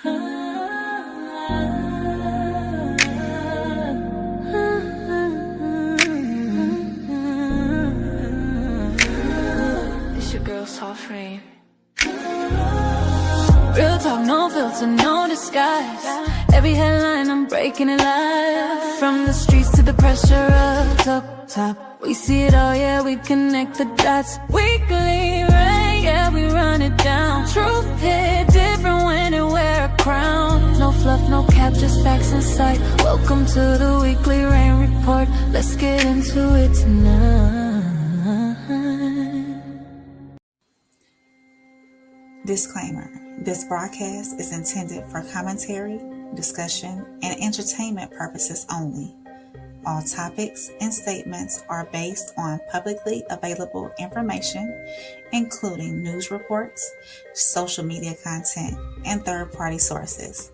It's your girl, Soft Rain. Real talk, no filter, no disguise. Every headline, I'm breaking it live. From the streets to the pressure of up top. We see it all, yeah, we connect the dots. Weekly rain, yeah, we run it down. Truth hit different when it wear a crown. No fluff, no cap, just facts in sight. Welcome to the weekly rain report. Let's get into it tonight. Disclaimer: this broadcast is intended for commentary, discussion, and entertainment purposes only. All topics and statements are based on publicly available information, including news reports, social media content, and third-party sources,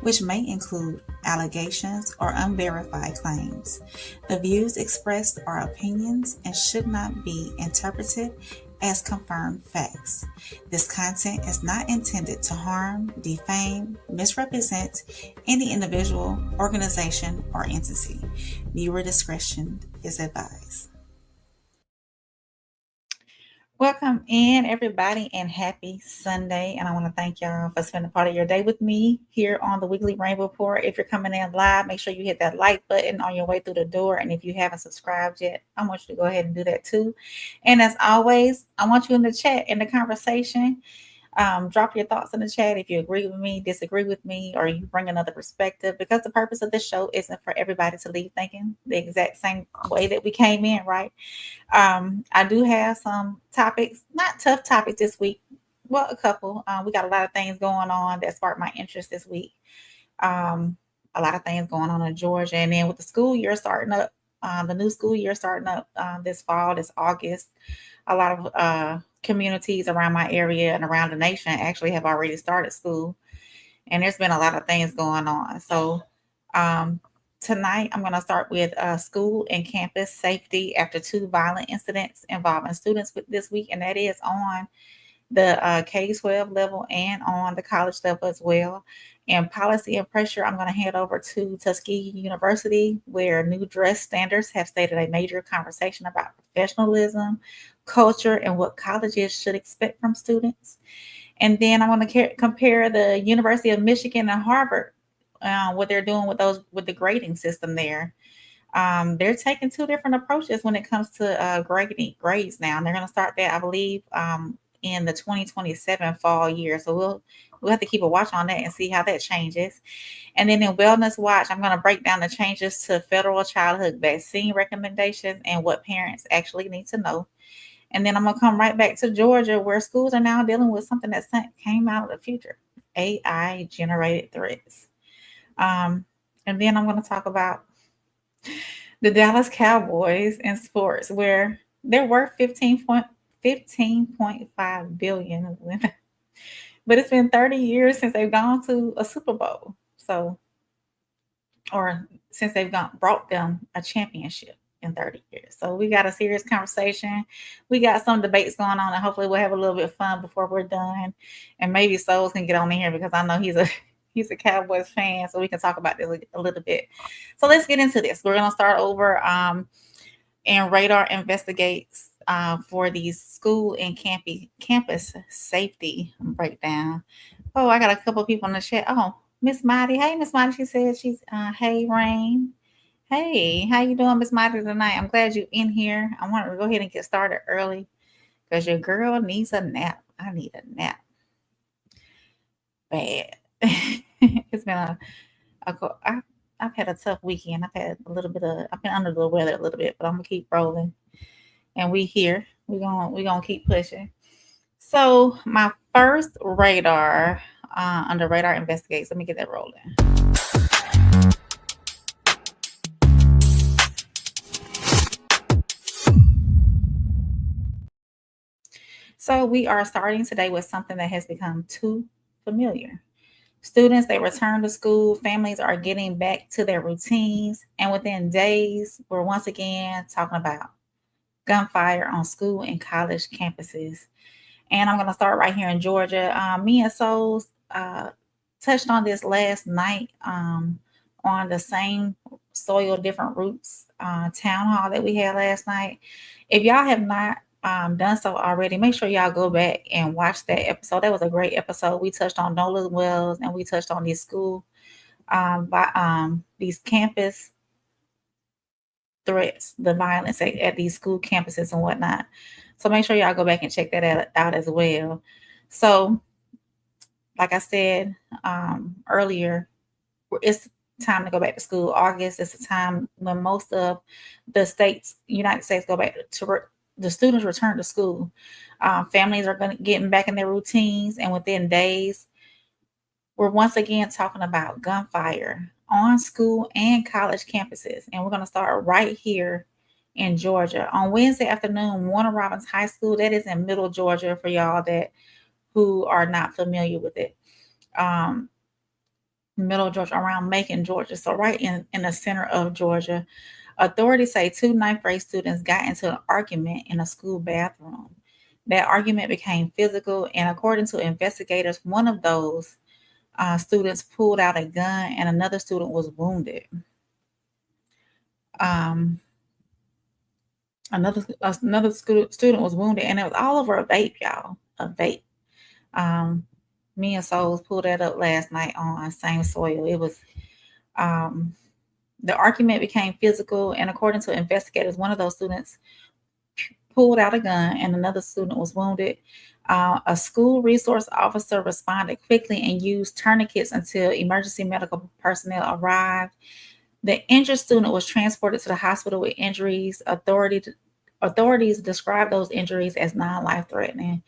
which may include allegations or unverified claims. The views expressed are opinions and should not be interpreted as confirmed facts. This content is not intended to harm, defame, misrepresent any individual, organization, or entity. Viewer discretion is advised. Welcome in, everybody, and happy Sunday. And I want to thank y'all for spending part of your day with me here on the Weekly Rain Report. If you're coming in live, make sure you hit that like button on your way through the door. And if you haven't subscribed yet, I want you to go ahead and do that too. And as always, I want you in the chat, in the conversation. Drop your thoughts in the chat if you agree with me, disagree with me, or you bring another perspective, because the purpose of this show isn't for everybody to leave thinking the exact same way that we came in, right? I do have some topics, not tough topics this week. Well, a couple. We got a lot of things going on that sparked my interest this week. A lot of things going on in Georgia. And then with the school year starting up, the new school year starting up this fall, this August, a lot of communities around my area and around the nation actually have already started school. And there's been a lot of things going on. So tonight, I'm going to start with school and campus safety after 2 violent incidents involving students this week. And that is on the K-12 level and on the college level as well. And policy and pressure, I'm going to head over to Tuskegee University, where new dress standards have stated a major conversation about professionalism, culture, and what colleges should expect from students. And then I'm going to compare the University of Michigan and Harvard, what they're doing with the grading system there. They're taking 2 different approaches when it comes to grades now. And they're going to start that, I believe, in the 2027 fall year. So we'll have to keep a watch on that and see how that changes. And then in Wellness Watch, I'm going to break down the changes to federal childhood vaccine recommendations and what parents actually need to know. And then I'm going to come right back to Georgia, where schools are now dealing with something that came out of the future, AI generated threats. And then I'm going to talk about the Dallas Cowboys in sports, where they're worth $15.5 billion, but it's been 30 years since they've gone to a Super Bowl. So, or since they've brought them a championship in 30 years. So we got a serious conversation. We got some debates going on, and hopefully we'll have a little bit of fun before we're done. And maybe Souls can get on in here, because I know he's a Cowboys fan, so we can talk about this a little bit. So let's get into this. We're going to start over and Radar investigates for these school and campus safety breakdown. Oh, I got a couple of people in the chat. Oh, Miss Mighty. Hey, Miss Mighty. She said she's hey, Rain. Hey, how you doing, Miss Mighty, tonight? I'm glad you're in here. I want to go ahead and get started early because your girl needs a nap. I need a nap. Bad. It's been I've had a tough weekend. I've been under the weather a little bit, but I'm gonna keep rolling. And we're gonna keep pushing. So my first radar under Radar Investigates. Let me get that rolling. So we are starting today with something that has become too familiar. Students, they return to school. Families are getting back to their routines. And within days, we're once again talking about gunfire on school and college campuses. And I'm going to start right here in Georgia. Me and Souls touched on this last night on the Same Soil, Different Roots town hall that we had last night. If y'all have not done so already, make sure y'all go back and watch that episode. That was a great episode. We touched on NOLA wells, and we touched on these school these campus threats, the violence at these school campuses and whatnot. So make sure y'all go back and check that out as well. So, like I said earlier, it's time to go back to school. August is the time when most of the United States, go back to the students return to school. Families are getting back in their routines, and within days, we're once again talking about gunfire on school and college campuses. And we're going to start right here in Georgia. On Wednesday afternoon, Warner Robins High School, that is in Middle Georgia for y'all who are not familiar with it. Middle Georgia, around Macon, Georgia. So right in the center of Georgia. Authorities say 2 ninth grade students got into an argument in a school bathroom. That argument became physical, and according to investigators, one of those students pulled out a gun and another student was wounded. Another student was wounded, and it was all over a vape, y'all. A vape. Me and Souls pulled that up last night on Same Soil. It was the argument became physical, and according to investigators, one of those students pulled out a gun and another student was wounded. A school resource officer responded quickly and used tourniquets until emergency medical personnel arrived. The injured student was transported to the hospital with injuries. Authorities described those injuries as non-life-threatening.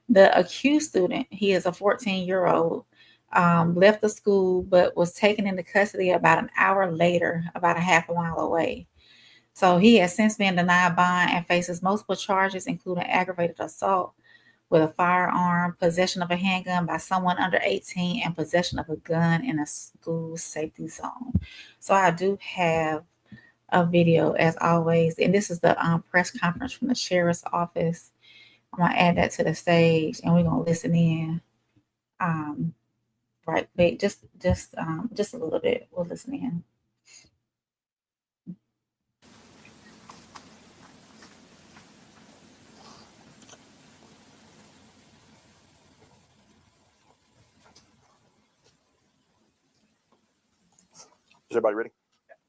The accused student, he is a 14-year-old, left the school but was taken into custody about an hour later, about a half a mile away. So he has since been denied bond and faces multiple charges, including aggravated assault with a firearm, possession of a handgun by someone under 18, and possession of a gun in a school safety zone. So I do have a video as always, and this is the press conference from the sheriff's office. I'm gonna add that to the stage, and we're gonna listen in. Right, wait, just a little bit. We'll listen in. Is everybody ready?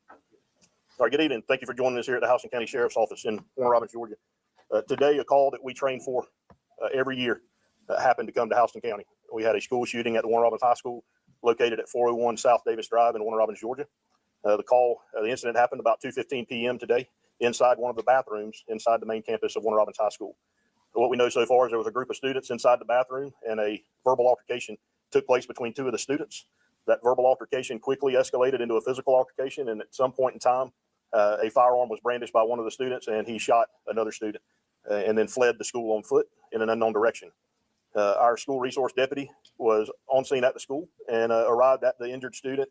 All right, good evening. Thank you for joining us here at the Houston County Sheriff's Office in Warner Robins, Georgia. Today, a call that we train for every year happened to come to Houston County. We had a school shooting at the Warner Robins High School located at 401 South Davis Drive in Warner Robins, Georgia. The incident happened about 2:15 p.m. today inside one of the bathrooms inside the main campus of Warner Robins High School. What we know so far is there was a group of students inside the bathroom, and a verbal altercation took place between 2 of the students. That verbal altercation quickly escalated into a physical altercation, and at some point in time, a firearm was brandished by one of the students, and he shot another student and then fled the school on foot in an unknown direction. Our school resource deputy was on scene at the school and arrived at the injured student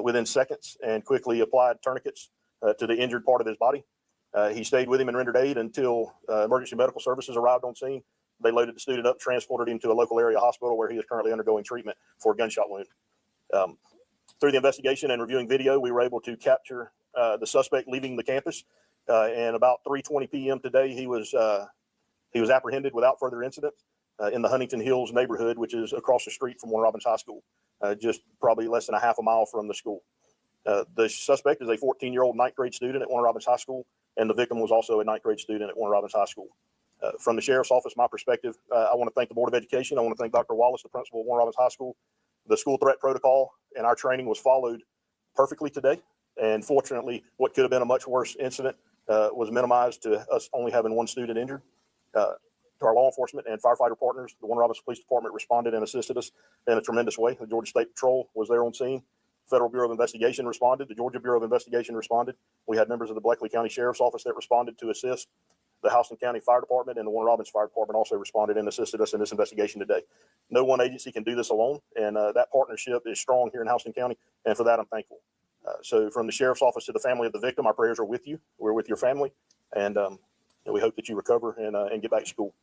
within seconds and quickly applied tourniquets to the injured part of his body. He stayed with him and rendered aid until emergency medical services arrived on scene. They loaded the student up, transported him to a local area hospital where he is currently undergoing treatment for a gunshot wound. Through the investigation and reviewing video, we were able to capture the suspect leaving the campus. And about 3:20 p.m. today, he was apprehended without further incident in the Huntington Hills neighborhood, which is across the street from Warner Robins High School, just probably less than a half a mile from the school. The suspect is a 14-year-old ninth grade student at Warner Robins High School, and the victim was also a ninth grade student at Warner Robins High School. From the sheriff's office, my perspective, I want to thank the Board of Education. I want to thank Dr. Wallace, the principal of Warner Robins High School. The school threat protocol and our training was followed perfectly today. And fortunately, what could have been a much worse incident was minimized to us only having one student injured. To our law enforcement and firefighter partners, the Warner Robins Police Department responded and assisted us in a tremendous way. The Georgia State Patrol was there on scene. Federal Bureau of Investigation responded. The Georgia Bureau of Investigation responded. We had members of the Bleckley County Sheriff's Office that responded to assist. The Houston County Fire Department and the Warner Robins Fire Department also responded and assisted us in this investigation today. No one agency can do this alone, and that partnership is strong here in Houston County, and for that I'm thankful. So from the Sheriff's Office to the family of the victim, our prayers are with you. We're with your family, and we hope that you recover and get back to school.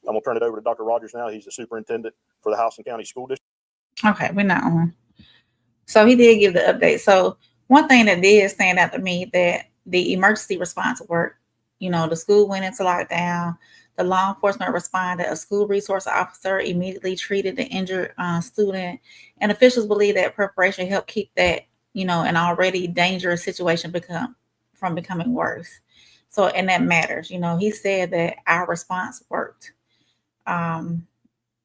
I'm going to turn it over to Dr. Rogers now. He's the superintendent for the Houston County School District. Okay, we're not on. So he did give the update. So one thing that did stand out to me that the emergency response worked. The school went into lockdown. The law enforcement responded. A school resource officer immediately treated the injured student, and officials believe that preparation helped keep that an already dangerous situation from becoming worse. So, and that matters. He said that our response worked. Um,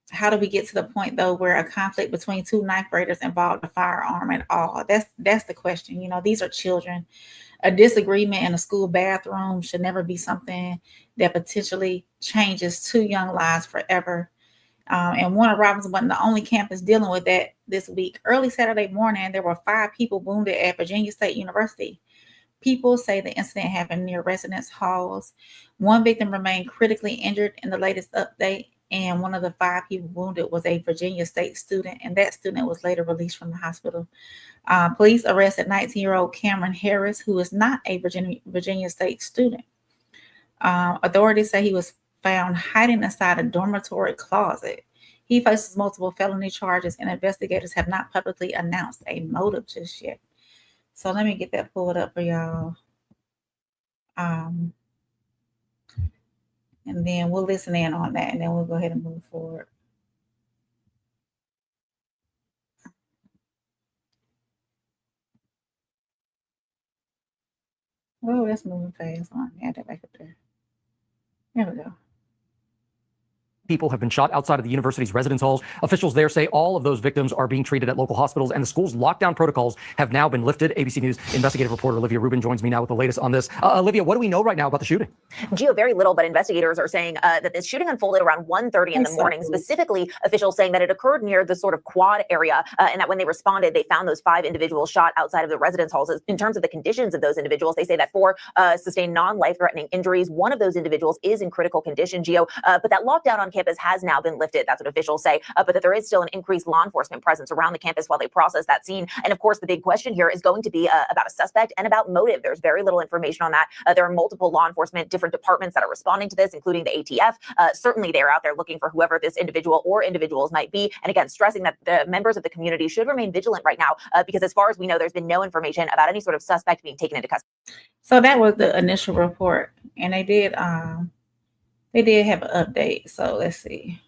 how do we get to the point though where a conflict between two ninth graders involved a firearm at all? That's the question. These are children. A disagreement in a school bathroom should never be something that potentially changes two young lives forever. And Warner Robins wasn't the only campus dealing with that this week. Early Saturday morning, there were 5 people wounded at Virginia State University. People say the incident happened near residence halls. One victim remained critically injured in the latest update, and one of the 5 people wounded was a Virginia State student, and that student was later released from the hospital. Police arrested 19-year-old Cameron Harris, who is not a Virginia State student. Authorities say he was found hiding inside a dormitory closet. He faces multiple felony charges, and investigators have not publicly announced a motive just yet. So let me get that pulled up for y'all. And then we'll listen in on that, and then we'll go ahead and move forward. Oh, that's moving fast. Add that back up there. There we go. People have been shot outside of the university's residence halls. Officials there say all of those victims are being treated at local hospitals, and the school's lockdown protocols have now been lifted. ABC News investigative reporter Olivia Rubin joins me now with the latest on this. Olivia, what do we know right now about the shooting? Gio, very little, but investigators are saying that this shooting unfolded around 1:30 in the morning. Specifically, officials saying that it occurred near the sort of quad area, and that when they responded, they found those 5 individuals shot outside of the residence halls. In terms of the conditions of those individuals, they say that 4 sustained non-life-threatening injuries. One of those individuals is in critical condition, Gio, but that lockdown on campus has now been lifted. That's what officials say, but that there is still an increased law enforcement presence around the campus while they process that scene. And of course, the big question here is going to be about a suspect and about motive. There's very little information on that. There are multiple law enforcement, different departments that are responding to this, including the ATF. Certainly, they're out there looking for whoever this individual or individuals might be. And again, stressing that the members of the community should remain vigilant right now, because as far as we know, there's been no information about any sort of suspect being taken into custody. So that was the initial report, and they did have an update. So let's see.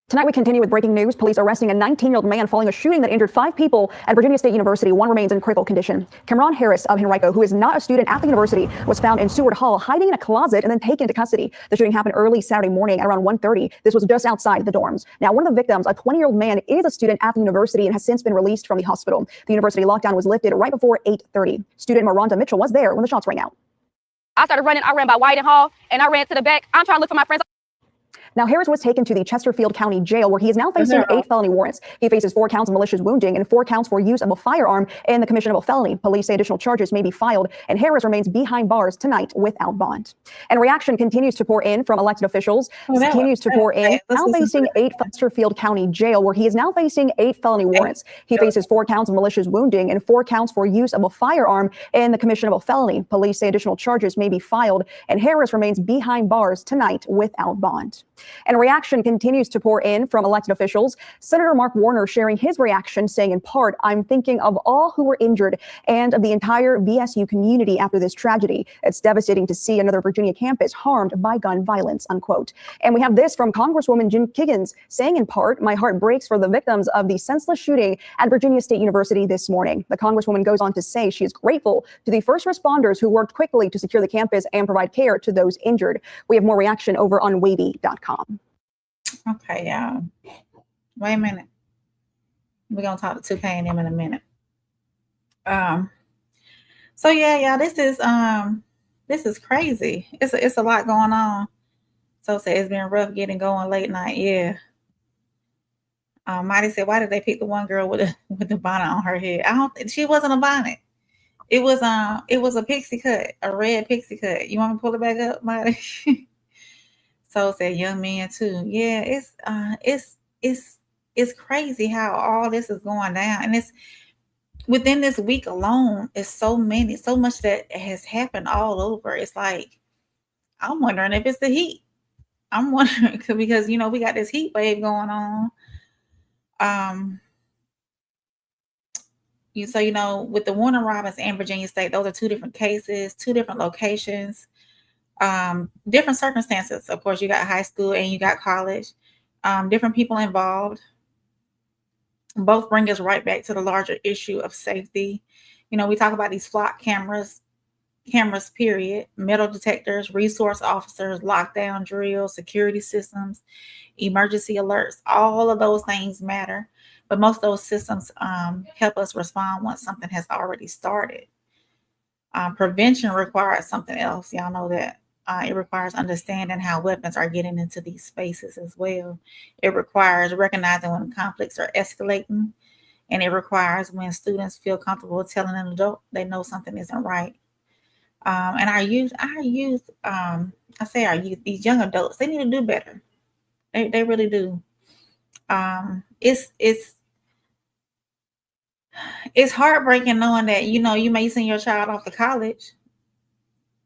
Tonight we continue with breaking news. Police arresting a 19-year-old man following a shooting that injured 5 people at Virginia State University. One remains in critical condition. Cameron Harris of Henrico, who is not a student at the university, was found in Seward Hall, hiding in a closet and then taken into custody. The shooting happened early Saturday morning at around 1:30. This was just outside the dorms. Now, one of the victims, a 20-year-old man, is a student at the university and has since been released from the hospital. The university lockdown was lifted right before 8:30. Student Miranda Mitchell was there when the shots rang out. I started running. I ran by Whiting Hall and I ran to the back. I'm trying to look for my friends. Now, Harris was taken to the Chesterfield County Jail, where he is now facing 8 felony warrants. He faces 4 counts of malicious wounding and 4 counts for use of a firearm and the commission of a felony. Police say additional charges may be filed, and Harris remains behind bars tonight without bond. And reaction continues to pour in from elected officials. Now facing 8 Chesterfield County Jail, where he is now facing 8 felony warrants. He faces 4 counts of malicious wounding and 4 counts for use of a firearm and the commission of a felony. Police say additional charges may be filed, and Harris remains behind bars tonight without bond. And reaction continues to pour in from elected officials. Senator Mark Warner sharing his reaction, saying in part, "I'm thinking of all who were injured and of the entire VSU community after this tragedy. It's devastating to see another Virginia campus harmed by gun violence," unquote. And we have this from Congresswoman Jim Kiggins saying in part, "My heart breaks for the victims of the senseless shooting at Virginia State University this morning." The Congresswoman goes on to say she is grateful to the first responders who worked quickly to secure the campus and provide care to those injured. We have more reaction over on wavy.com. Okay, y'all. Wait a minute. We're gonna talk to 2K and them in a minute. So yeah, y'all, this is crazy. It's a lot going on. So say it's been rough getting going late night. Yeah. Mighty said, "Why did they pick the one girl with the bonnet on her head?" She wasn't a bonnet. It was a pixie cut, a red pixie cut. You want me to pull it back up, Mighty? So said young man too. Yeah, it's crazy how all this is going down, and it's within this week alone. It's so much that has happened all over. It's like I'm wondering if it's the heat. I'm wondering because we got this heat wave going on. With the Warner Robins and Virginia State, those are two different cases, two different locations, different circumstances. Of course, you got high school and you got college, different people involved. Both bring us right back to the larger issue of safety. We talk about these flock cameras, period, metal detectors, resource officers, lockdown drills, security systems, emergency alerts. All of those things matter, but most of those systems help us respond once something has already started. Prevention requires something else. Y'all know that. It requires understanding how weapons are getting into these spaces as well. It requires recognizing when conflicts are escalating, and it requires when students feel comfortable telling an adult they know something isn't right. And our youth, these young adults, they need to do better. They really do. It's heartbreaking knowing that, you may send your child off to college,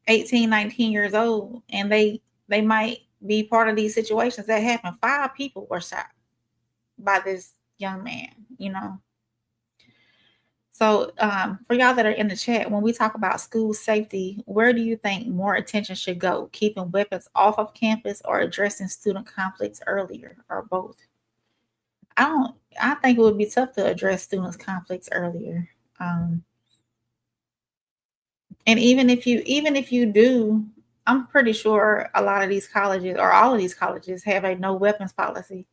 18, 19 years old, and they might be part of these situations that happen. 5 people were shot by this young man, So for y'all that are in the chat, when we talk about school safety, where do you think more attention should go? Keeping weapons off of campus or addressing student conflicts earlier, or both? I think it would be tough to address students' conflicts earlier. And even if you do, I'm pretty sure a lot of these colleges, or all of these colleges, have a no weapons policy.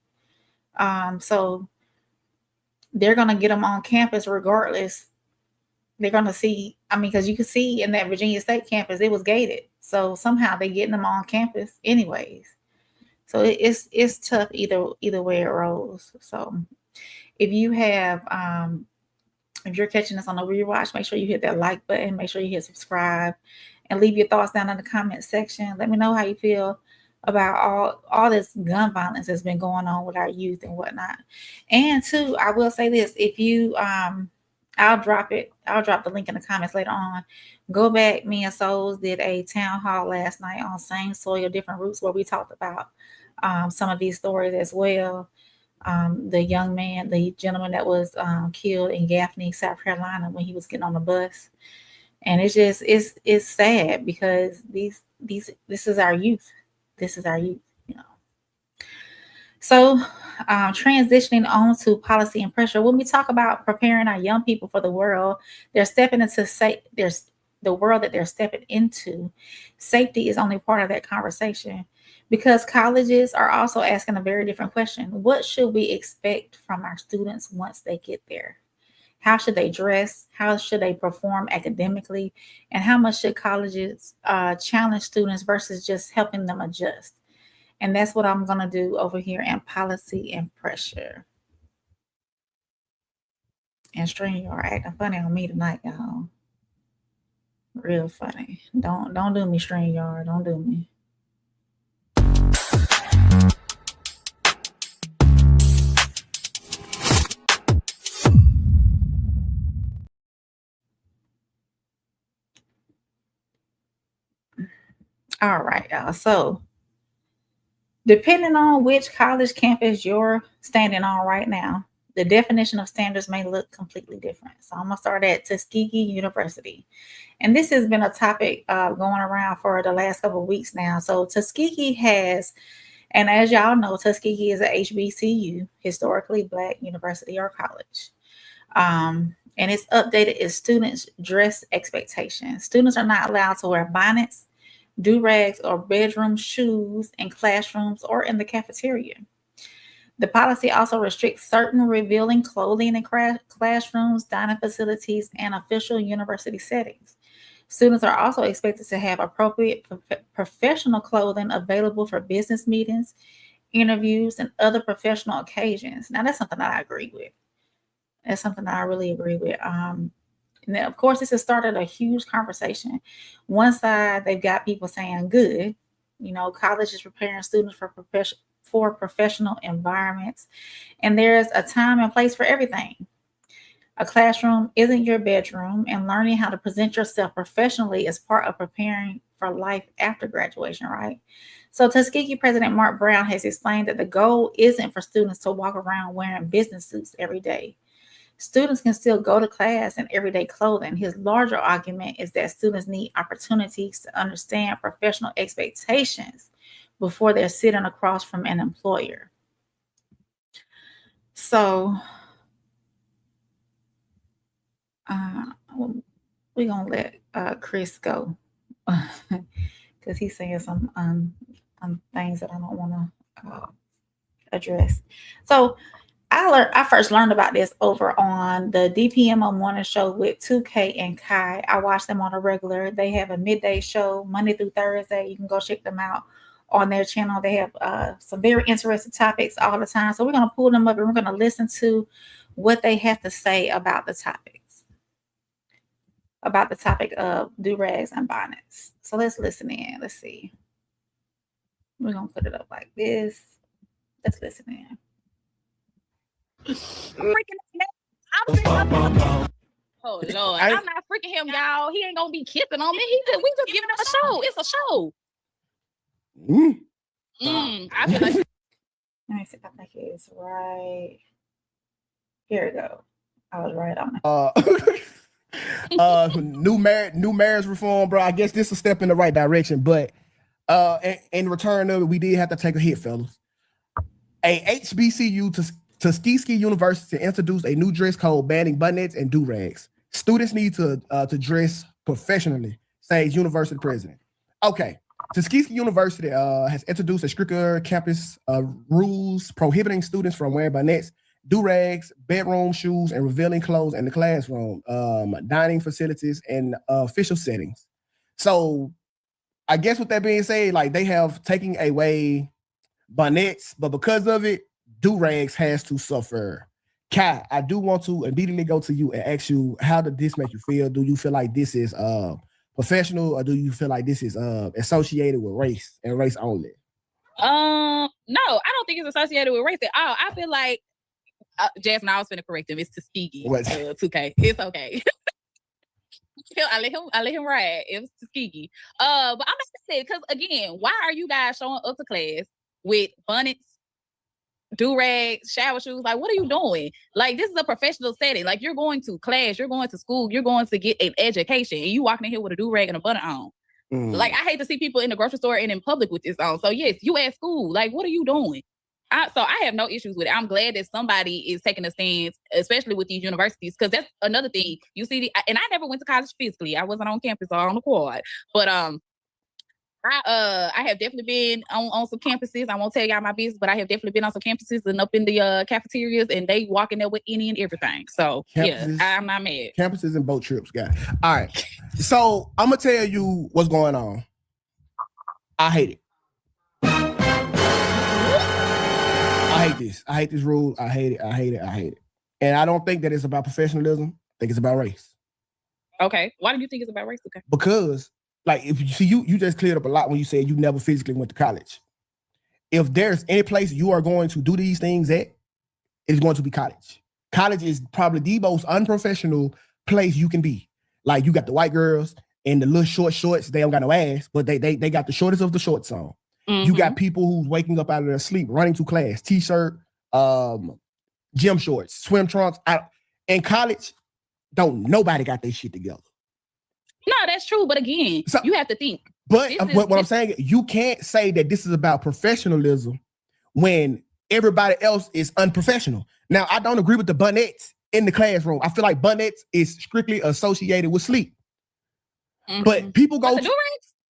So they're going to get them on campus regardless. They're going to see, because you can see in that Virginia State campus, it was gated. So somehow they're getting them on campus anyways. So it's tough either way it rolls. So if you have, if you're catching us on the rewatch, make sure you hit that like button, make sure you hit subscribe, and leave your thoughts down in the comment section. Let me know how you feel about all this gun violence that's been going on with our youth and whatnot. And two, I will say this, if you I'll drop the link in the comments later on. Go back. Me and Souls did a town hall last night on Same Soil, Different Roots, where we talked about some of these stories as well. The young man, the gentleman that was killed in Gaffney, South Carolina, when he was getting on the bus. And it's sad because this is our youth. This is our youth, So transitioning on to policy and pressure, when we talk about preparing our young people for the world, they're stepping into the world that they're stepping into. Safety is only part of that conversation, because colleges are also asking a very different question. What should we expect from our students once they get there? How should they dress? How should they perform academically? And how much should colleges challenge students versus just helping them adjust? And that's what I'm going to do over here in policy and pressure. And StreamYard acting funny on me tonight, y'all. Real funny. Don't do me, StreamYard. Don't do me. All right, y'all. So depending on which college campus you're standing on right now, the definition of standards may look completely different. So I'm going to start at Tuskegee University. And this has been a topic going around for the last couple of weeks now. So Tuskegee has, and as y'all know, Tuskegee is a HBCU, historically Black university or college. And it's updated its students' dress expectations. Students are not allowed to wear bonnets, do-rags, or bedroom shoes in classrooms or in the cafeteria. The policy also restricts certain revealing clothing in classrooms, dining facilities, and official university settings. Students are also expected to have appropriate professional clothing available for business meetings, interviews, and other professional occasions. Now, that's something that I agree with. That's something that I really agree with. And then, of course, this has started a huge conversation. One side, they've got people saying, good, college is preparing students for professional environments. And there's a time and place for everything. A classroom isn't your bedroom, and learning how to present yourself professionally is part of preparing for life after graduation, right? So Tuskegee President Mark Brown has explained that the goal isn't for students to walk around wearing business suits every day. Students can still go to class in everyday clothing. His larger argument is that students need opportunities to understand professional expectations before they're sitting across from an employer. So we're going to let Chris go because he's saying some things that I don't want to address. So I first learned about this over on the DPMO morning show with 2K and Kai. I watch them on a regular. They have a midday show Monday through Thursday. You can go check them out on their channel. They have some very interesting topics all the time. So we're going to pull them up and we're going to listen to what they have to say about the topics, about the topic of do-rags and bonnets. So let's listen in. Let's see. We're going to put it up like this. Let's listen in. Oh Lord, I'm not freaking him, y'all. He ain't gonna be kissing on me. We just giving him a show. It's a show. I feel like. Let me see if I think it is right. Here we go. I was right on it. New marriage reform, bro. I guess this is a step in the right direction, but in return of it, we did have to take a hit, fellas. A HBCU Tuskegee University introduced a new dress code banning bonnets and do-rags. Students need to dress professionally, says university president. Okay, Tuskegee University has introduced a stricter campus rules prohibiting students from wearing bonnets, do-rags, bedroom shoes, and revealing clothes in the classroom, dining facilities, and official settings. So I guess with that being said, like they have taken away bonnets, but because of it, do-rags has to suffer. Kai, I do want to immediately go to you and ask you, how did this make you feel? Do you feel like this is professional, or do you feel like this is associated with race and race only? No, I don't think it's associated with race at all. I feel like Jasmine, I was finna correct him. It's Tuskegee. 2K. It's okay. I let him ride. It was Tuskegee. But I'm not saying, because again, why are you guys showing up to class with bonnets, do-rags, shower shoes? Like, what are you doing? Like, this is a professional setting. Like, you're going to class, you're going to school, you're going to get an education, and you walking in here with a do-rag and a bonnet on. Like, I hate to see people in the grocery store and in public with this on. So yes, you at school. Like, what are you doing? So I have no issues with it. I'm glad that somebody is taking a stance, especially with these universities, because that's another thing. You see, and I never went to college physically. I wasn't on campus or on the quad, but I have definitely been on some campuses. I won't tell y'all my business, but I have definitely been on some campuses and up in the cafeterias, and they walk in there with any and everything. So campuses, yeah, I'm not mad. Campuses and boat trips, guys. All right. So I'm gonna tell you what's going on. I hate it. I hate this. I hate this rule. I hate it. I hate it. I hate it. And I don't think that it's about professionalism. I think it's about race. Okay. Why do you think it's about race? Okay. Because, like, if you see, you just cleared up a lot when you said you never physically went to college. If there's any place you are going to do these things at, it's going to be college. College is probably the most unprofessional place you can be. Like, you got the white girls and the little short shorts. They don't got no ass, but they got the shortest of the shorts on. You got people who's waking up out of their sleep, running to class, t-shirt, gym shorts, swim trunks. In college, don't nobody got their shit together. No, that's true. But again, you have to think. But what I'm saying, you can't say that this is about professionalism when everybody else is unprofessional. Now, I don't agree with the bonnets in the classroom. I feel like bonnets is strictly associated with sleep. But people go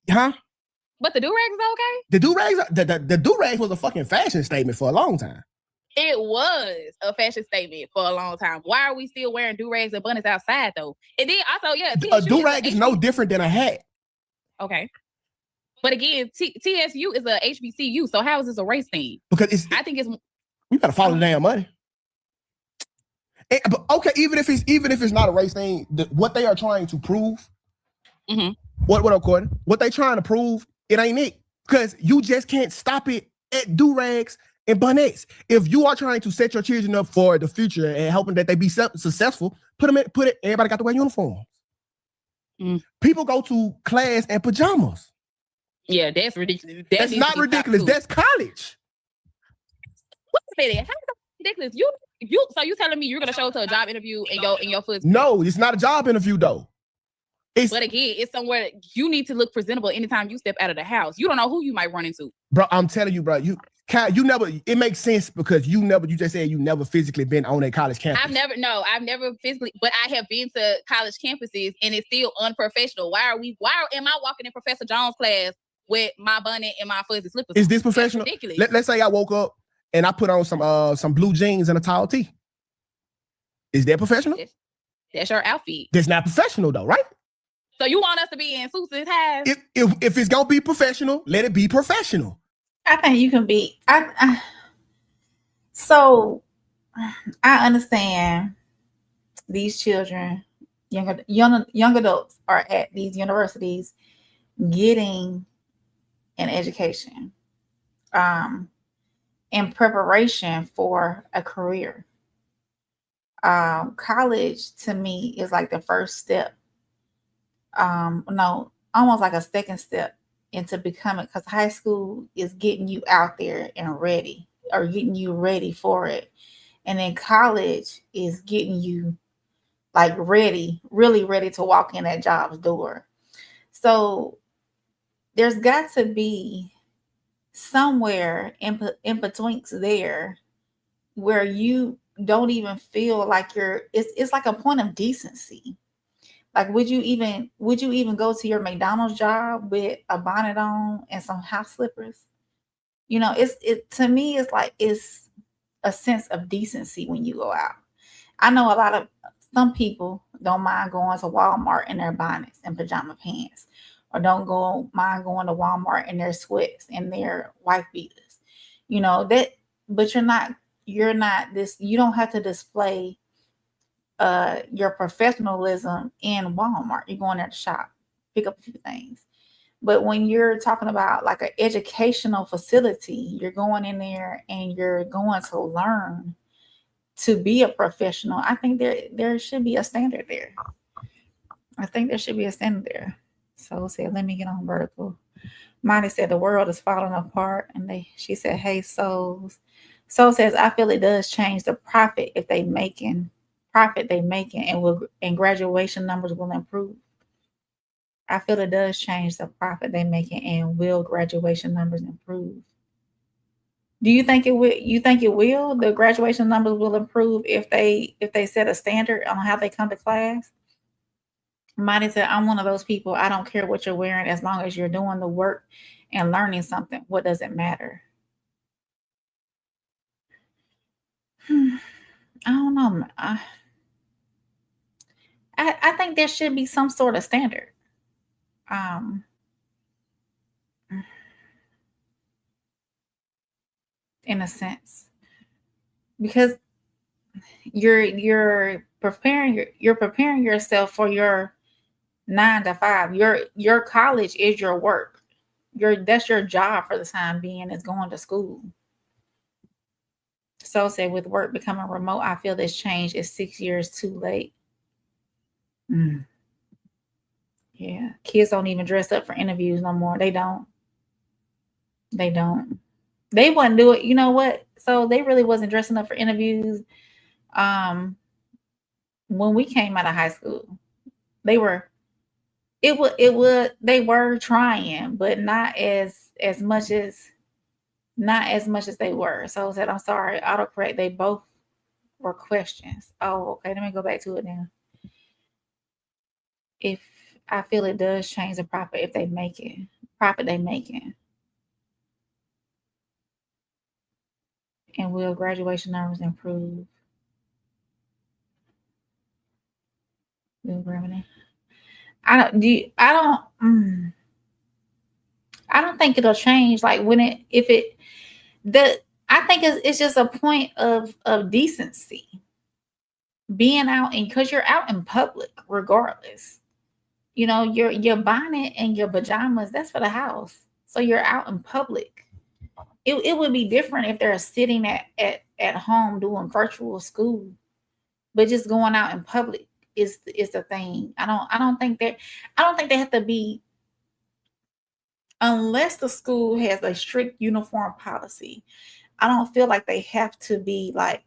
huh? But the do-rags is okay? The do-rags was a fucking fashion statement for a long time. It was a fashion statement for a long time. Why are we still wearing do-rags and bonnets outside, though? And then also, yeah, a do-rag is no different than a hat. Okay. But again, TSU is a HBCU, so how is this a race thing? Because I think it's... We gotta follow the damn money. But okay, even if it's not a race thing, what they are trying to prove, what up, Courtney? What they trying to prove, it ain't it. Because you just can't stop it at do-rags and bonnets. If you are trying to set your children up for the future and helping that they be successful, everybody got to wear uniforms. People go to class in pajamas. Yeah, that's ridiculous. That's not ridiculous. That's college. Wait a minute. How is that ridiculous? So you telling me you're gonna show up to a job interview in your foot? No, it's not a job interview though. But again, it's somewhere you need to look presentable anytime you step out of the house. You don't know who you might run into. Bro, I'm telling you, bro, you never, it makes sense because you just said you never physically been on a college campus. I've never physically, but I have been to college campuses and it's still unprofessional. Why am I walking in Professor Jones' class with my bonnet and my fuzzy slippers? Is this professional? That's ridiculous. Let's say I woke up and I put on some blue jeans and a tall tee. Is that professional? That's your outfit. That's not professional though, right? So you want us to be in suits and ties? If it's gonna be professional, let it be professional. I think you can be. So I understand these children, young adults are at these universities getting an education, in preparation for a career. College to me is like the first step. No, almost like a second step into becoming, because high school is getting you out there and ready, or getting you ready for it. And then college is getting you like ready, really ready to walk in that job's door. So there's got to be somewhere in between there where you don't even feel like it's like a point of decency. Like, would you even go to your McDonald's job with a bonnet on and some house slippers? You know, to me, it's a sense of decency when you go out. I know some people don't mind going to Walmart in their bonnets and pajama pants, or don't mind going to Walmart in their sweats and their wife beaters. You know that, but you're not this. You don't have to display your professionalism in Walmart. You're going there to shop, pick up a few things. But when you're talking about like an educational facility, you're going in there and you're going to learn to be a professional. I think there should be a standard there. So said, let me get on vertical. Monty said the world is falling apart, and she said, hey, souls. Soul says, I feel it does change the profit they making, and graduation numbers will improve. I feel it does change the profit they're making, and will graduation numbers improve? Do you think it will? You think it will? The graduation numbers will improve if they set a standard on how they come to class? Monty said, I'm one of those people. I don't care what you're wearing as long as you're doing the work and learning something. What does it matter? I don't know. I think there should be some sort of standard. In a sense, because you're preparing yourself for your 9 to 5. Your college is your work. That's your job for the time being, is going to school. So said, with work becoming remote, I feel this change is 6 years too late. Yeah, kids don't even dress up for interviews no more. They don't. They wouldn't do it. You know what? So they really wasn't dressing up for interviews. When we came out of high school, they were trying, but not as much as they were. So I said, I'm sorry, autocorrect. They both were questions. Oh, okay. Let me go back to it now. If I feel it does change the profit they making. And will graduation numbers improve? I don't think it'll change. Like I think it's just a point of decency. Being out, and because you're out in public regardless. You know, your bonnet and your pajamas, that's for the house. So you're out in public. it would be different if they're sitting at home doing virtual school, but just going out in public is the thing. I don't think they have to be, unless the school has a strict uniform policy. I don't feel like they have to be like,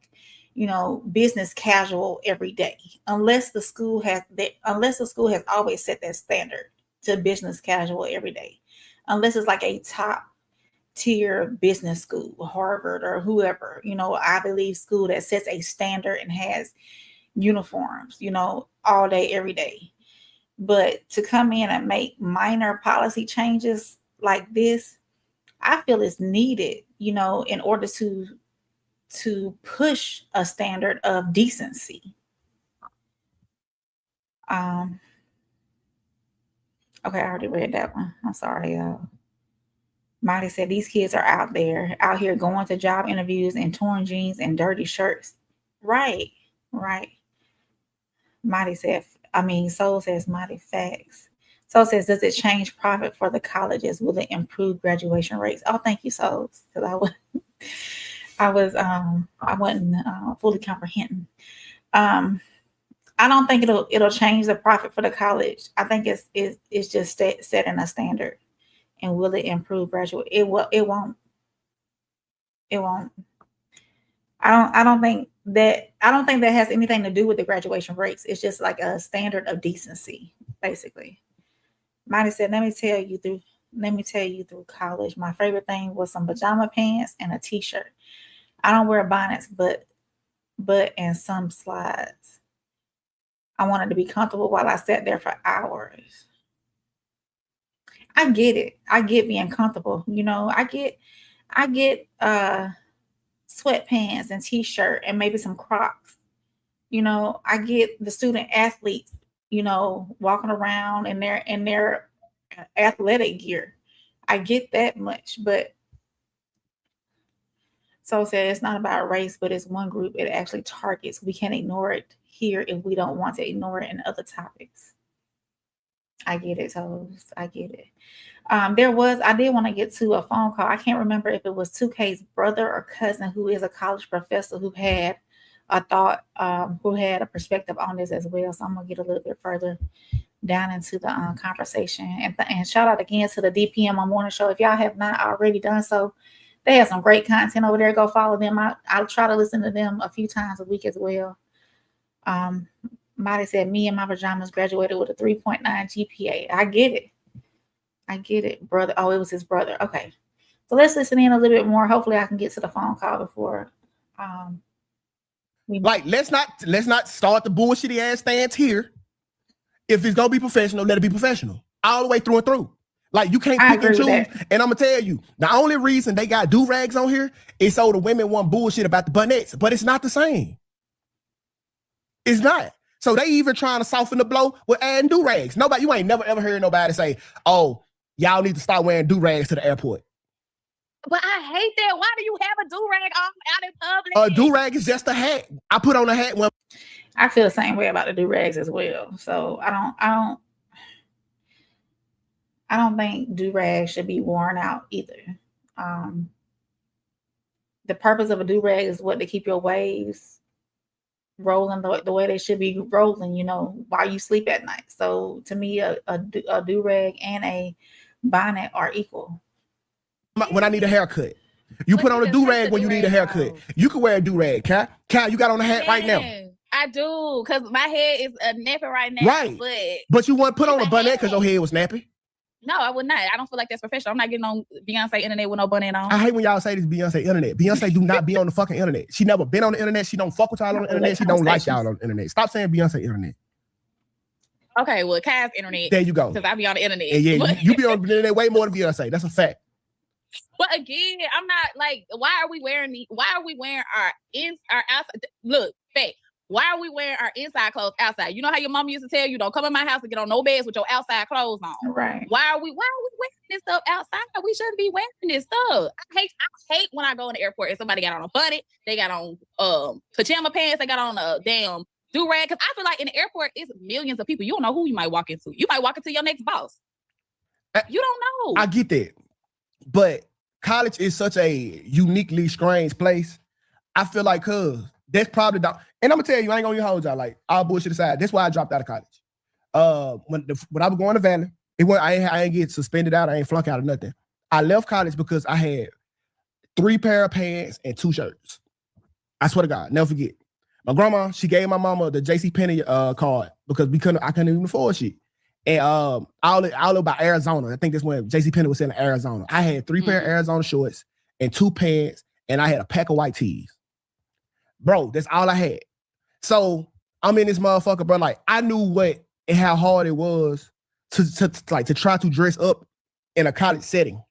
business casual every day, unless the school has always set that standard to business casual every day, unless it's like a top tier business school, Harvard or whoever, Ivy League school that sets a standard and has uniforms, all day, every day. But to come in and make minor policy changes like this, I feel is needed, in order to push a standard of decency. Okay, I already read that one. I'm sorry, y'all. Marty said these kids are out here going to job interviews in torn jeans and dirty shirts. Right. Marty said, Soul says, Marty, facts. Soul says, does it change profit for the colleges? Will it improve graduation rates? Oh, thank you, Soul. Because I wasn't fully comprehending. I don't think it'll change the profit for the college. I think it's just setting a standard. And will it improve graduate? It won't. I don't think that has anything to do with the graduation rates. It's just like a standard of decency, basically. Marty said, let me tell you through college, my favorite thing was some pajama pants and a t-shirt. I don't wear bonnets, but and some slides. I wanted to be comfortable while I sat there for hours. I get it. I get being comfortable. I get sweatpants and t-shirt and maybe some Crocs. I get the student athletes, walking around in their athletic gear. I get that much, but So said it's not about race, but it's one group it actually targets. We can't ignore it here if we don't want to ignore it in other topics. I get it, Toes. I get it. I did want to get to a phone call. I can't remember if it was 2K's brother or cousin who is a college professor who had a thought, who had a perspective on this as well. So I'm going to get a little bit further down into the conversation. And shout out again to the DPM on Morning Show. If y'all have not already done so, they have some great content over there. Go follow them. I'll try to listen to them a few times a week as well. Marty said, me and my pajamas graduated with a 3.9 GPA. I get it, brother. Oh, it was his brother. Okay. So let's listen in a little bit more. Hopefully I can get to the phone call before let's not start the bullshitty ass stance here. If it's gonna be professional, let it be professional. All the way through and through. Like, you can't pick and choose. And I'm gonna tell you, the only reason they got do-rags on here is so the women want bullshit about the bonnets, but it's not the same. It's not. So they even trying to soften the blow with adding do-rags. You ain't never ever heard nobody say, oh, y'all need to start wearing do-rags to the airport. But I hate that. Why do you have a do-rag on out in public? A do-rag is just a hat. I put on a hat when I feel the same way about the do-rags as well. So I don't think do-rags should be worn out either. The purpose of a do-rag is to keep your waves rolling the way they should be rolling, while you sleep at night. So to me, a do-rag and a bonnet are equal. When I need a haircut, you put on a do-rag when you need a haircut. You can wear a do-rag. Cal, you got on a hat right now. I do, because my head is nappy right now. Right. But you want to put on a bonnet because your head was nappy? No, I would not. I don't feel like that's professional. I'm not getting on Beyonce internet with no bonnet on. I hate when y'all say this Beyonce internet. Beyonce do not be on the fucking internet. She never been on the internet. She don't fuck with y'all on the internet. She don't like y'all on the internet. Stop saying Beyonce internet. Okay, well, Kai's internet. There you go. Because I be on the internet. Yeah, you be on the internet way more than Beyonce. That's a fact. But again, I'm not like, why are we wearing our outside? Look, fact. Why are we wearing our inside clothes outside? You know how your mama used to tell you, don't come in my house and get on no beds with your outside clothes on. Right. Why are we wearing this stuff outside? We shouldn't be wearing this stuff. I hate when I go in the airport and somebody got on a bonnet, they got on pajama pants, they got on a damn do-rag. Because I feel like in the airport, it's millions of people. You don't know who you might walk into. You might walk into your next boss. You don't know. I get that. But college is such a uniquely strange place. I feel like, that's probably and I'm gonna tell you, I ain't gonna hold y'all, like, all bullshit aside, that's why I dropped out of college. When I was going to Valley, I ain't get suspended out, I ain't flunk out or nothing. I left college because I had 3 pair of pants and 2 shirts. I swear to God, never forget. My grandma, she gave my mama the JCPenney card because I couldn't even afford shit. And all about Arizona. I think that's when JCPenney was selling Arizona. I had 3 pair of Arizona shorts and 2 pants, and I had a pack of white tees. Bro, that's all I had. So I'm in this motherfucker, bro. Like, I knew what and how hard it was to try to dress up in a college setting.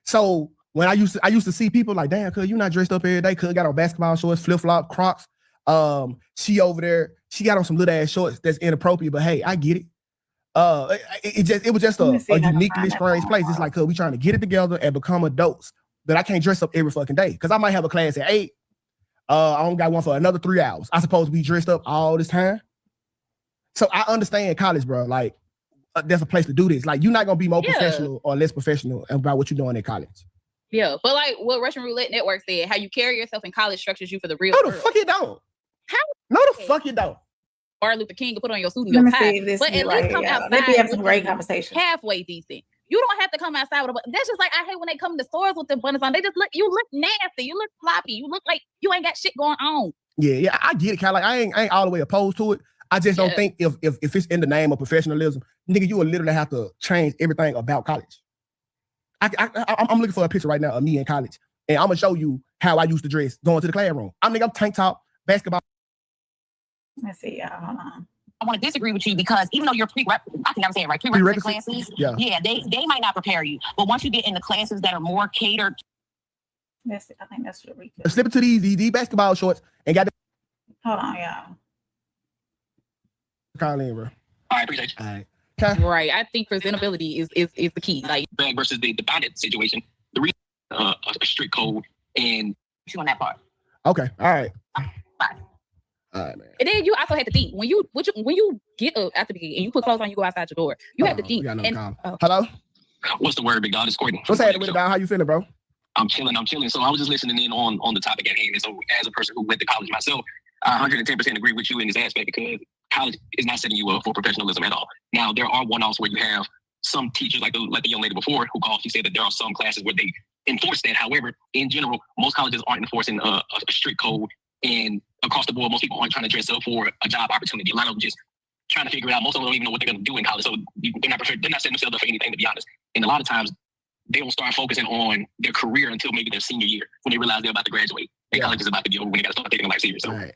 So when I used to see people like, damn, cuz you not dressed up every day, cuz got on basketball shorts, flip-flop, Crocs. She over there, she got on some little ass shorts that's inappropriate, but hey, I get it. It was just a uniquely strange place. It's like, cuz we trying to get it together and become adults, but I can't dress up every fucking day because I might have a class at 8. I only got one for another 3 hours. I supposed to be dressed up all this time. So I understand college, bro. Like, there's a place to do this. Like, you're not gonna be more professional or less professional about what you're doing in college. Yeah, but like what Russian Roulette Network said, how you carry yourself in college structures you for the real No, world. the fuck you don't. How? No, the fuck you don't. Martin Luther King could put on your suit and your tie, but at least come outside. They be having some great conversation. Halfway decent. You don't have to come outside with a. That's just like I hate when they come to stores with the buttons on. They just look. You look nasty. You look sloppy. You look like you ain't got shit going on. Yeah, I get it, kind of like I ain't all the way opposed to it. I just don't think if it's in the name of professionalism, nigga, you will literally have to change everything about college. I'm looking for a picture right now of me in college, and I'm gonna show you how I used to dress going to the classroom. I'm tank top, basketball. Let's see, y'all. Hold on. I want to disagree with you because even though you're I think I'm saying right, prerequisite classes, they might not prepare you, but once you get in the classes that are more catered, I think that's what we slip it to these basketball shorts and got. Hold on, y'all. Call in, bro. All right, appreciate you. All right. Okay. Right. I think presentability is the key. Like bag versus the bonnet situation. The reason a strict code and you on that part. Okay. All right. Bye. All right, man. And then you also had to think when you get up at the beginning and you put clothes on, you go outside your door. You have to think. Hello. What's the word, big dog? It's Courtney. What's happening with it, dog? How you feeling, bro? I'm chilling. So I was just listening in on the topic at hand. And so as a person who went to college myself, I 110% agree with you in this aspect because college is not setting you up for professionalism at all. Now, there are one-offs where you have some teachers like the young lady before who called. She said that there are some classes where they enforce that. However, in general, most colleges aren't enforcing a strict code. And across the board, most people aren't trying to dress up for a job opportunity. A lot of them just trying to figure it out. Most of them don't even know what they're going to do in college. So they're not setting themselves up for anything, to be honest. And a lot of times, they don't start focusing on their career until maybe their senior year when they realize they're about to graduate. Their college is about to be over when they got to start taking life serious. So right.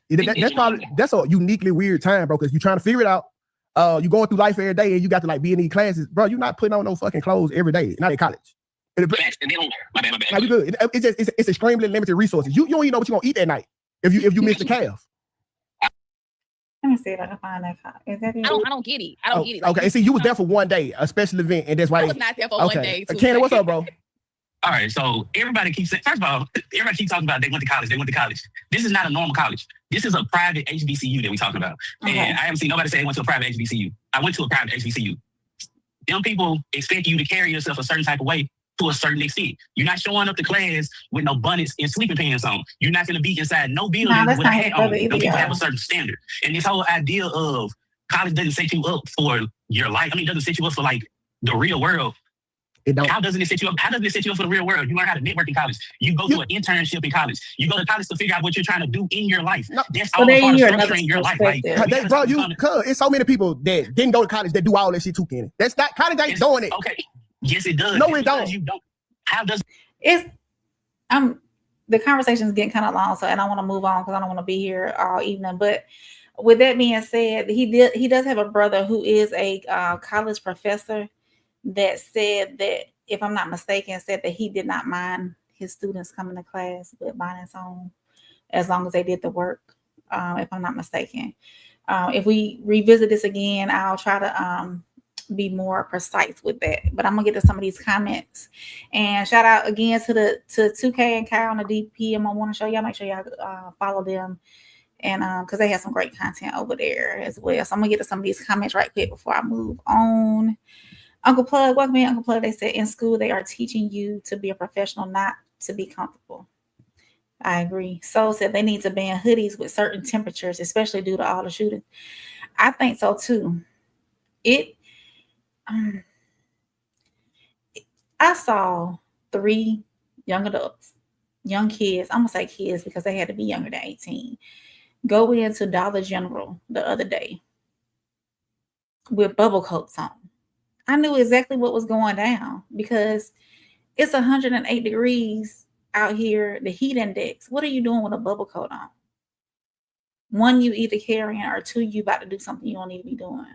That's a uniquely weird time, bro, because you're trying to figure it out. You're going through life every day and you got to like be in these classes. Bro, you're not putting on no fucking clothes every day, not in college. And they don't, my bad. Like, you good. It's extremely limited resources. You don't even know what you're going to eat that night if you miss the calf. Let me see if I can find that. Is that it? I don't get it. I don't get it. Like, okay, and see, you was there for one day, a special event, and that's why I was not there for one day. Kenny, what's up, bro? All right, so everybody keeps saying, first of all, everybody keeps talking about they went to college. This is not a normal college. This is a private HBCU that we're talking about. Okay. And I haven't seen nobody say they went to a private HBCU. I went to a private HBCU. Them people expect you to carry yourself a certain type of way to a certain extent. You're not showing up to class with no bonnets and sleeping pants on. You're not going to be inside no building with a hat on. Them people have a certain standard. And this whole idea of college doesn't set you up for your life. It doesn't set you up for like the real world. How doesn't it set you up? How doesn't it set you up for the real world? You learn how to network in college. You go to an internship in college. You go to college to figure out what you're trying to do in your life. No, that's all part of structuring your life. Like, bro, it's so many people that didn't go to college that do all that shit too, Kenny. That's not college ain't doing it. Okay. Yes, it does. No, it don't. You don't. How does the conversation is getting kind of long, so and I want to move on because I don't want to be here all evening. But with that being said, he does have a brother who is a college professor that said that, if I'm not mistaken, said that he did not mind his students coming to class with bonnets on as long as they did the work. If I'm not mistaken, if we revisit this again, I'll try to be more precise with that. But I'm gonna get to some of these comments and shout out again to 2K and Kyle on the DP. I want to show y'all. Make sure y'all follow them, and because they have some great content over there as well. So I'm gonna get to some of these comments right quick before I move on. Uncle Plug, welcome in, Uncle Plug. They said in school they are teaching you to be a professional, not to be comfortable. I agree. Soul said they need to ban hoodies with certain temperatures, especially due to all the shooting. I think so too. I saw 3 young adults, young kids, I'm gonna say kids because they had to be younger than 18, go into Dollar General the other day with bubble coats on. I knew exactly what was going down because it's 108 degrees out here, the heat index. What are you doing with a bubble coat on? 1, you either carrying, or 2, you about to do something you don't need to be doing.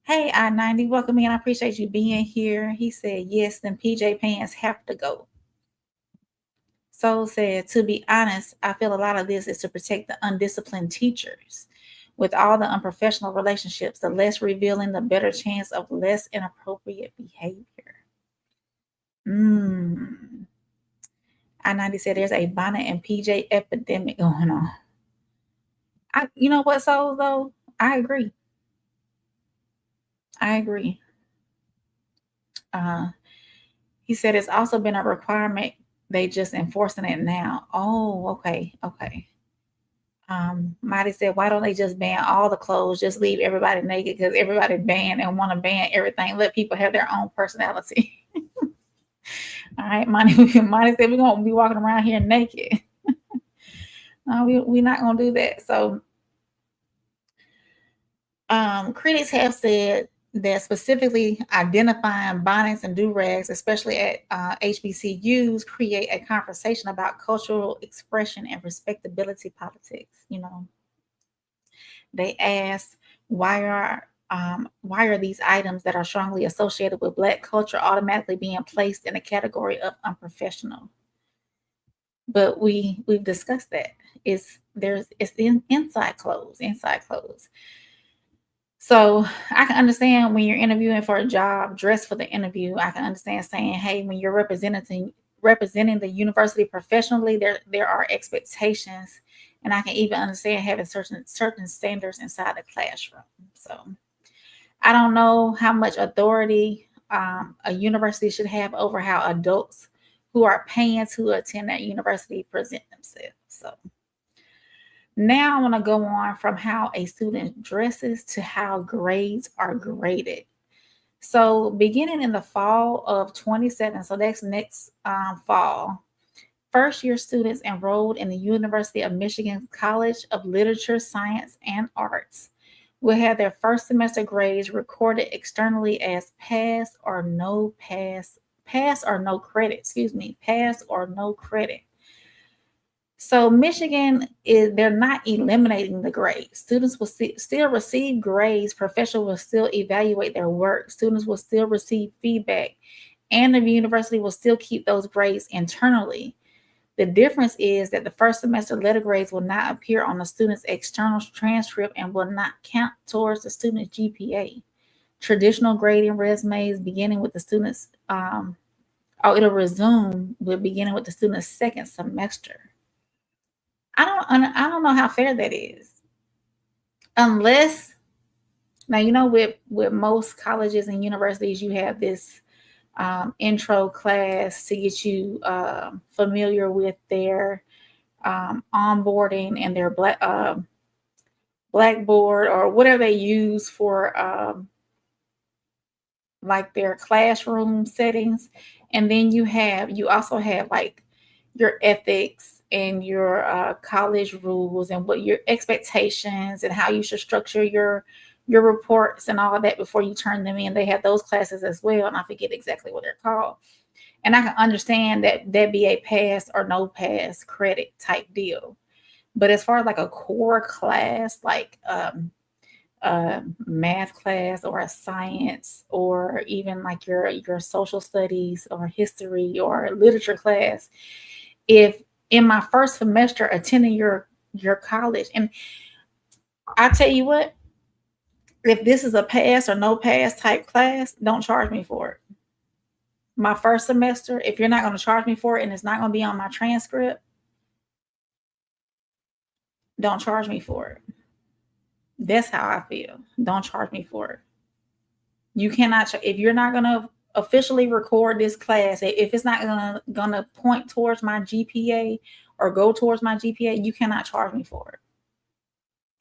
Hey, I-90, welcome in. I appreciate you being here. He said, yes, then PJ pants have to go. Soul said, to be honest, I feel a lot of this is to protect the undisciplined teachers. With all the unprofessional relationships, the less revealing, the better chance of less inappropriate behavior. I-90 said there's a bonnet and PJ epidemic going on. You know what, Soul, though? I agree. He said it's also been a requirement. They just enforcing it now. Oh, okay. Mighty said, why don't they just ban all the clothes? Just leave everybody naked because everybody banned and want to ban everything. Let people have their own personality. All right, Mighty said we're going to be walking around here naked. We're not going to do that. So critics have said that specifically identifying bonnets and do-rags, especially at HBCUs, create a conversation about cultural expression and respectability politics. You know, they ask, why are these items that are strongly associated with Black culture automatically being placed in a category of unprofessional? But we've discussed that. It's inside clothes. So I can understand when you're interviewing for a job, dress for the interview. I can understand saying, hey, when you're representing the university professionally, there are expectations. And I can even understand having certain standards inside the classroom. So I don't know how much authority a university should have over how adults who are paying to attend that university present themselves. So now I want to go on from how a student dresses to how grades are graded. So beginning in the fall of 27, so that's next fall, first-year students enrolled in the University of Michigan College of Literature, Science, and Arts will have their first semester grades recorded externally as pass or no credit. So Michigan they're not eliminating the grades. Students will still receive grades. Professors will still evaluate their work. Students will still receive feedback, and the university will still keep those grades internally. The difference is that the first semester letter grades will not appear on the student's external transcript and will not count towards the student's GPA. Traditional grading resumes beginning with the student's it'll resume with beginning with the student's second semester. I don't know how fair that is. Unless, now, you know, with most colleges and universities, you have this intro class to get you familiar with their onboarding and their Blackboard or whatever they use for like their classroom settings. And then you also have like your ethics and your college rules and what your expectations and how you should structure your reports and all that before you turn them in. They have those classes as well, and I forget exactly what they're called. And I can understand that be a pass or no pass credit type deal. But as far as like a core class, like math class or a science or even like your social studies or history or literature class, if in my first semester attending your college, and I tell you what, if this is a pass or no pass type class, don't charge me for it. My first semester, if you're not going to charge me for it and it's not going to be on my transcript, don't charge me for it. That's how I feel. Don't charge me for it. You cannot, if you're not going to officially record this class, if it's not gonna point towards my GPA or go towards my GPA, you cannot charge me for it.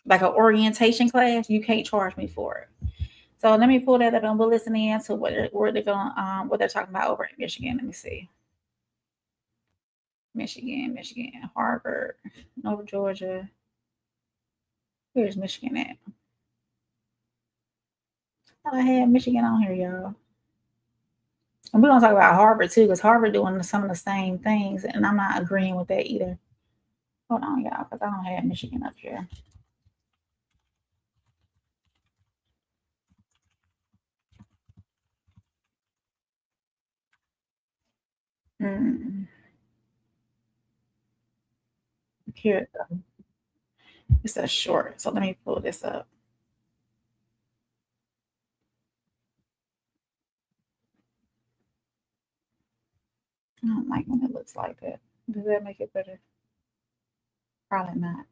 Like an orientation class, you can't charge me for it. So let me pull that up and we'll listen in to what they're talking about over in Michigan. Let me see. Michigan, Harvard, Nova Georgia. Where's Michigan at? I had Michigan on here, y'all. And we're gonna talk about Harvard too, because Harvard doing some of the same things, and I'm not agreeing with that either. Hold on, y'all, because I don't have Michigan up here. Here, it's a short, so let me pull this up. I don't like when it looks like that. Does that make it better? Probably not.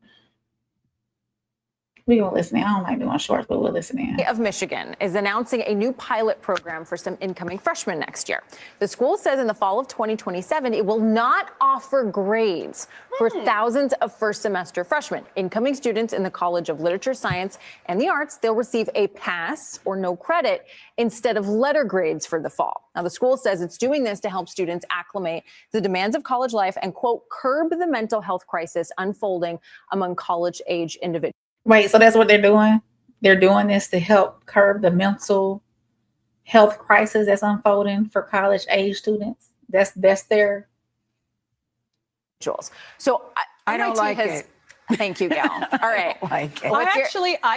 We're going to listen in. I don't like doing shorts, but we'll listen in. Of Michigan is announcing a new pilot program for some incoming freshmen next year. The school says in the fall of 2027, it will not offer grades for thousands of first semester freshmen. Incoming students in the College of Literature, Science, and the Arts, they'll receive a pass or no credit instead of letter grades for the fall. Now, the school says it's doing this to help students acclimate to the demands of college life and, quote, curb the mental health crisis unfolding among college-age individuals. Wait, so that's what they're doing? They're doing this to help curb the mental health crisis that's unfolding for college-age students? That's their... So I don't like it. Thank you, Gal. All right. I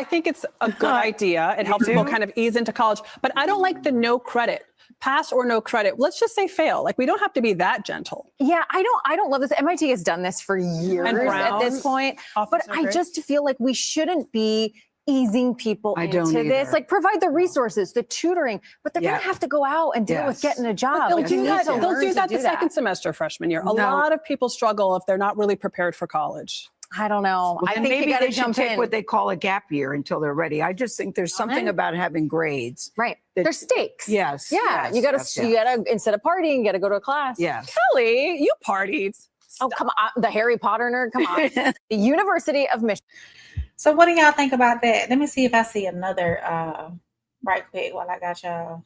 think it's a good idea. It helps people kind of ease into college, but I don't like the no credit. Pass or no credit. Let's just say fail. Like, we don't have to be that gentle. Yeah, I don't love this. MIT has done this for years at this point, but I just feel like we shouldn't be easing people into this. Like, provide the resources, the tutoring, but they're going to have to go out and deal with getting a job. They'll do that. They'll do that the second semester freshman year. A lot of people struggle if they're not really prepared for college. I don't know. I think maybe they should take what they call a gap year until they're ready. I just think there's something about having grades. Right. There's stakes. Yes. Yeah. You gotta instead of partying, you gotta go to a class. Yes. Kelly, you partied. Oh, come on. The Harry Potter nerd. Come on. The University of Michigan. So what do y'all think about that? Let me see if I see another right quick while I got y'all.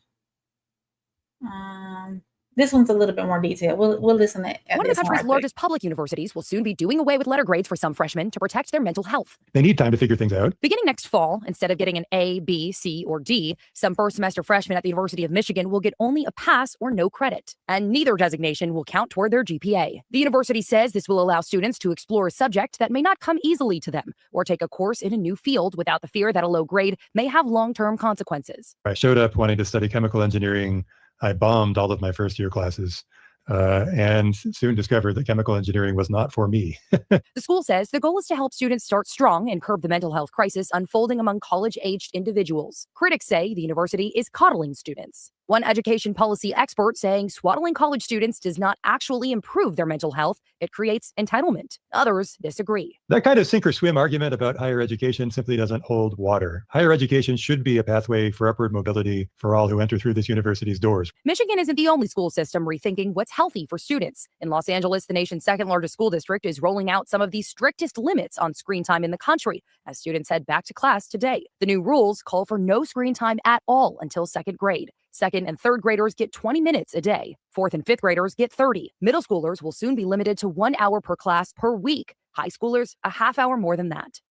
This one's a little bit more detailed. We'll listen to one of the country's largest public universities will soon be doing away with letter grades for some freshmen to protect their mental health. They need time to figure things out. Beginning next fall, instead of getting an A, B, C, or D, some first semester freshmen at the University of Michigan will get only a pass or no credit, and neither designation will count toward their GPA. The university says this will allow students to explore a subject that may not come easily to them, or take a course in a new field without the fear that a low grade may have long-term consequences. I showed up wanting to study chemical engineering. I bombed all of my first year classes. And soon discovered that chemical engineering was not for me. The school says the goal is to help students start strong and curb the mental health crisis unfolding among college-aged individuals. Critics say the university is coddling students. One education policy expert saying swaddling college students does not actually improve their mental health. It creates entitlement. Others disagree. That kind of sink or swim argument about higher education simply doesn't hold water. Higher education should be a pathway for upward mobility for all who enter through this university's doors. Michigan isn't the only school system rethinking what's healthy for students. In Los Angeles, the nation's second largest school district is rolling out some of the strictest limits on screen time in the country as students head back to class today. The new rules call for no screen time at all until second grade. Second and third graders get 20 minutes a day. Fourth and fifth graders get 30. Middle schoolers will soon be limited to 1 hour per class per week. High schoolers, a half hour more than that.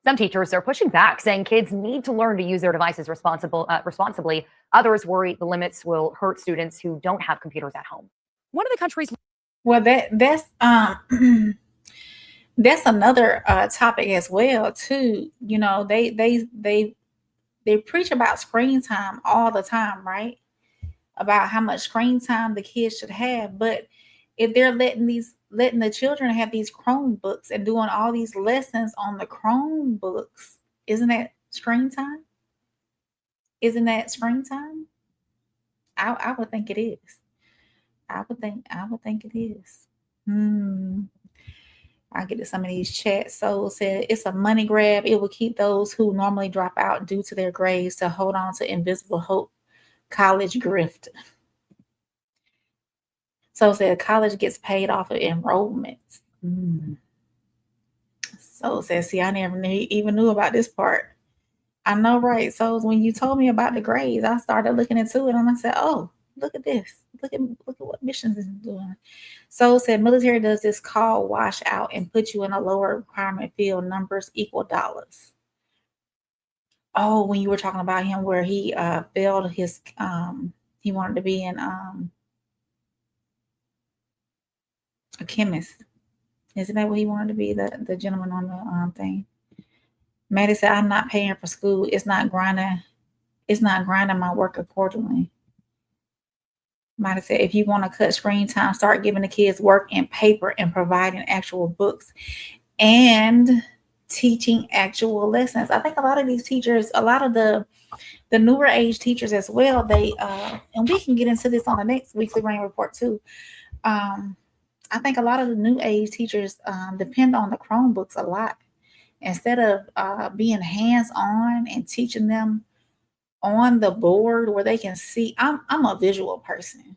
Some teachers are pushing back, saying kids need to learn to use their devices responsibly. Others worry the limits will hurt students who don't have computers at home. One of the country's... Well, that's another topic as well, too. You know, they preach about screen time all the time, right? About how much screen time the kids should have. But if they're letting the children have these Chromebooks and doing all these lessons on the Chromebooks, isn't that screen time? Isn't that screen time? I would think it is. I would think it is. I get to some of these chats. So said it's a money grab. It will keep those who normally drop out due to their grades to hold on to invisible hope college grift. So it said college gets paid off of enrollments. So it says, see, I never even knew about this part. I know, right? So when you told me about the grades, I started looking into it and I said, oh, look at this. Look at what missions is doing. So it said military does this called wash out and put you in a lower requirement field, numbers equal dollars. Oh, when you were talking about him where he failed his he wanted to be in a chemist. Isn't that what he wanted to be? The gentleman on the thing. Maddie said, I'm not paying for school. It's not grinding my work accordingly. Maddie said, if you want to cut screen time, start giving the kids work and paper and providing actual books and teaching actual lessons. I think a lot of these teachers, a lot of the newer age teachers as well, they and we can get into this on the next weekly rain report too. I think a lot of the new age teachers depend on the Chromebooks a lot. Instead of being hands-on and teaching them on the board where they can see, I'm a visual person.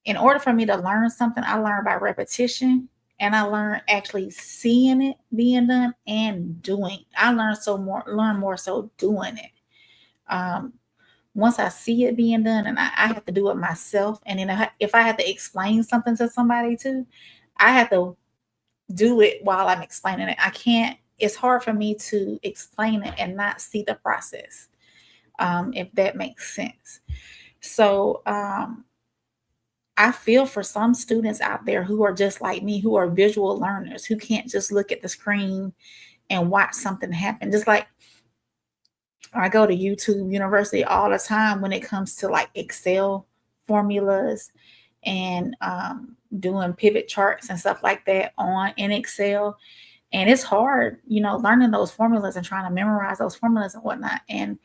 In order for me to learn something, I learn by repetition, and I learn actually seeing it being done and doing. I learn more so doing it. Once I see it being done, and I have to do it myself, and then if I have to explain something to somebody too, I have to do it while I'm explaining it. I can't. It's hard for me to explain it and not see the process, if that makes sense. So I feel for some students out there who are just like me, who are visual learners, who can't just look at the screen and watch something happen. Just like I go to YouTube University all the time when it comes to like Excel formulas and doing pivot charts and stuff like that in Excel. And it's hard, learning those formulas and trying to memorize those formulas and whatnot. And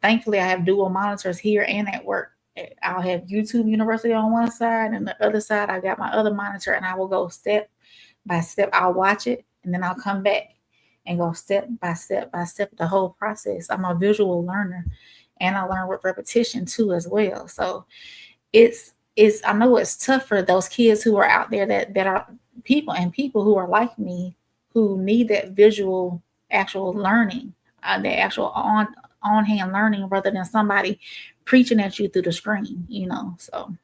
thankfully, I have dual monitors here and at work. I'll have YouTube University on one side, and the other side, I got my other monitor, and I will go step by step. I'll watch it, and then I'll come back and go step by step by step, the whole process. I'm a visual learner, and I learn with repetition too as well. So I know it's tough for those kids who are out there that are people who are like me, who need that visual actual learning, the actual on hand learning, rather than somebody preaching at you through the screen, So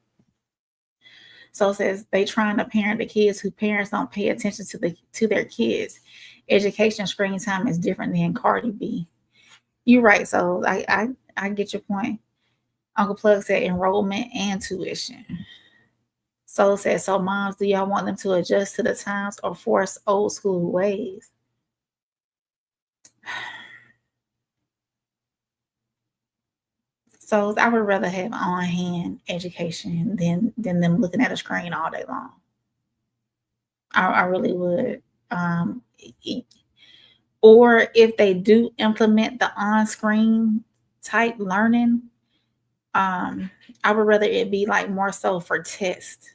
it says they trying to parent the kids who parents don't pay attention to their kids. Education screen time is different than Cardi B. You're right. So I get your point. Uncle Plug said enrollment and tuition. So it says, so moms, do y'all want them to adjust to the times or force old school ways? So I would rather have on-hand education than them looking at a screen all day long. I really would. Or if they do implement the on-screen type learning, I would rather it be like more so for tests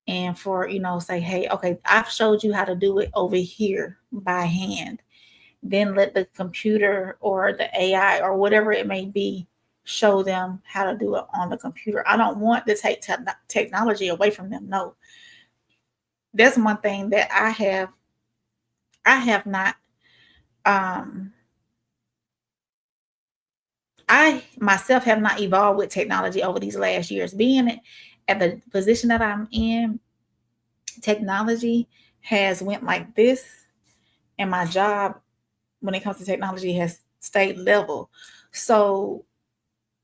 and for, say, hey, okay, I've showed you how to do it over here by hand. Then let the computer or the AI or whatever it may be show them how to do it on the computer. I don't want to take technology away from them. No. That's one thing that I have not, I myself have not evolved with technology over these last years. Being at the position that I'm in, technology has went like this, and my job when it comes to technology has stayed level. So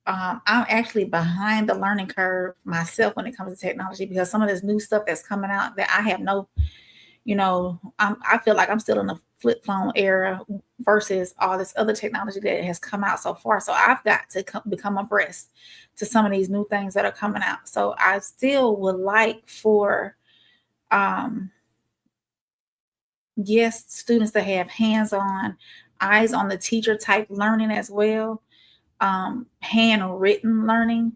I'm actually behind the learning curve myself when it comes to technology, because some of this new stuff that's coming out that I have I feel like I'm still in the flip phone era versus all this other technology that has come out so far. So I've got to become abreast to some of these new things that are coming out. So I still would like for, yes, students to have hands-on, eyes on the teacher type learning as well, handwritten learning.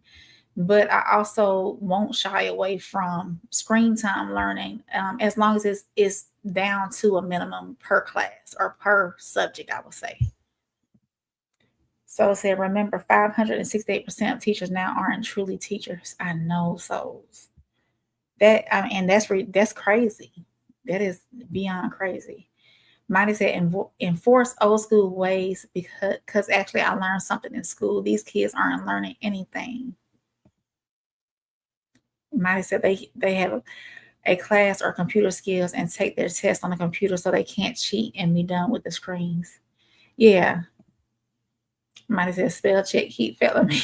But I also won't shy away from screen time learning, as long as it's down to a minimum per class or per subject, I would say. So it said, remember, 568% of teachers now aren't truly teachers. I know souls. And that's crazy. That is beyond crazy. Mighty said, enforce old school ways because actually I learned something in school. These kids aren't learning anything. Mighty said they have a class or computer skills and take their test on the computer so they can't cheat and be done with the screens. Yeah. Mighty said, spell check, keep failing me.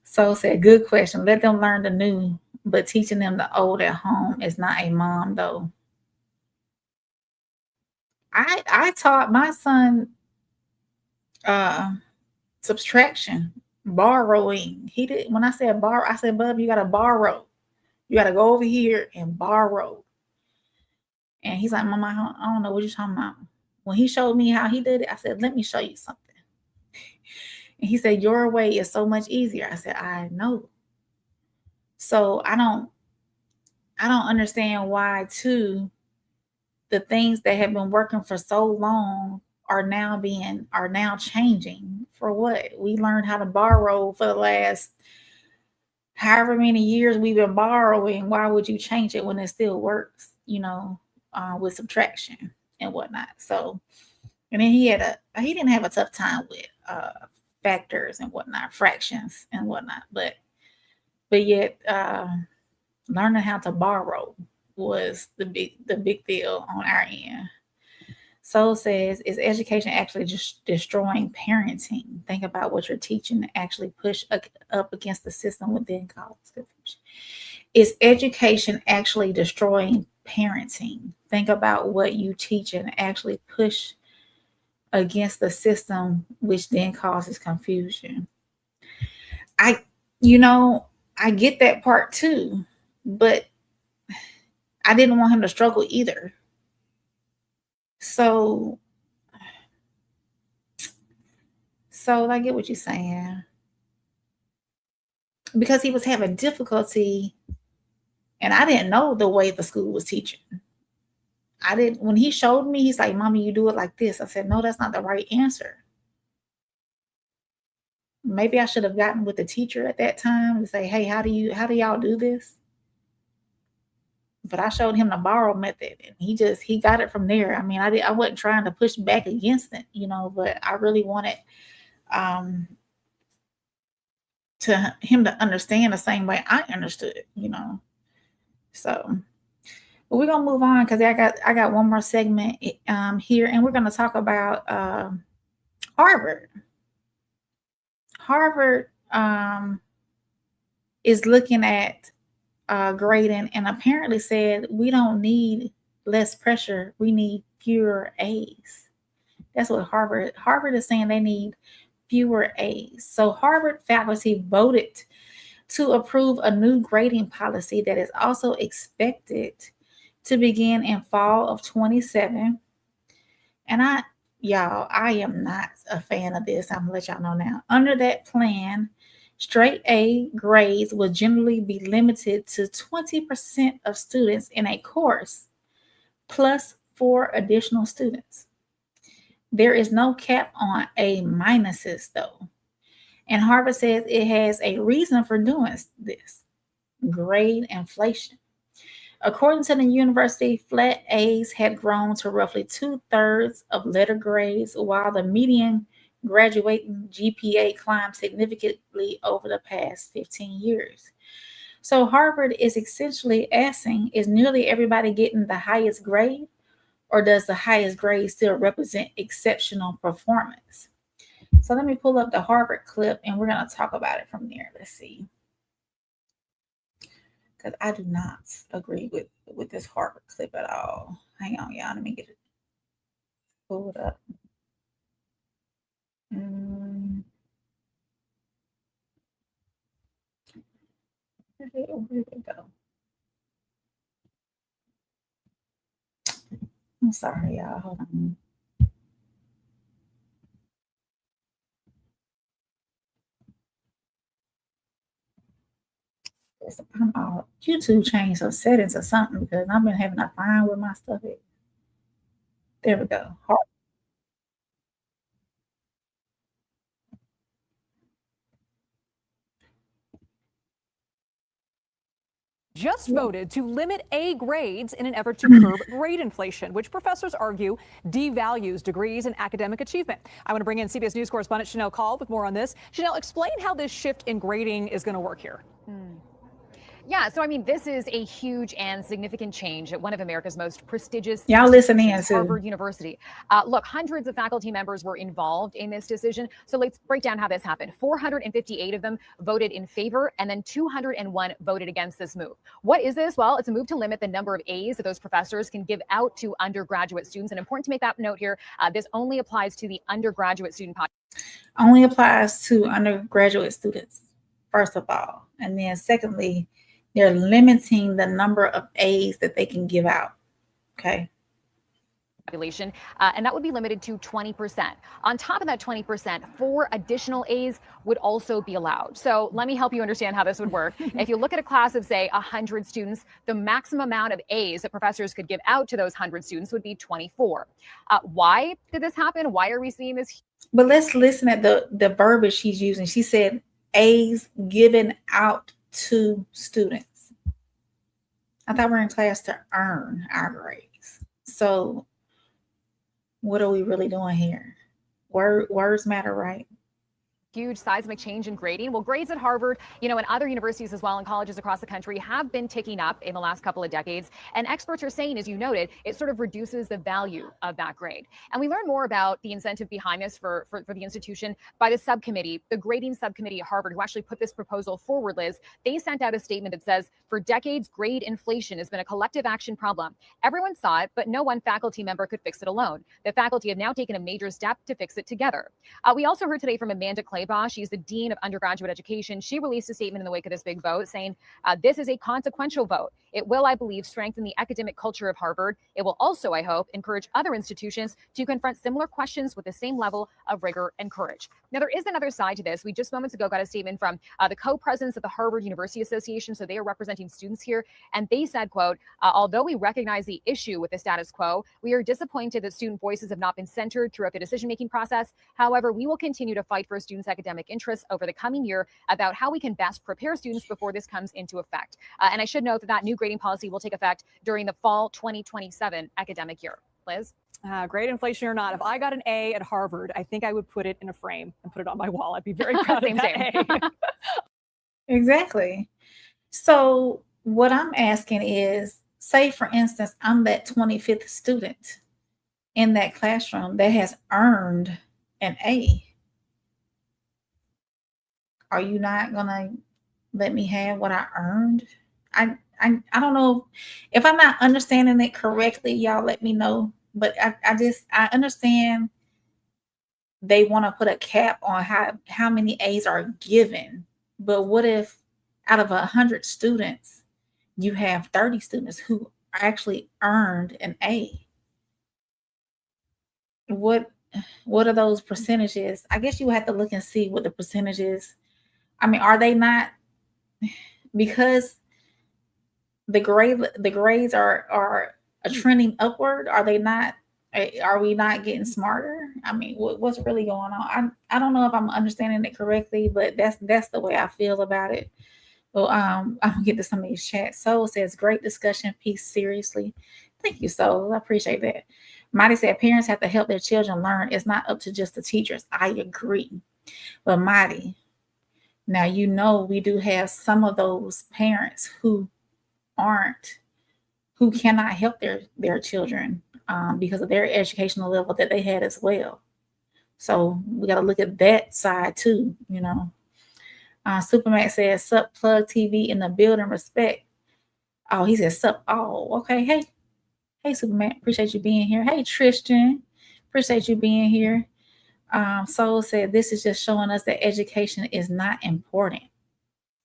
So said, good question. Let them learn the new, but teaching them the old at home is not a mom though. I taught my son subtraction, borrowing. He did. When I said borrow, I said, bub, you got to borrow. You got to go over here and borrow. And he's like, Mama, I don't know what you're talking about. When he showed me how he did it, I said, let me show you something. And he said, your way is so much easier. I said, I know. So I don't understand why too the things that have been working for so long are now changing. For what? We learned how to borrow for the last however many years we've been borrowing. Why would you change it when it still works, with subtraction and whatnot? So, and then he didn't have a tough time with factors and whatnot, fractions and whatnot, but yet learning how to borrow was the big deal on our end. Soul says, is education actually just destroying parenting? Think about what you're teaching to actually push up against the system within college. Is education actually destroying parenting? Think about what you teach and actually push against the system, which then causes confusion. I get that part too, but I didn't want him to struggle either. So I get what you're saying. Because he was having difficulty, and I didn't know the way the school was teaching. When he showed me, he's like, Mommy, you do it like this. I said, no, that's not the right answer. Maybe I should have gotten with the teacher at that time and say, hey, how do y'all do this? But I showed him the borrow method, and he got it from there. I mean, I wasn't trying to push back against it, but I really wanted him to understand the same way I understood, So, but we're gonna move on because I got one more segment here, and we're gonna talk about Harvard. Harvard is looking at grading, and apparently said we don't need less pressure, we need fewer A's. That's what Harvard is saying. They need fewer A's. So Harvard faculty voted to approve a new grading policy that is also expected to begin in fall of 2027. And I am not a fan of this. I'm gonna let y'all know now. Under that plan, straight A grades will generally be limited to 20% of students in a course, plus 4 additional students. There is no cap on A minuses though. And Harvard says it has a reason for doing this: grade inflation. According to the university, flat A's had grown to roughly 2/3 of letter grades, while the median graduating GPA climbed significantly over the past 15 years. So Harvard is essentially asking, is nearly everybody getting the highest grade, or does the highest grade still represent exceptional performance? So let me pull up the Harvard clip and we're going to talk about it from there. Let's see. Because I do not agree with this Harvard clip at all. Hang on, y'all. Let me get it pulled up. Where did it go? I'm sorry, y'all. Hold on. YouTube changed some settings or something because I've been having a fine with my stuff. There we go. just voted to limit A grades in an effort to curb grade inflation, which professors argue devalues degrees and academic achievement. I want to bring in CBS News correspondent Chanel Call with more on this. Chanel, explain how this shift in grading is going to work here. Yeah, so I mean, this is a huge and significant change at one of America's most prestigious Y'all listen in, institutions, too. Harvard University. Look, hundreds of faculty members were involved in this decision. So let's break down how this happened. 458 of them voted in favor, and then 201 voted against this move. What is this? Well, it's a move to limit the number of A's that those professors can give out to undergraduate students. And important to make that note here, this only applies to the undergraduate student population. Only applies to undergraduate students, first of all. And then secondly, they're limiting the number of A's that they can give out. Okay. Population, and that would be limited to 20%. On top of that 20%, 4 additional A's would also be allowed. So let me help you understand how this would work. If you look at a class of, say, 100 students, the maximum amount of A's that professors could give out to those 100 students would be 24. Why did this happen? Why are we seeing this? But let's listen at the verbiage she's using. She said A's given out to students. I thought we were in class to earn our grades. So what are we really doing here? Words matter, right? Huge seismic change in grading. Well, grades at Harvard, and other universities as well and colleges across the country have been ticking up in the last couple of decades. And experts are saying, as you noted, it sort of reduces the value of that grade. And we learn more about the incentive behind this for the institution by the subcommittee, the grading subcommittee at Harvard, who actually put this proposal forward, Liz. They sent out a statement that says, for decades, grade inflation has been a collective action problem. Everyone saw it, but no one faculty member could fix it alone. The faculty have now taken a major step to fix it together. We also heard today from Amanda Clay. She's the Dean of Undergraduate Education. She released a statement in the wake of this big vote saying, this is a consequential vote. It will, I believe, strengthen the academic culture of Harvard. It will also, I hope, encourage other institutions to confront similar questions with the same level of rigor and courage. Now, there is another side to this. We just moments ago got a statement from the co-presidents of the Harvard University Association. So they are representing students here. And they said, quote, although we recognize the issue with the status quo, we are disappointed that student voices have not been centered throughout the decision-making process. However, we will continue to fight for students' academic interests over the coming year about how we can best prepare students before this comes into effect. And I should note that new grading policy will take effect during the fall 2027 academic year. Liz? Grade inflation or not, if I got an A at Harvard, I think I would put it in a frame and put it on my wall. I'd be very proud of that A. Exactly. So what I'm asking is, say, for instance, I'm that 25th student in that classroom that has earned an A. Are you not going to let me have what I earned? I don't know if I'm not understanding it correctly. Y'all let me know. But I understand they want to put a cap on how many A's are given. But what if out of 100 students, you have 30 students who actually earned an A? What are those percentages? I guess you have to look and see what the percentages. I mean, are they not, because the grades are trending upward? Are they not? Are we not getting smarter? I mean, what's really going on? I don't know if I'm understanding it correctly, but that's the way I feel about it. Well, I'm gonna get to some of these chats. Soul says, great discussion, peace, seriously. Thank you, Soul. I appreciate that. Mighty said, parents have to help their children learn. It's not up to just the teachers. I agree. But Mighty, now we do have some of those parents who cannot help their children because of their educational level that they had as well. So we got to look at that side too, Supermax says, sup, plug TV in the building, respect. Oh, he says, sup. Oh, okay. Hey, Supermax, appreciate you being here. Hey, Tristan, appreciate you being here. Soul said, this is just showing us that education is not important.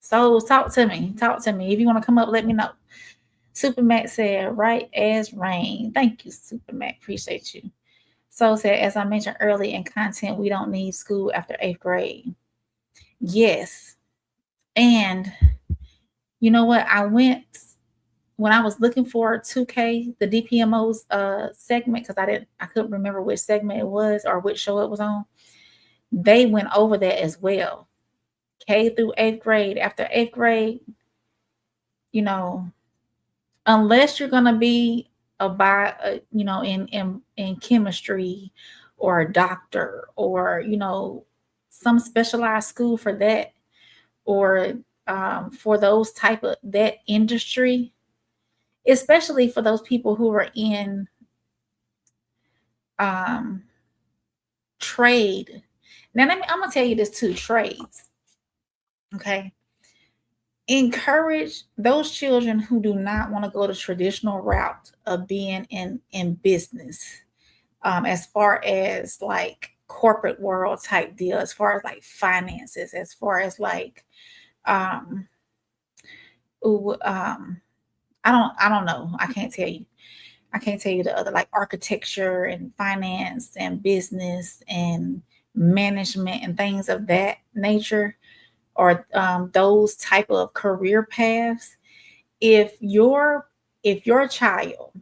So talk to me. If you want to come up, let me know. Supermax said, right as rain. Thank you, Supermax. Appreciate you. Soul said, as I mentioned earlier in content, we don't need school after 8th grade. Yes. And you know what? When I was looking for 2K, the DPMO's segment, because I couldn't remember which segment it was or which show it was on. They went over that as well. K through 8th grade. After 8th grade, you know, unless you're going to be you know, in chemistry or a doctor or, you know, some specialized school for that, or for those type of that industry, especially for those people who are in trade. Now, I'm gonna tell you this too, trades. Okay. Encourage those children who do not want to go the traditional route of being in business, as far as like corporate world type deal, as far as like finances, as far as like I don't know. I can't tell you. I can't tell you the other, like architecture and finance and business and management and things of that nature, or those type of career paths. If your child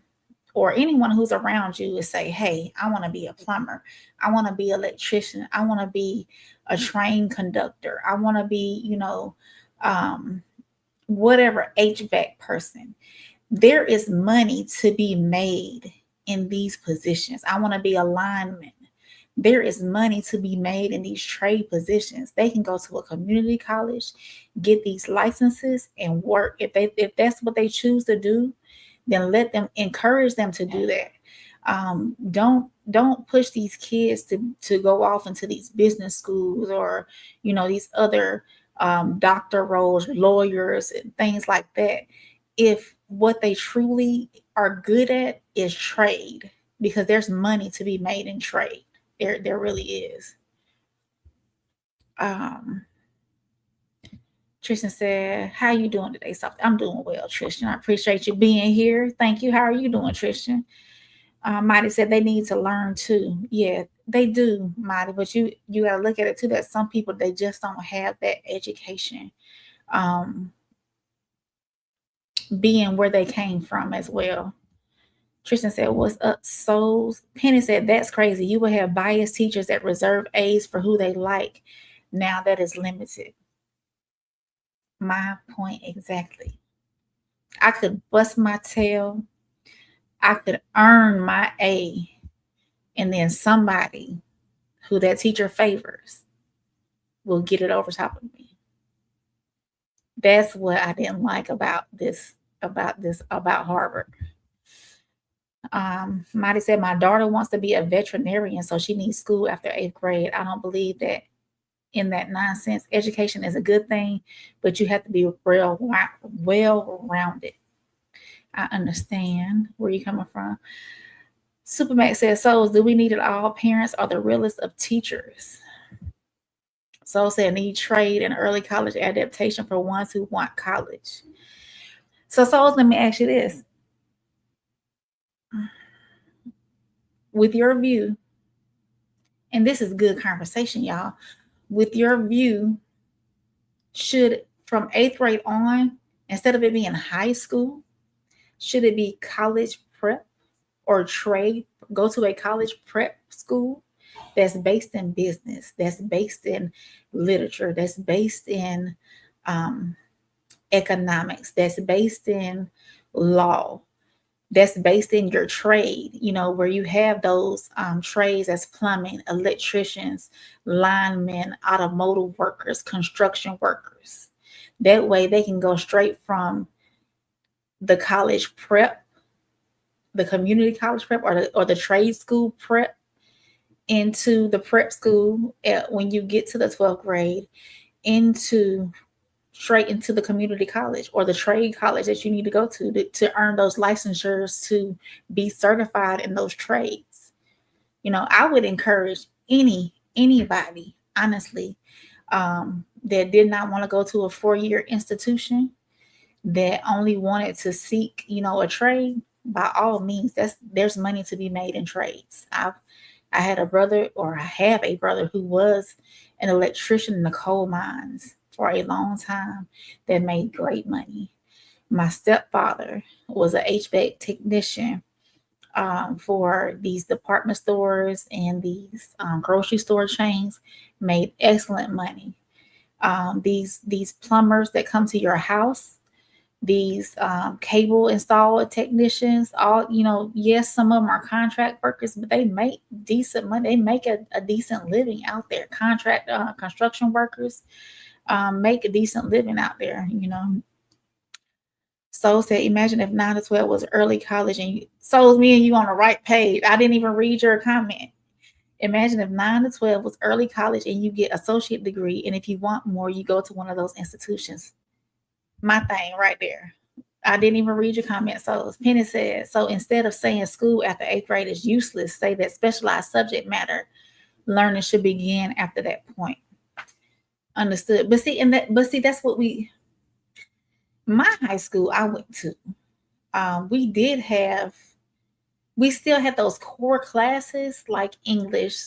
or anyone who's around you is say, hey, I want to be a plumber, I want to be an electrician, I want to be a train conductor, I want to be, you know, whatever HVAC person, there is money to be made in these positions. I want to be a lineman. There is money to be made in these trade positions. They can go to a community college, get these licenses and work. If that's what they choose to do, then encourage them to do that. Don't push these kids to go off into these business schools or, you know, these other doctor roles, lawyers, and things like that, if what they truly are good at is trade, because there's money to be made in trade. There really is. Tristan said, how you doing today? I'm doing well, Tristan. I appreciate you being here. Thank you. How are you doing, Tristan? Mighty said they need to learn too. Yeah, they do, Mighty, but you got to look at it too, that some people, they just don't have that education, being where they came from as well. Tristan said, what's up, souls? Penny said, that's crazy. You will have biased teachers that reserve A's for who they like. Now that is limited. My point exactly. I could bust my tail. I could earn my A, and then somebody who that teacher favors will get it over top of me. That's what I didn't like about Harvard. Mighty said, my daughter wants to be a veterinarian, so she needs school after 8th grade. I don't believe that in that nonsense. Education is a good thing, but you have to be well-rounded. I understand where you're coming from. Supermax says, so do we need it all? Parents are the realest of teachers. So said, need trade and early college adaptation for ones who want college. So let me ask you this. With your view, and this is good conversation, y'all. With your view, should from 8th grade on, instead of it being high school, should it be college prep or trade? Go to a college prep school that's based in business, that's based in literature, that's based in economics, that's based in law, that's based in your trade, you know, where you have those trades as plumbing, electricians, linemen, automotive workers, construction workers. That way they can go straight from the college prep, the community college prep, or the trade school prep into the prep school when you get to the 12th grade, straight into the community college or the trade college that you need to go to earn those licensures to be certified in those trades. You know, I would encourage anybody, honestly, that did not want to go to a 4-year institution, that only wanted to seek, you know, a trade. By all means, there's money to be made in trades. I have a brother who was an electrician in the coal mines for a long time that made great money. My stepfather was an HVAC technician for these department stores and these grocery store chains, made excellent money. These plumbers that come to your house these cable installer technicians. All, you know, yes, some of them are contract workers, but they make decent money. They make a decent living out there. Contract construction workers make a decent living out there, you know. So said, imagine if 9 to 12 was early college and so me and you on the right page. I didn't even read your comment. Imagine if 9 to 12 was early college and you get associate degree, and if you want more, you go to one of those institutions. My thing right there. I didn't even read your comment. So Penny said, so instead of saying school after 8th grade is useless, say that specialized subject matter learning should begin after that point. Understood. But see, that's what my high school I went to, we still had those core classes like English,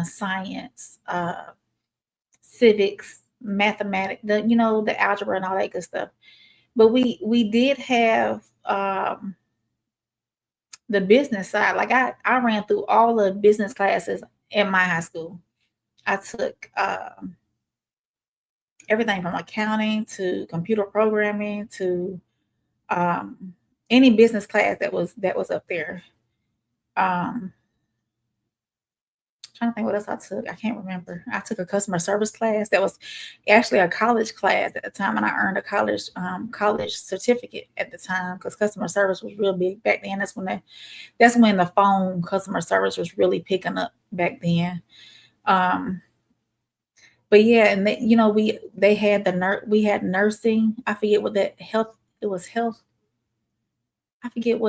science, civics, mathematics, the algebra and all that good stuff. But we did have the business side. Like I ran through all the business classes in my high school. I took everything from accounting to computer programming to any business class that was up there. Trying to think what else I took. I can't remember. I took a customer service class that was actually a college class at the time, and I earned a college certificate at the time because customer service was real big back then. That's when the phone customer service was really picking up back then. But yeah, and we had nursing. I forget what that health. It was health. I forget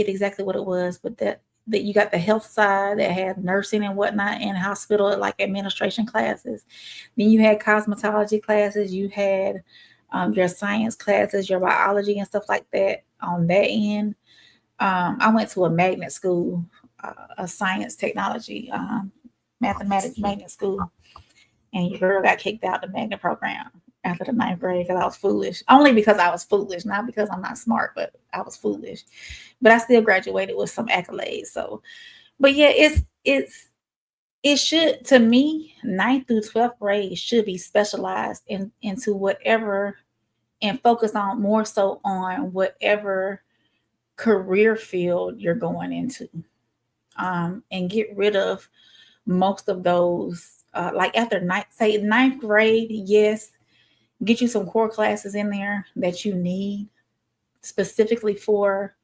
exactly what it was, but that you got the health side that had nursing and whatnot, and hospital like administration classes. Then you had cosmetology classes. You had your science classes, your biology and stuff like that on that end. I went to a magnet school, a science technology, mathematics magnet school. And your girl got kicked out of the magnet program after the 9th grade because I was foolish. Only because I was foolish, not because I'm not smart, but I was foolish. But I still graduated with some accolades. So, but yeah, it should, to me, 9th through 12th grade should be specialized into whatever, and focus on more so on whatever career field you're going into, and get rid of most of those. Like after 9th grade, yes, get you some core classes in there that you need specifically for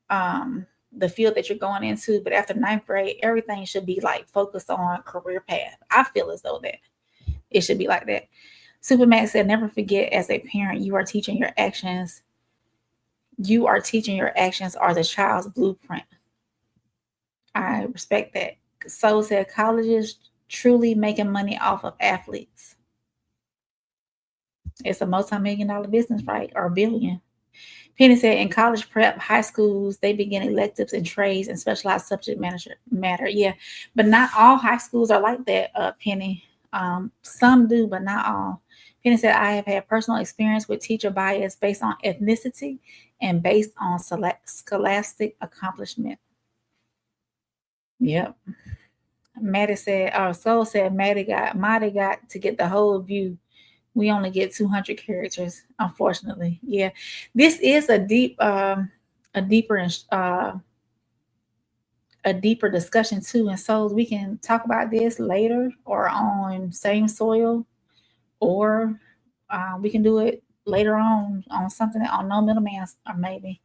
the field that you're going into. But after 9th grade, everything should be like focused on career path. I feel as though that it should be like that. Supermax said, never forget, as a parent, you are teaching your actions. You are teaching your actions are the child's blueprint. I respect that. So said, colleges truly making money off of athletes. It's a multi-million-dollar business, right? Or billion. Penny said, in college prep, high schools, they begin electives and trades and specialized subject matter. Yeah, but not all high schools are like that, Penny. Some do, but not all. Penny said, I have had personal experience with teacher bias based on ethnicity and based on scholastic accomplishment. Yep. Maddie said, Soul said, Maddie got to get the whole view. We only get 200 characters, unfortunately. Yeah, this is a deeper discussion too. And so we can talk about this later or on Same Soil, or we can do it later on something on No Middleman, or maybe.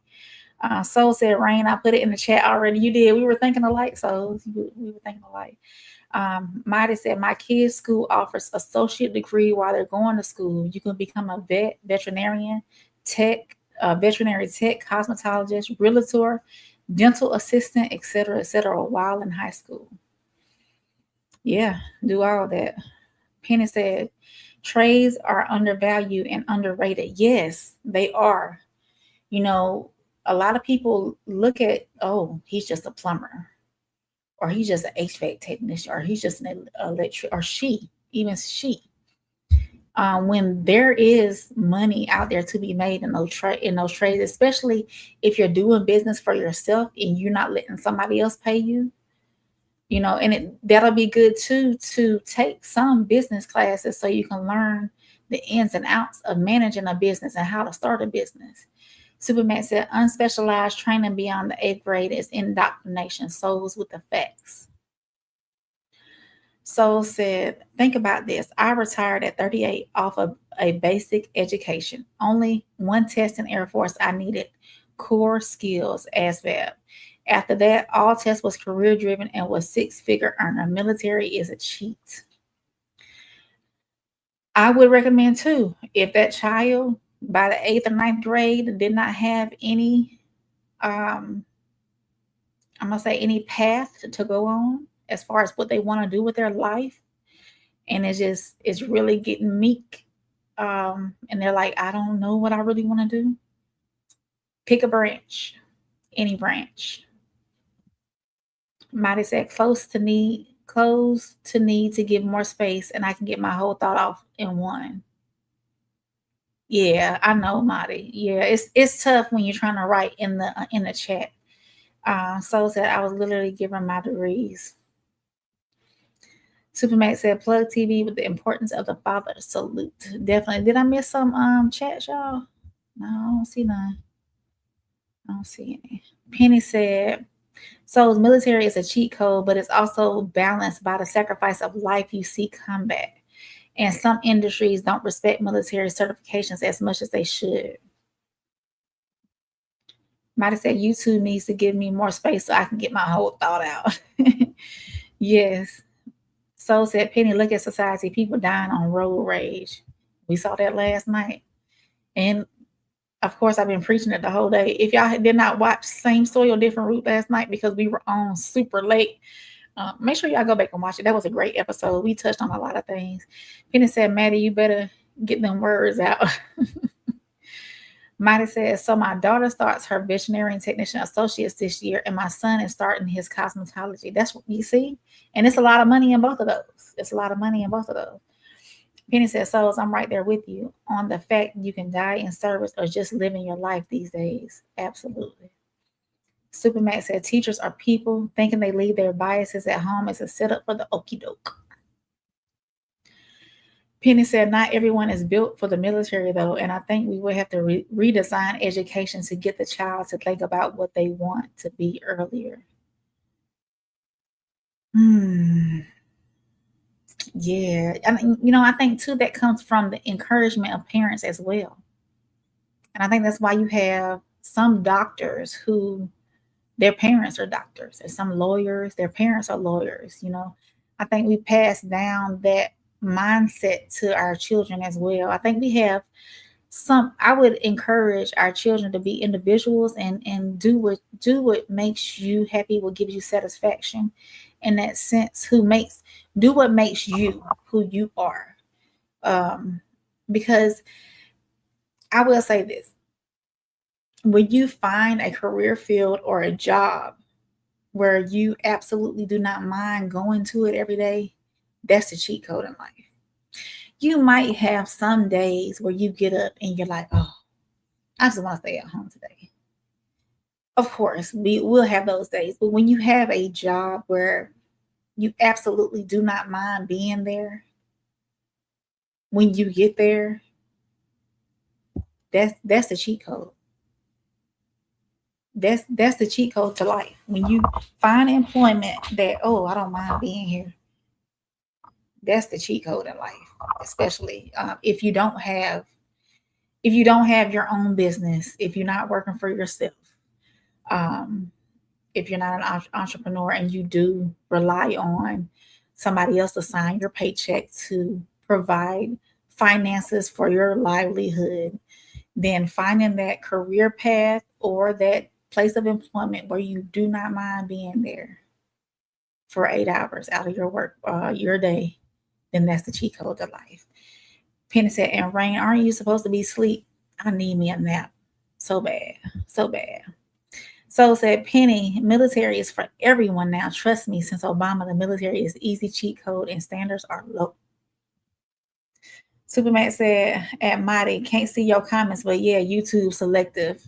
Soul said, Rain, I put it in the chat already. You did. We were thinking alike, so we were thinking alike. Mighty said, my kids' school offers associate degree while they're going to school. You can become a veterinarian, veterinary tech, cosmetologist, realtor, dental assistant, etc., while in high school. Yeah, do all that. Penny said, trades are undervalued and underrated. Yes, they are. A lot of people look at, he's just a plumber, or he's just an HVAC technician, or he's just an electrician, or she. When there is money out there to be made in those trades, especially if you're doing business for yourself and you're not letting somebody else pay you, and that'll be good too, to take some business classes so you can learn the ins and outs of managing a business and how to start a business. Superman said, unspecialized training beyond the 8th grade is indoctrination, souls with the facts. Soul said, think about this. I retired at 38 off of a basic education. Only one test in Air Force I needed core skills, ASVAB. After that, all tests was career driven and was 6-figure earner. Military is a cheat. I would recommend too, if that child by the 8th or 9th grade did not have any, I'm going to say any path to go on as far as what they want to do with their life. And it's really getting meek. And they're like, I don't know what I really want to do. Pick a branch, any branch. Mighty said, close to need to give more space, and I can get my whole thought off in one. Yeah, I know, Mighty. Yeah, it's tough when you're trying to write in the chat. So said I was literally giving my degrees. Supermax said, plug TV with the importance of the father. Salute. Definitely. Did I miss some chats, y'all? No, I don't see none. I don't see any. Penny said, so military is a cheat code, but it's also balanced by the sacrifice of life you see combat. And some industries don't respect military certifications as much as they should. Might have said YouTube needs to give me more space so I can get my whole thought out. Yes. So said Penny, look at society. People dying on road rage. We saw that last night. And of course, I've been preaching it the whole day. If y'all did not watch Same Soil, Different Route last night because we were on super late, make sure y'all go back and watch it. That was a great episode. We touched on a lot of things. Penny said, Maddie, you better get them words out. Mighty says, so my daughter starts her veterinary and technician associates this year, and my son is starting his cosmetology. That's what you see. And it's a lot of money in both of those. It's a lot of money in both of those. Penny says, so I'm right there with you on the fact you can die in service or just living your life these days. Absolutely. Supermax said, teachers are people. Thinking they leave their biases at home is a setup for the okie doke. Penny said, not everyone is built for the military, though, and I think we will have to redesign education to get the child to think about what they want to be earlier. Yeah. I mean, I think, too, that comes from the encouragement of parents as well. And I think that's why you have some doctors who their parents are doctors, and some lawyers, their parents are lawyers. I think we pass down that mindset to our children as well. I think we have I would encourage our children to be individuals and do what makes you happy, what gives you satisfaction in that sense, do what makes you who you are. Because I will say this, when you find a career field or a job where you absolutely do not mind going to it every day, that's the cheat code in life. You might have some days where you get up and you're like, oh, I just want to stay at home today. Of course, we will have those days. But when you have a job where you absolutely do not mind being there, when you get there, that's the cheat code. That's the cheat code to life. When you find employment that, oh, I don't mind being here. That's the cheat code in life, especially if you don't have your own business, if you're not working for yourself, if you're not an entrepreneur and you do rely on somebody else to sign your paycheck to provide finances for your livelihood, then finding that career path or that place of employment where you do not mind being there for 8 hours out of your work, your day, then that's the cheat code to life. Penny said, and Rain, aren't you supposed to be asleep? I need me a nap. So bad. So bad. So said Penny, military is for everyone now. Trust me, since Obama, the military is easy cheat code and standards are low. Supermax said, at Mighty, can't see your comments, but yeah, YouTube selective.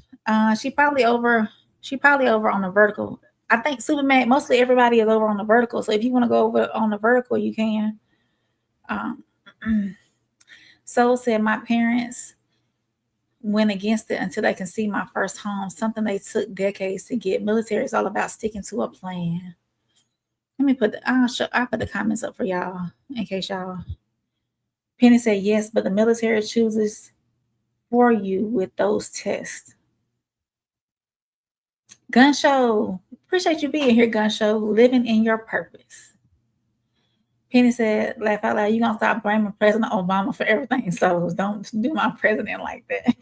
She probably over on the vertical. I think Supermax, mostly everybody is over on the vertical. So if you want to go over on the vertical, you can. So said, my parents went against it until they can see my first home, something they took decades to get. Military is all about sticking to a plan. Let me put I'll put the comments up for y'all in case y'all. Penny said yes, but the military chooses for you with those tests. Gun Show, appreciate you being here, Gun Show, living in your purpose. Penny said, laugh out loud, you're going to stop blaming President Obama for everything. So don't do my president like that.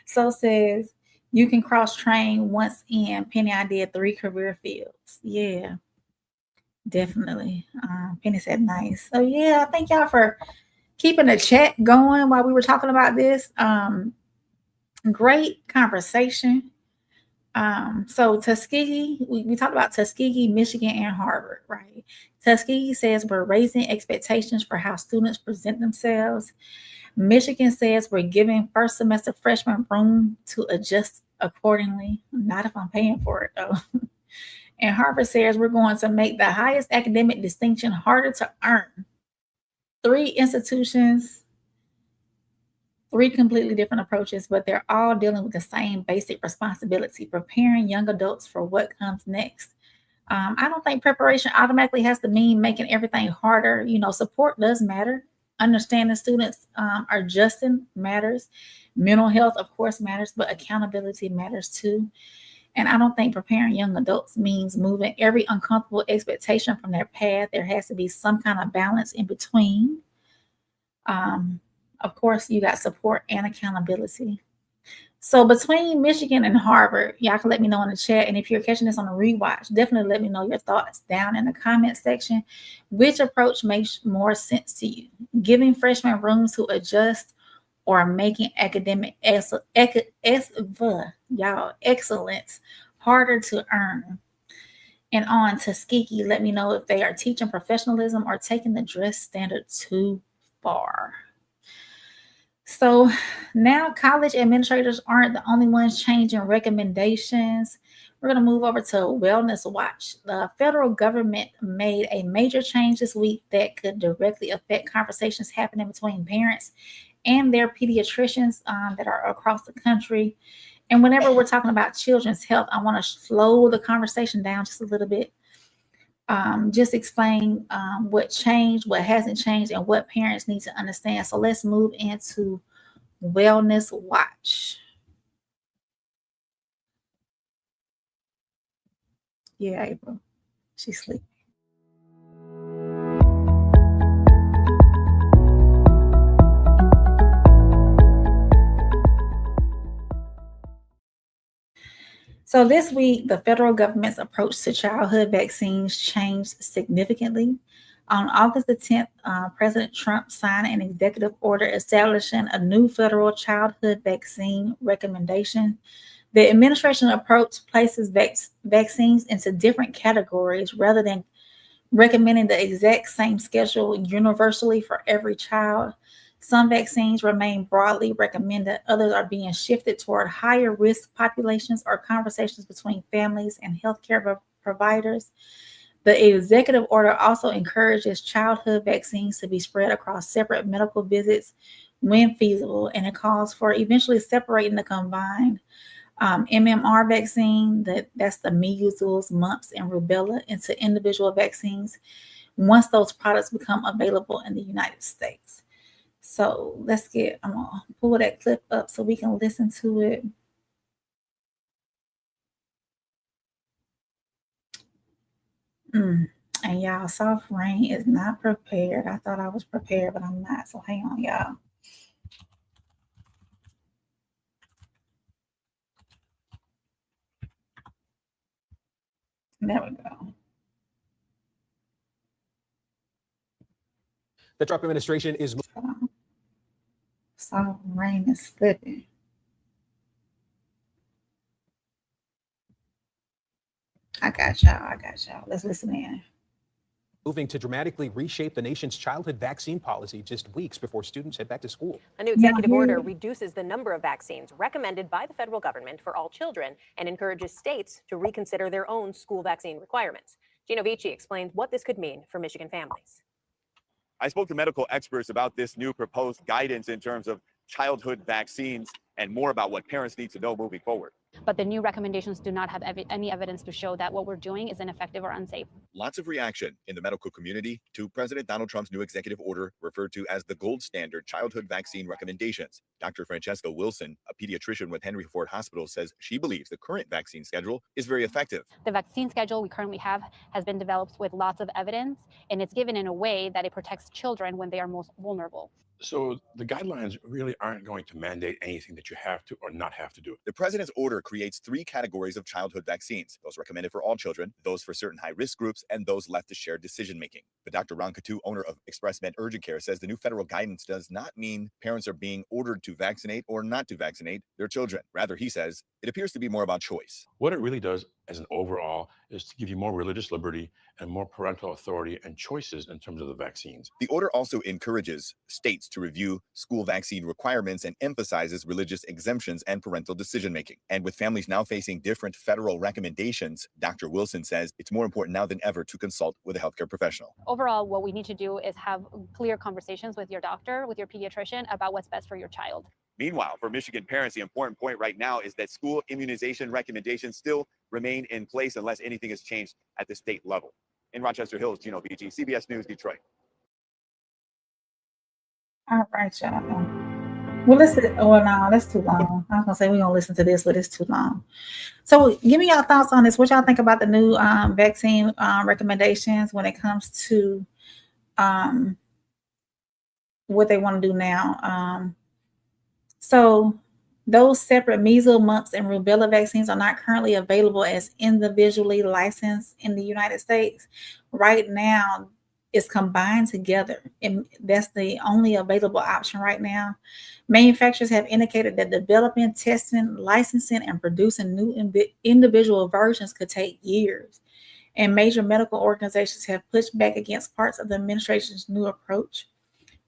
So says, you can cross-train once in. Penny, I did 3 career fields. Yeah, definitely. Penny said, nice. So yeah, thank y'all for keeping the chat going while we were talking about this. Great conversation. So Tuskegee, we talked about Tuskegee, Michigan, and Harvard, right? Tuskegee says we're raising expectations for how students present themselves. Michigan says we're giving first semester freshmen room to adjust accordingly. Not if I'm paying for it, though. And Harvard says we're going to make the highest academic distinction harder to earn. 3 institutions, 3 completely different approaches, but they're all dealing with the same basic responsibility, preparing young adults for what comes next. I don't think preparation automatically has to mean making everything harder. You know, support does matter. Understanding students are adjusting matters. Mental health, of course, matters, but accountability matters too. And I don't think preparing young adults means moving every uncomfortable expectation from their path. There has to be some kind of balance in between. Of course, you got support and accountability. So between Michigan and Harvard, y'all can let me know in the chat. And if you're catching this on a rewatch, definitely let me know your thoughts down in the comment section. Which approach makes more sense to you? Giving freshmen room to adjust or making academic excellence harder to earn? And on Tuskegee, let me know if they are teaching professionalism or taking the dress standard too far. So now college administrators aren't the only ones changing recommendations. We're going to move over to Wellness Watch. The federal government made a major change this week that could directly affect conversations happening between parents and their pediatricians that are across the country. And whenever we're talking about children's health, I want to slow the conversation down just a little bit. Just explain what changed, what hasn't changed, and what parents need to understand. So let's move into Wellness Watch. Yeah, April. She's sleeping. So this week, the federal government's approach to childhood vaccines changed significantly. On August the 10th, President Trump signed an executive order establishing a new federal childhood vaccine recommendation. The administration approach places vaccines into different categories rather than recommending the exact same schedule universally for every child. Some vaccines remain broadly recommended. Others are being shifted toward higher risk populations or conversations between families and healthcare providers. The executive order also encourages childhood vaccines to be spread across separate medical visits when feasible, and it calls for eventually separating the combined MMR vaccine, that's the measles, mumps, and rubella, into individual vaccines once those products become available in the United States. So I'm gonna pull that clip up so we can listen to it. And y'all, Soft Rain is not prepared. I thought I was prepared, but I'm not. So hang on, y'all. There we go. The Trump administration is. Soft Rain is slipping. I got y'all. Let's listen in. Moving to dramatically reshape the nation's childhood vaccine policy just weeks before students head back to school. A new executive order reduces the number of vaccines recommended by the federal government for all children and encourages states to reconsider their own school vaccine requirements. Gino Vici explains what this could mean for Michigan families. I spoke to medical experts about this new proposed guidance in terms of childhood vaccines and more about what parents need to know moving forward. But the new recommendations do not have any evidence to show that what we're doing is ineffective or unsafe. Lots of reaction in the medical community to President Donald Trump's new executive order referred to as the gold standard childhood vaccine recommendations. Dr. Francesca Wilson, a pediatrician with Henry Ford Hospital, says she believes the current vaccine schedule is very effective. The vaccine schedule we currently have has been developed with lots of evidence, and it's given in a way that it protects children when they are most vulnerable. So the guidelines really aren't going to mandate anything that you have to or not have to do. The president's order creates 3 categories of childhood vaccines: those recommended for all children, those for certain high-risk groups, and those left to shared decision-making. But Dr. Ron Coutu, owner of Express Med Urgent Care, says the new federal guidance does not mean parents are being ordered to vaccinate or not to vaccinate their children. Rather, he says, it appears to be more about choice. What it really does as an overall is to give you more religious liberty and more parental authority and choices in terms of the vaccines. The order also encourages states to review school vaccine requirements and emphasizes religious exemptions and parental decision-making. And with families now facing different federal recommendations, Dr. Wilson says it's more important now than ever to consult with a healthcare professional. Overall, what we need to do is have clear conversations with your doctor, with your pediatrician about what's best for your child. Meanwhile, for Michigan parents, the important point right now is that school immunization recommendations still remain in place unless anything has changed at the state level. In Rochester Hills, Gino BG, CBS News, Detroit. All right, y'all. Well, listen. Oh no, that's too long. I was gonna say we're gonna listen to this, but it's too long. So, give me y'all thoughts on this. What y'all think about the new vaccine recommendations when it comes to what they want to do now? So, those separate measles, mumps, and rubella vaccines are not currently available as individually licensed in the United States. Right now, it's combined together, and that's the only available option right now. Manufacturers have indicated that developing, testing, licensing, and producing new individual versions could take years. And major medical organizations have pushed back against parts of the administration's new approach.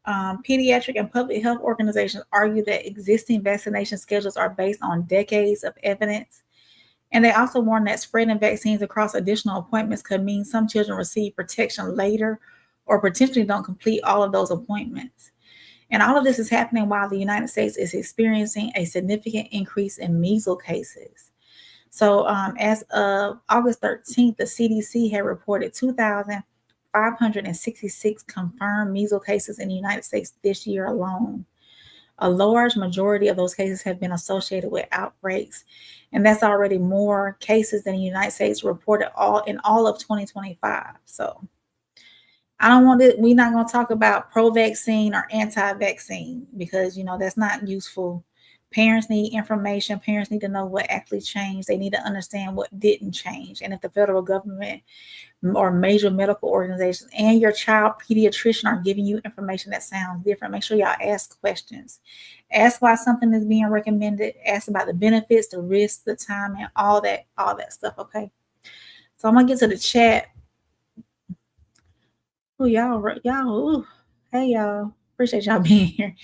Pediatric and public health organizations argue that existing vaccination schedules are based on decades of evidence. And they also warn that spreading vaccines across additional appointments could mean some children receive protection later or potentially don't complete all of those appointments. And all of this is happening while the United States is experiencing a significant increase in measles cases. So as of August 13th, the CDC had reported 2,566 confirmed measles cases in the United States this year alone. A large majority of those cases have been associated with outbreaks, and that's already more cases than the United States reported in all of 2025. So I don't want to, we're not going to talk about pro-vaccine or anti-vaccine because, that's not useful. Parents need information. Parents need to know what actually changed. They need to understand what didn't change. And if the federal government or major medical organizations and your child pediatrician are giving you information that sounds different, make sure y'all ask questions. Ask why something is being recommended. Ask about the benefits, the risks, the time, and all that stuff, okay? So I'm going to get to the chat. Oh, y'all. Hey, y'all. Appreciate y'all being here.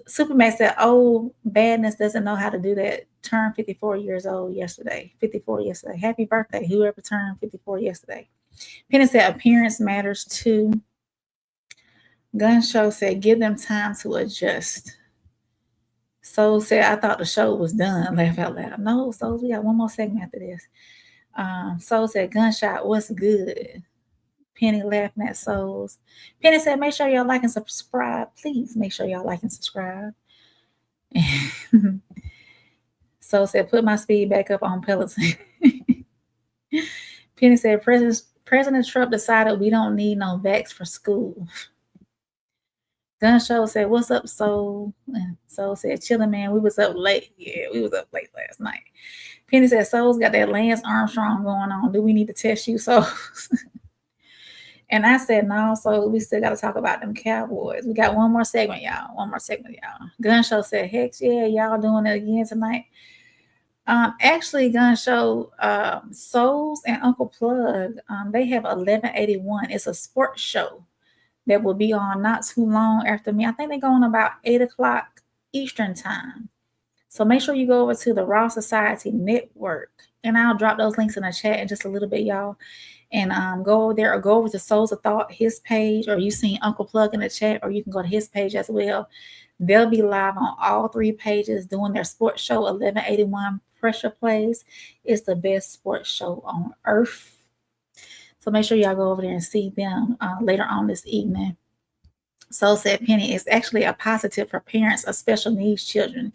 Superman said, oh, badness doesn't know how to do that. Turned 54 years old yesterday. 54 yesterday. Happy birthday, whoever turned 54 yesterday. Penny said, appearance matters too. Gun Show said, give them time to adjust. Soul said, I thought the show was done. Laugh out loud. No, Soul, we got one more segment after this. Soul said, Gunshot, what's good? Penny laughing at Souls. Penny said, make sure y'all like and subscribe. Please make sure y'all like and subscribe. Soul said, put my speed back up on Peloton. Penny said, President Trump decided we don't need no vax for school. Gun Show said, what's up, Soul? And Soul said, chilling, man. We was up late. Yeah, we was up late last night. Penny said, Soul's got that Lance Armstrong going on. Do we need to test you, Souls? And I said, no, so we still got to talk about them Cowboys. We got one more segment, y'all. Gun Show said, heck yeah, y'all doing it again tonight. Actually, Gun Show, Souls and Uncle Plug, they have 1181. It's a sports show that will be on not too long after me. I think they're going about 8 o'clock Eastern time. So make sure you go over to the Raw Society Network, and I'll drop those links in the chat in just a little bit, y'all. And go over there or go over to Souls of Thought, his page, or you seen Uncle Plug in the chat, or you can go to his page as well. They'll be live on all 3 pages doing their sports show. 1181 Pressure Plays. It's the best sports show on earth. So make sure y'all go over there and see them later on this evening. So said Penny, it's actually a positive for parents of special needs children.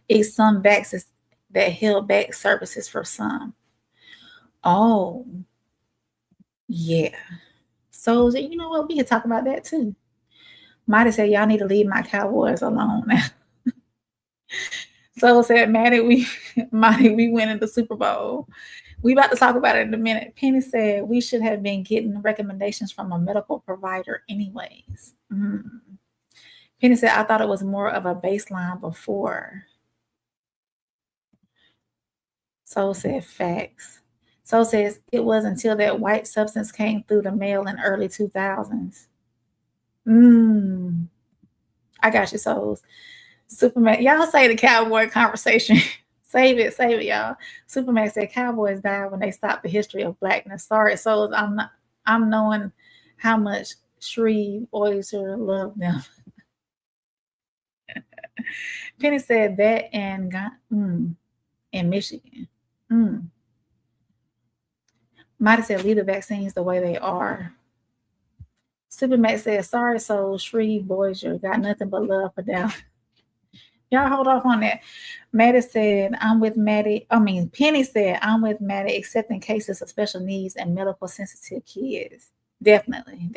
It's some vaccines that held back services for some. Oh, yeah. So you know what? We can talk about that too. Mighty said, y'all need to leave my Cowboys alone now. So said, Mighty, we win in the Super Bowl. We about to talk about it in a minute. Penny said, we should have been getting recommendations from a medical provider anyways. Penny said, I thought it was more of a baseline before. So said, facts. So says, it was until that white substance came through the mail in early 2000s. I got you, Souls. Superman, y'all say the Cowboy conversation. Save it, y'all. Superman said Cowboys died when they stopped the history of blackness. Sorry, Souls, I'm knowing how much Shreve Oyster loved them. Penny said that and in Michigan. Mighty said, leave the vaccines the way they are. Superman said, sorry, so Shreve Boisier got nothing but love for them. Y'all hold off on that. Penny said, I'm with Maddie, except in cases of special needs and medical sensitive kids. Definitely.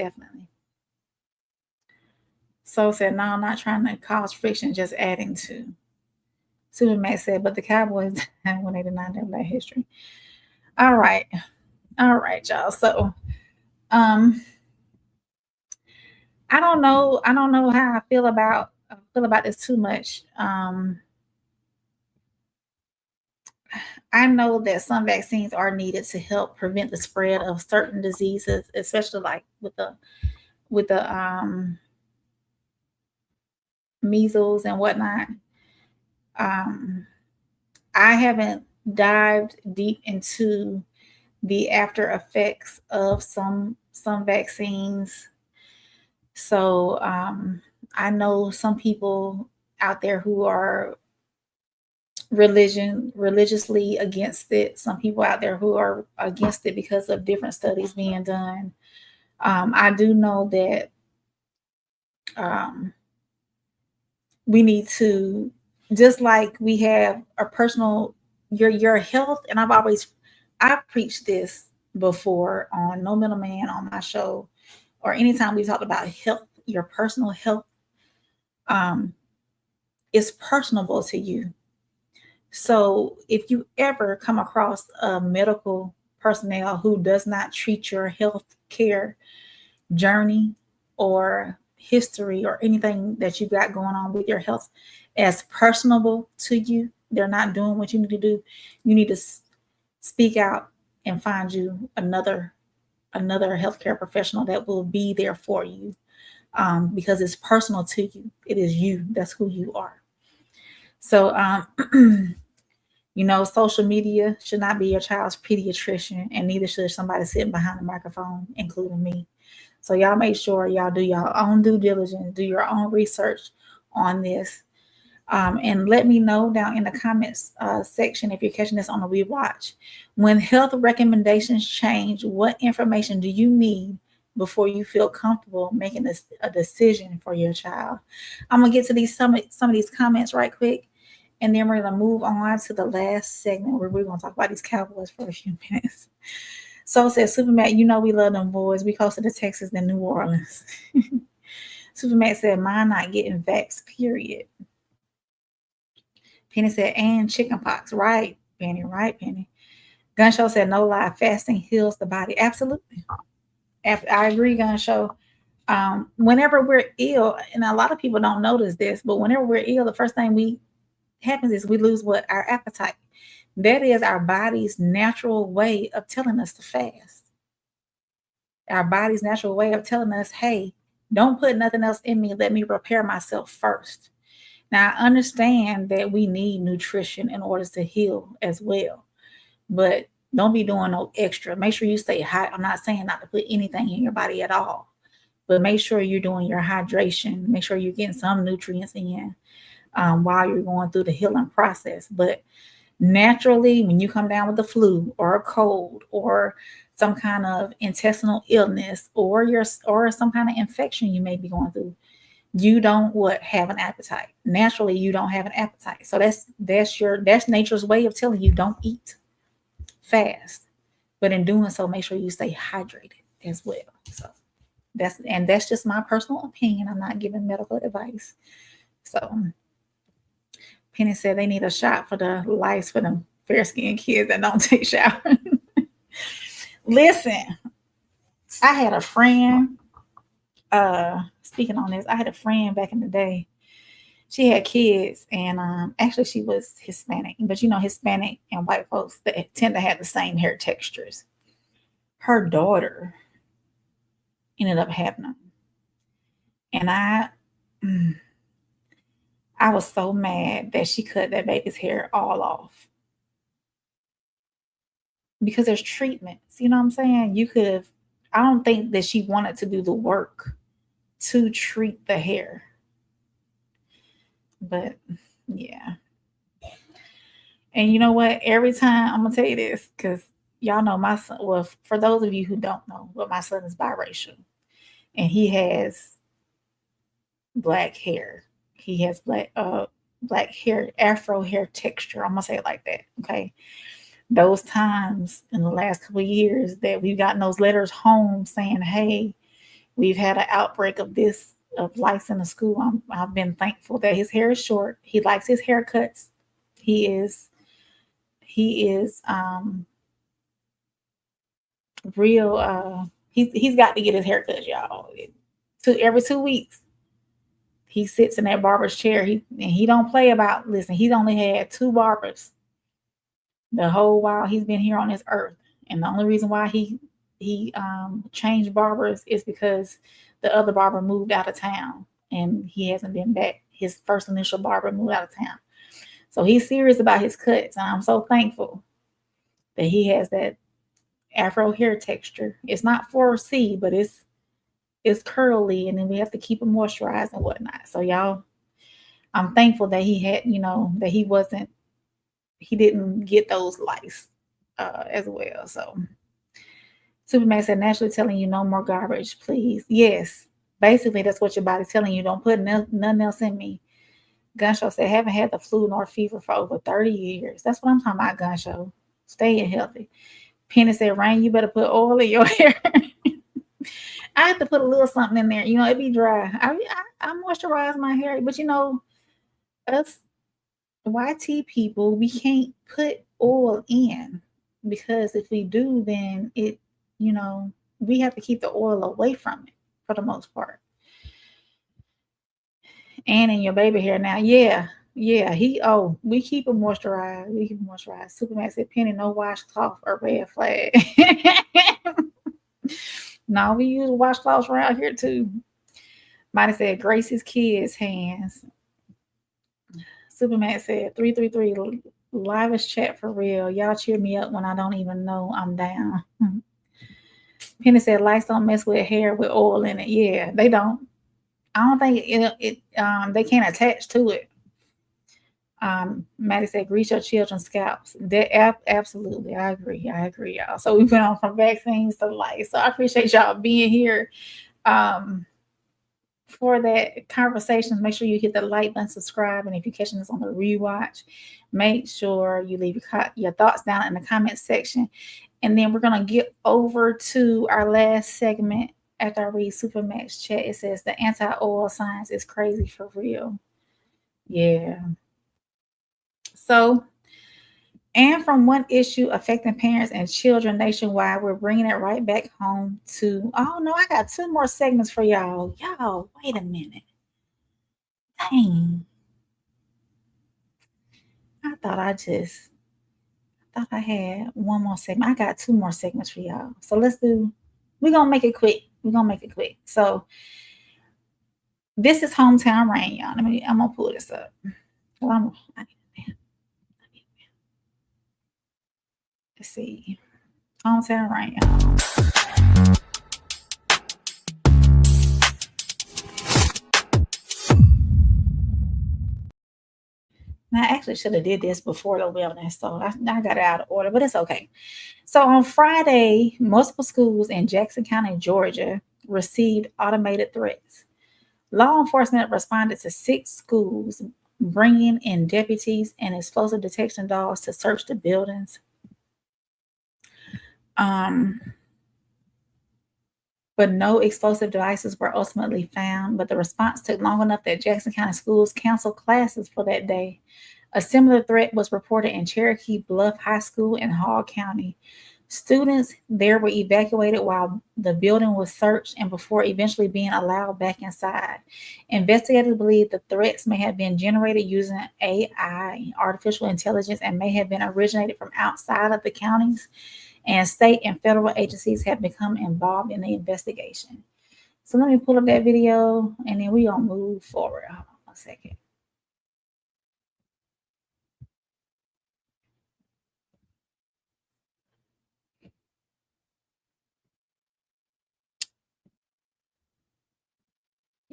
So said, no, I'm not trying to cause friction, just adding to. Superman said, but the Cowboys when they denied their black history. All right, y'all. So, I don't know how I feel about this too much. I know that some vaccines are needed to help prevent the spread of certain diseases, especially like with the measles and whatnot. I haven't dived deep into the after effects of some vaccines. So I know some people out there who are religiously against it. Some people out there who are against it because of different studies being done. I do know that we need to, just like we have a personal, your health, and I've preached this before on No Middleman on my show, or anytime we talk about health, your personal health is personable to you. So if you ever come across a medical personnel who does not treat your health care journey or history or anything that you got going on with your health as personable to you, they're not doing what you need to do. You need to speak out and find you another healthcare professional that will be there for you, because it's personal to you. It is you. That's who you are. So, social media should not be your child's pediatrician, and neither should somebody sitting behind the microphone, including me. So y'all make sure y'all do your own due diligence, do your own research on this. And let me know down in the comments section if you're catching this on the rewatch. When health recommendations change, what information do you need before you feel comfortable making a decision for your child? I'm gonna get to some of these comments right quick, and then we're gonna move on to the last segment where we're gonna talk about these Cowboys for a few minutes. So says Superman, we love them boys. We closer to Texas than New Orleans. Superman said, mine not getting vaxxed, period. Penny said, and chicken pox. Right, Penny. Gunshow said, no lie, fasting heals the body. Absolutely. I agree, Gunshow. Whenever we're ill, and a lot of people don't notice this, but whenever we're ill, the first thing happens is we lose our appetite. That is our body's natural way of telling us to fast. Our body's natural way of telling us, hey, don't put nothing else in me. Let me repair myself first. Now, I understand that we need nutrition in order to heal as well, but don't be doing no extra. Make sure you stay high. I'm not saying not to put anything in your body at all, but make sure you're doing your hydration. Make sure you're getting some nutrients in while you're going through the healing process. But naturally, when you come down with the flu or a cold or some kind of intestinal illness or some kind of infection you may be going through, you don't have an appetite. Naturally, you don't have an appetite. So that's nature's way of telling you don't eat fast. But in doing so, make sure you stay hydrated as well. So that's just my personal opinion. I'm not giving medical advice. So Penny said they need a shot for the lice for them fair-skinned kids that don't take showers. Listen, I had a friend, speaking on this, I had a friend back in the day. She had kids, and actually she was Hispanic, but Hispanic and white folks, they tend to have the same hair textures. Her daughter ended up having them. And I was so mad that she cut that baby's hair all off. Because there's treatments, you know what I'm saying? I don't think that she wanted to do the work to treat the hair. But yeah. And you know what? Every time, I'm gonna tell you this, because y'all know my son, well, for those of you who don't know, but my son is biracial. And he has black hair. He has black hair, afro hair texture. I'm gonna say it like that. Okay. Those times in the last couple of years that we've gotten those letters home saying, hey, we've had an outbreak of lice in the school. I've been thankful that his hair is short. He likes his haircuts. He is real. He's got to get his haircut, y'all. Every 2 weeks. He sits in that barber's chair. He don't play about. Listen, he's only had 2 barbers the whole while he's been here on this earth, and the only reason why he changed barbers is because the other barber moved out of town, and he hasn't been back. His first initial barber moved out of town, so he's serious about his cuts, and I'm so thankful that he has that afro hair texture. It's not 4C, but it's curly, and then we have to keep it moisturized and whatnot. So y'all, I'm thankful that he had, that he didn't get those lice as well. So Superman said, naturally telling you no more garbage, please. Yes, basically that's what your body's telling you. Don't put nothing else in me. Gunshow said, haven't had the flu nor fever for over 30 years. That's what I'm talking about, Gunshow. Staying healthy. Penny said, Rain, you better put oil in your hair. I have to put a little something in there. It be dry. I moisturize my hair, but us YT people, we can't put oil in, because if we do, then we have to keep the oil away from it for the most part. And in your baby hair now, yeah, we keep it moisturized. Superman said, Penny, no washcloth or red flag. No, we use washcloths around here too. Mighty said, Gracie's kids' hands. Superman said, 333, livest chat for real. Y'all cheer me up when I don't even know I'm down. Penny said, lights don't mess with hair with oil in it. Yeah, they don't. I don't think they can't attach to it. Maddie said, grease your children's scalps. Absolutely. I agree, y'all. So we went on from vaccines to life. So I appreciate y'all being here for that conversation. Make sure you hit the like button, subscribe, and if you're catching this on the rewatch, make sure you leave your thoughts down in the comment section. And then we're going to get over to our last segment after I read Supermax chat. It says, the anti-oil science is crazy for real. Yeah. So, and from one issue affecting parents and children nationwide, we're bringing it right back home to, oh no, I got 2 more segments for y'all. Y'all, wait a minute. Dang. I thought I had 1 more segment. I got 2 more segments for y'all. So we're going to make it quick. So This is hometown rain, y'all. I'm gonna pull this up. Let's see. Hometown rain, y'all. Now, I actually should have did this before the wellness, so I got it out of order, but it's okay. So on Friday, multiple schools in Jackson County, Georgia, received automated threats. Law enforcement responded to 6 schools, bringing in deputies and explosive detection dogs to search the buildings. But no explosive devices were ultimately found. But the response took long enough that Jackson County schools canceled classes for that day. A similar threat was reported in Cherokee Bluff High School in Hall County. Students there were evacuated while the building was searched and before eventually being allowed back inside. Investigators believe the threats may have been generated using AI, artificial intelligence, and may have been originated from outside of the counties. And state and federal agencies have become involved in the investigation. So let me pull up that video and then we're going to move forward. Hold on one second.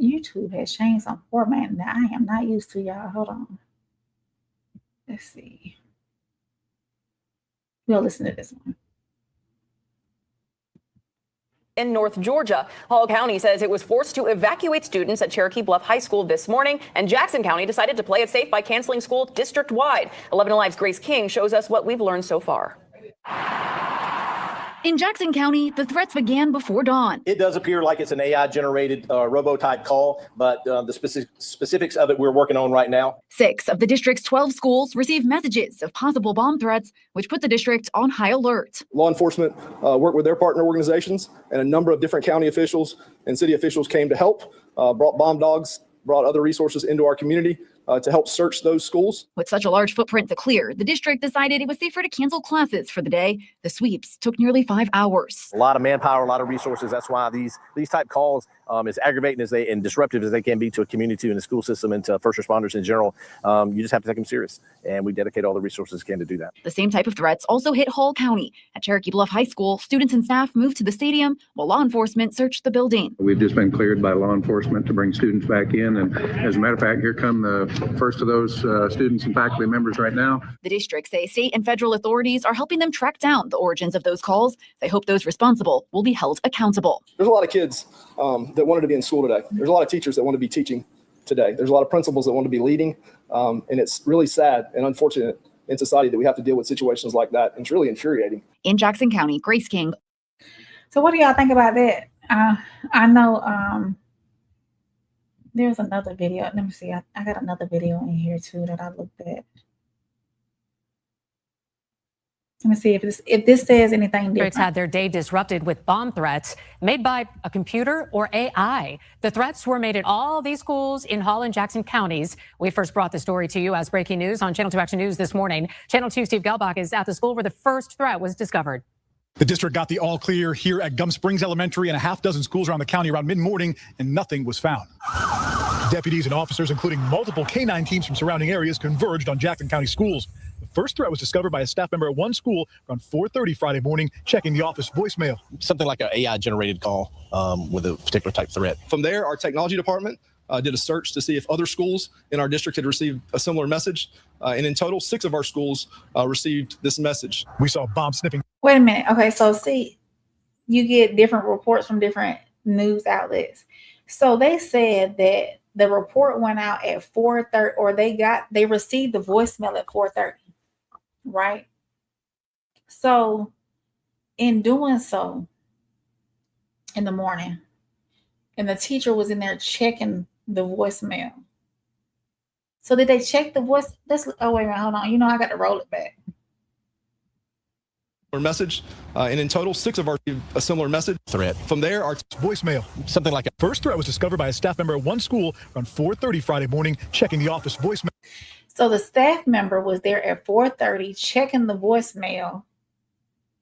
YouTube has changed some format that I am not used to, y'all. Hold on. Let's see. We'll listen to this one. In North Georgia, Hall County says it was forced to evacuate students at Cherokee Bluff High School this morning, and Jackson County decided to play it safe by canceling school district-wide. 11 Alive's Grace King shows us what we've learned so far. In Jackson County, the threats began before dawn. It does appear like it's an AI-generated robo-type call, but the specifics of it we're working on right now. 6 of the district's 12 schools received messages of possible bomb threats, which put the district on high alert. Law enforcement worked with their partner organizations, and a number of different county officials and city officials came to help, brought bomb dogs, brought other resources into our community to help search those schools. With such a large footprint to clear, the district decided it was safer to cancel classes for the day. The sweeps took nearly 5 hours. A lot of manpower, a lot of resources. That's why these type calls, as aggravating as and disruptive as they can be to a community and the school system and to first responders in general, you just have to take them serious. And we dedicate all the resources we can to do that. The same type of threats also hit Hall County. At Cherokee Bluff High School, students and staff moved to the stadium while law enforcement searched the building. We've just been cleared by law enforcement to bring students back in. And as a matter of fact, here come the first of those students and faculty members right now. The district say state and federal authorities are helping them track down the origins of those calls. They hope those responsible will be held accountable. There's a lot of kids that wanted to be in school today. There's a lot of teachers that want to be teaching today. There's a lot of principals that want to be leading. And it's really sad and unfortunate in society that we have to deal with situations like that. And it's really infuriating. In Jackson County, Grace King. So what do y'all think about that? I know there's another video. Let me see. I got another video in here too that I looked at. Let me see if this says anything different. Districts had their day disrupted with bomb threats made by a computer or AI. The threats were made at all these schools in Hall and Jackson counties. We first brought the story to you as breaking news on Channel 2 Action News this morning. Channel 2 Steve Gelbach is at the school where the first threat was discovered. The district got the all clear here at Gum Springs Elementary and a half dozen schools around the county around mid-morning, and nothing was found. Deputies and officers, including multiple K-9 teams from surrounding areas, converged on Jackson County schools. The first threat was discovered by a staff member at one school around 4:30 Friday morning, checking the office voicemail. Something like an AI-generated call with a particular type threat. From there, our technology department did a search to see if other schools in our district had received a similar message. And in total, 6 of our schools received this message. We saw bomb sniffing. Wait a minute. Okay, so see, you get different reports from different news outlets. So they said that the report went out at 4:30, or they received the voicemail at 4:30, right? So in doing so in the morning, and the teacher was in there checking the voicemail. So did they check the voice? Oh, wait a minute, hold on. You know, I got to roll it back. Message, and in total, 6 of our a similar message threat. From there, our voicemail. Something like a first threat was discovered by a staff member at one school around 4:30 Friday morning, checking the office voicemail. So the staff member was there at 4:30 checking the voicemail,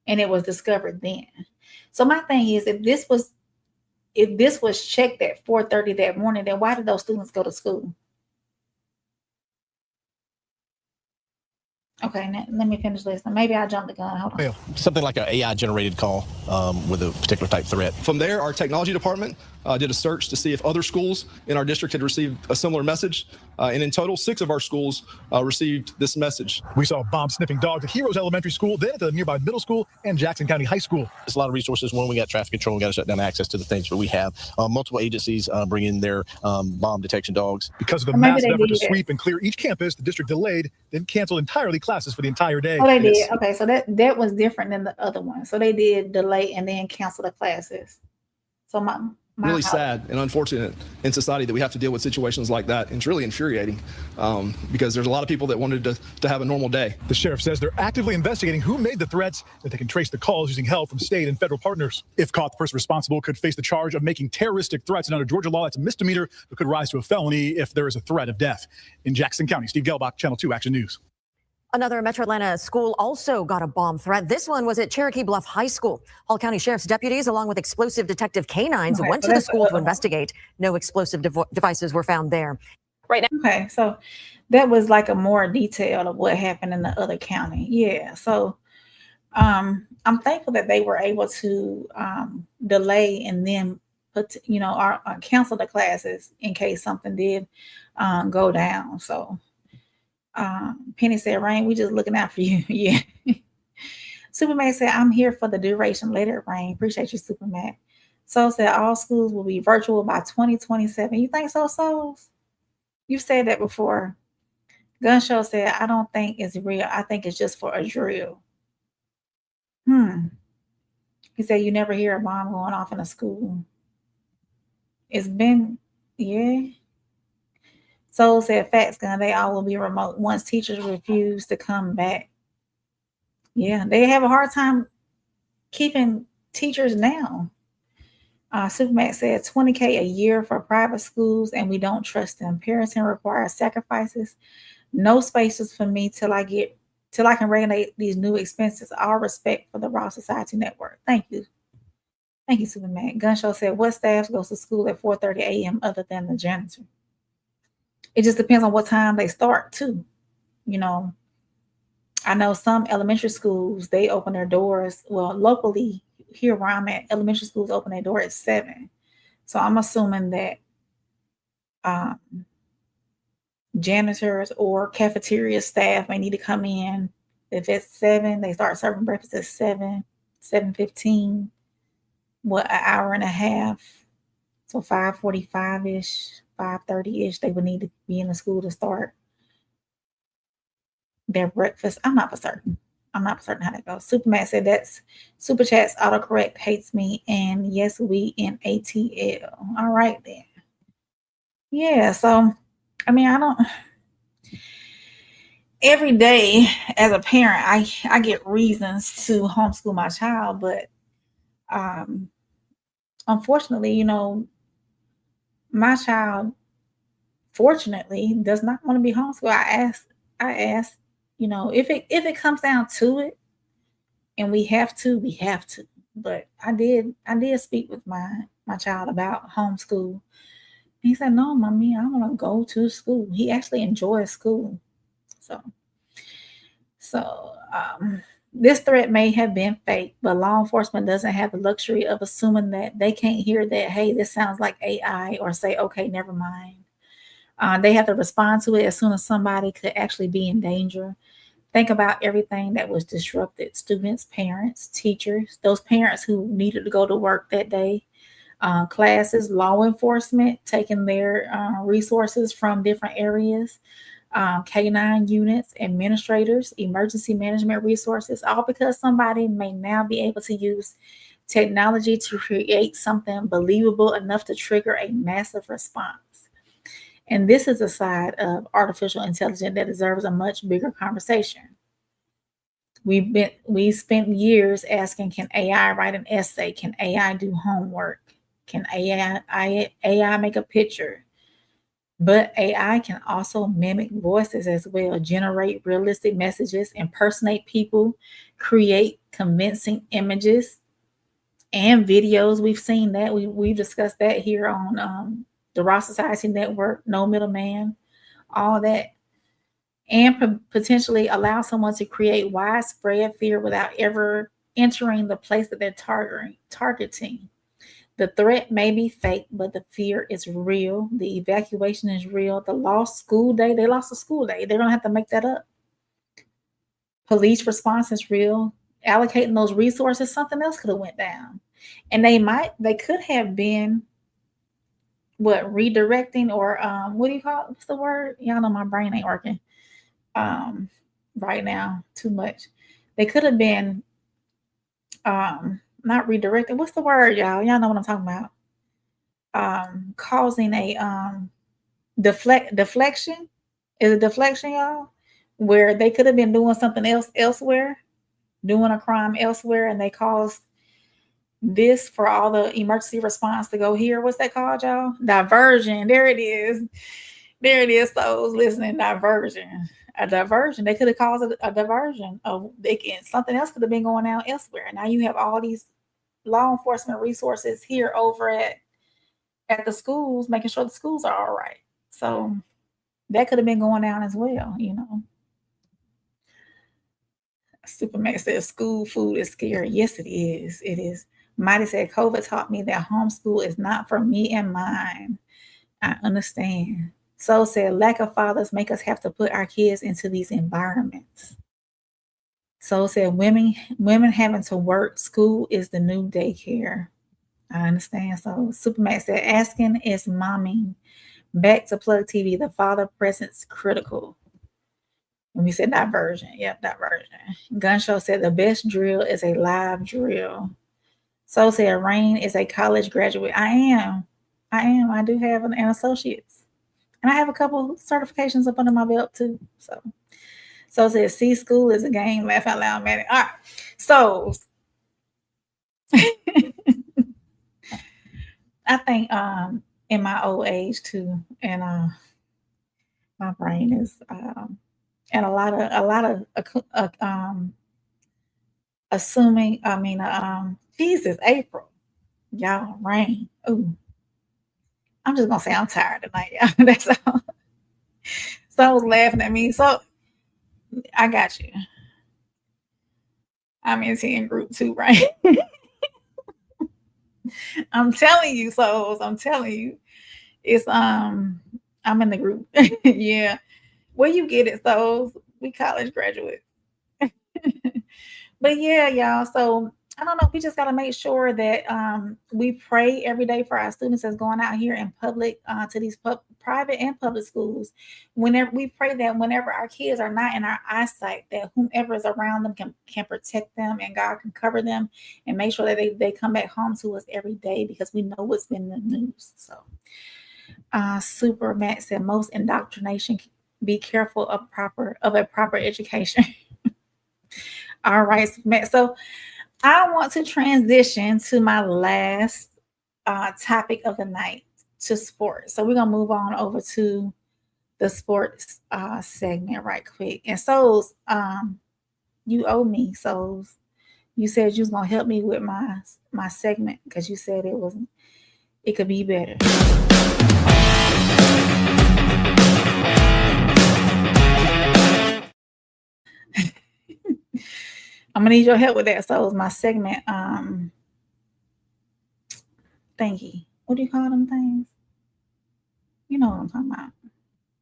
and it was discovered then. So my thing is, if if this was checked at 4:30 that morning, then why did those students go to school? Okay, now, let me finish listening. Maybe I jumped the gun. Hold on. Something like an AI generated call with a particular type threat. From there, our technology department did a search to see if other schools in our district had received a similar message. And in total, 6 of our schools received this message. We saw bomb-sniffing dogs at Heroes Elementary School, then at the nearby middle school and Jackson County High School. There's a lot of resources. When we got traffic control, we got to shut down access to the things, but we have multiple agencies bring in their bomb detection dogs. Because of the massive effort to sweep and clear each campus, the district delayed, then canceled entirely classes for the entire day. Oh, they did. Okay, so that was different than the other one. So they did delay and then cancel the classes. So my really sad and unfortunate in society that we have to deal with situations like that. And it's really infuriating because there's a lot of people that wanted to have a normal day. The sheriff says they're actively investigating who made the threats, that they can trace the calls using help from state and federal partners. If caught, the person responsible could face the charge of making terroristic threats, and under Georgia law, it's a misdemeanor that could rise to a felony if there is a threat of death. In Jackson County, Steve Gelbach, Channel 2 Action News. Another Metro Atlanta school also got a bomb threat. This one was at Cherokee Bluff High School. Hall County Sheriff's deputies, along with explosive detective canines, went to the school to investigate. No explosive devices were found there. Right now. Okay, so that was like a more detail of what happened in the other county. Yeah, so I'm thankful that they were able to delay and then put, cancel the classes in case something did go down. So. Penny said, Rain, we just looking out for you. Yeah. Superman said, I'm here for the duration. Let it rain. Appreciate you, Superman. Soul said, all schools will be virtual by 2027. You think so, Souls? You've said that before. Gun Show said, I don't think it's real. I think it's just for a drill. He said, you never hear a bomb going off in a school. It's been, yeah. Soul said, facts, Gun, they all will be remote once teachers refuse to come back. Yeah, they have a hard time keeping teachers now. Supermax said $20K a year for private schools, and we don't trust them. Parenting requires sacrifices. No spaces for me till I can regulate these new expenses. All respect for the Raw Society Network. Thank you. Thank you, Supermax. Gunshow said, what staff goes to school at 4:30 a.m. other than the janitor? It just depends on what time they start too. I know some elementary schools, they open their doors. Well, locally here where I'm at, elementary schools open their door at 7. So I'm assuming that janitors or cafeteria staff may need to come in. If it's 7, they start serving breakfast at 7:15. What, an hour and a half? So 5:45-ish. 5:30-ish, they would need to be in the school to start their breakfast. I'm not for certain how that goes. Superman said that's Super Chat's autocorrect hates me, and yes, we in ATL. All right then. Yeah, so every day as a parent, I get reasons to homeschool my child, but unfortunately, my child, fortunately, does not want to be homeschooled. I asked, if it comes down to it, and we have to. But I did speak with my child about homeschool. He said, "No, mommy, I want to go to school." He actually enjoys school. So this threat may have been fake, but law enforcement doesn't have the luxury of assuming that they can't hear that, hey, this sounds like AI, or say, okay, never mind. They have to respond to it as soon as somebody could actually be in danger. Think about everything that was disrupted. Students, parents, teachers, those parents who needed to go to work that day, classes, law enforcement, taking their resources from different areas, K-9 units, administrators, emergency management resources, all because somebody may now be able to use technology to create something believable enough to trigger a massive response. And this is a side of artificial intelligence that deserves a much bigger conversation. We spent years asking, can AI write an essay? Can AI do homework? Can AI make a picture? But AI can also mimic voices as well, generate realistic messages, impersonate people, create convincing images. and videos. We've seen that. We've discussed that here on the Raw Society Network, No Middleman, all that. And potentially allow someone to create widespread fear without ever entering the place that they're targeting. The threat may be fake, but the fear is real. The evacuation is real. The lost school day, they lost a school day. They're going to have to make that up. Police response is real. Allocating those resources, something else could have went down. And they could have been redirecting or what do you call it? What's the word? Y'all know my brain ain't working right now too much. They could have been not redirecting. What's the word, y'all? Y'all know what I'm talking about. Causing a deflection. Is it deflection, y'all? Where they could have been doing something else elsewhere, doing a crime elsewhere, and they caused this for all the emergency response to go here. What's that called, y'all? Diversion. There it is. There it is. Those listening, diversion. A diversion. They could have caused a diversion of something else could have been going on elsewhere. Now you have all these law enforcement resources here over at the schools, making sure the schools are all right. So that could have been going down as well, you know. Superman says school food is scary. Yes, it is. It is. Mighty said COVID taught me that homeschool is not for me and mine. I understand. So said lack of fathers make us have to put our kids into these environments. So said women having to work. School is the new daycare. I understand. So Superman said asking is momming. Back to Plug TV. The father presence critical. When we said diversion. Yep, diversion. Gun Show said the best drill is a live drill. So said Rain is a college graduate. I am. I do have an associate's. And I have a couple certifications up under my belt too. So said C school is a game. Laugh out loud, man. All right. So I think in my old age too, and my brain is and a lot of assuming. I mean, Jesus, April, y'all, rain. Ooh, I'm just gonna say I'm tired tonight. Y'all. That's all. Someone's laughing at me, so I got you. I'm in 10 group 2, right? I'm telling you, souls. I'm telling you, it's I'm in the group. Yeah. Where you get it, souls? We college graduates. But yeah, y'all. So I don't know. We just got to make sure that we pray every day for our students that's going out here in public to these private and public schools. Whenever we pray that whenever our kids are not in our eyesight, that whomever is around them can protect them and God can cover them and make sure that they come back home to us every day because we know what's been in the news. So Super Matt said most indoctrination, be careful of a proper education. All right, Matt. So I want to transition to my last topic of the night, to sports. So we're going to move on over to the sports segment right quick. And so you owe me. So you said you was going to help me with my segment because you said it could be better. I'm gonna need your help with that. So it's my segment. Thingy. What do you call them things? You know what I'm talking about.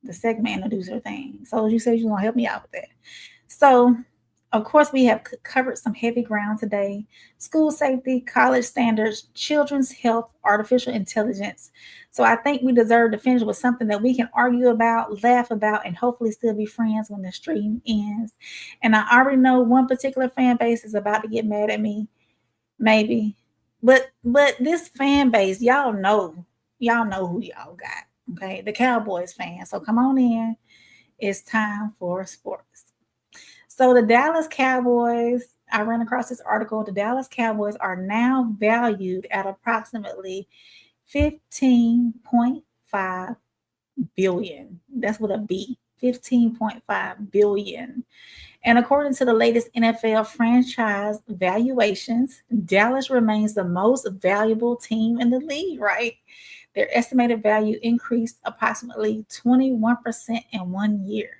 The segment introducer thing. So you said you're gonna help me out with that. So of course we have covered some heavy ground today. School safety, college standards, children's health, artificial intelligence. So I think we deserve to finish with something that we can argue about, laugh about, and hopefully still be friends when the stream ends. And I already know one particular fan base is about to get mad at me, maybe. But this fan base, y'all know who y'all got. Okay, the Cowboys fans. So come on in. It's time for sports. So the Dallas Cowboys, I ran across this article. The Dallas Cowboys are now valued at approximately $15.5 billion. That's with a B. $15.5 billion. And according to the latest NFL franchise valuations, Dallas remains the most valuable team in the league, right? Their estimated value increased approximately 21% in 1 year.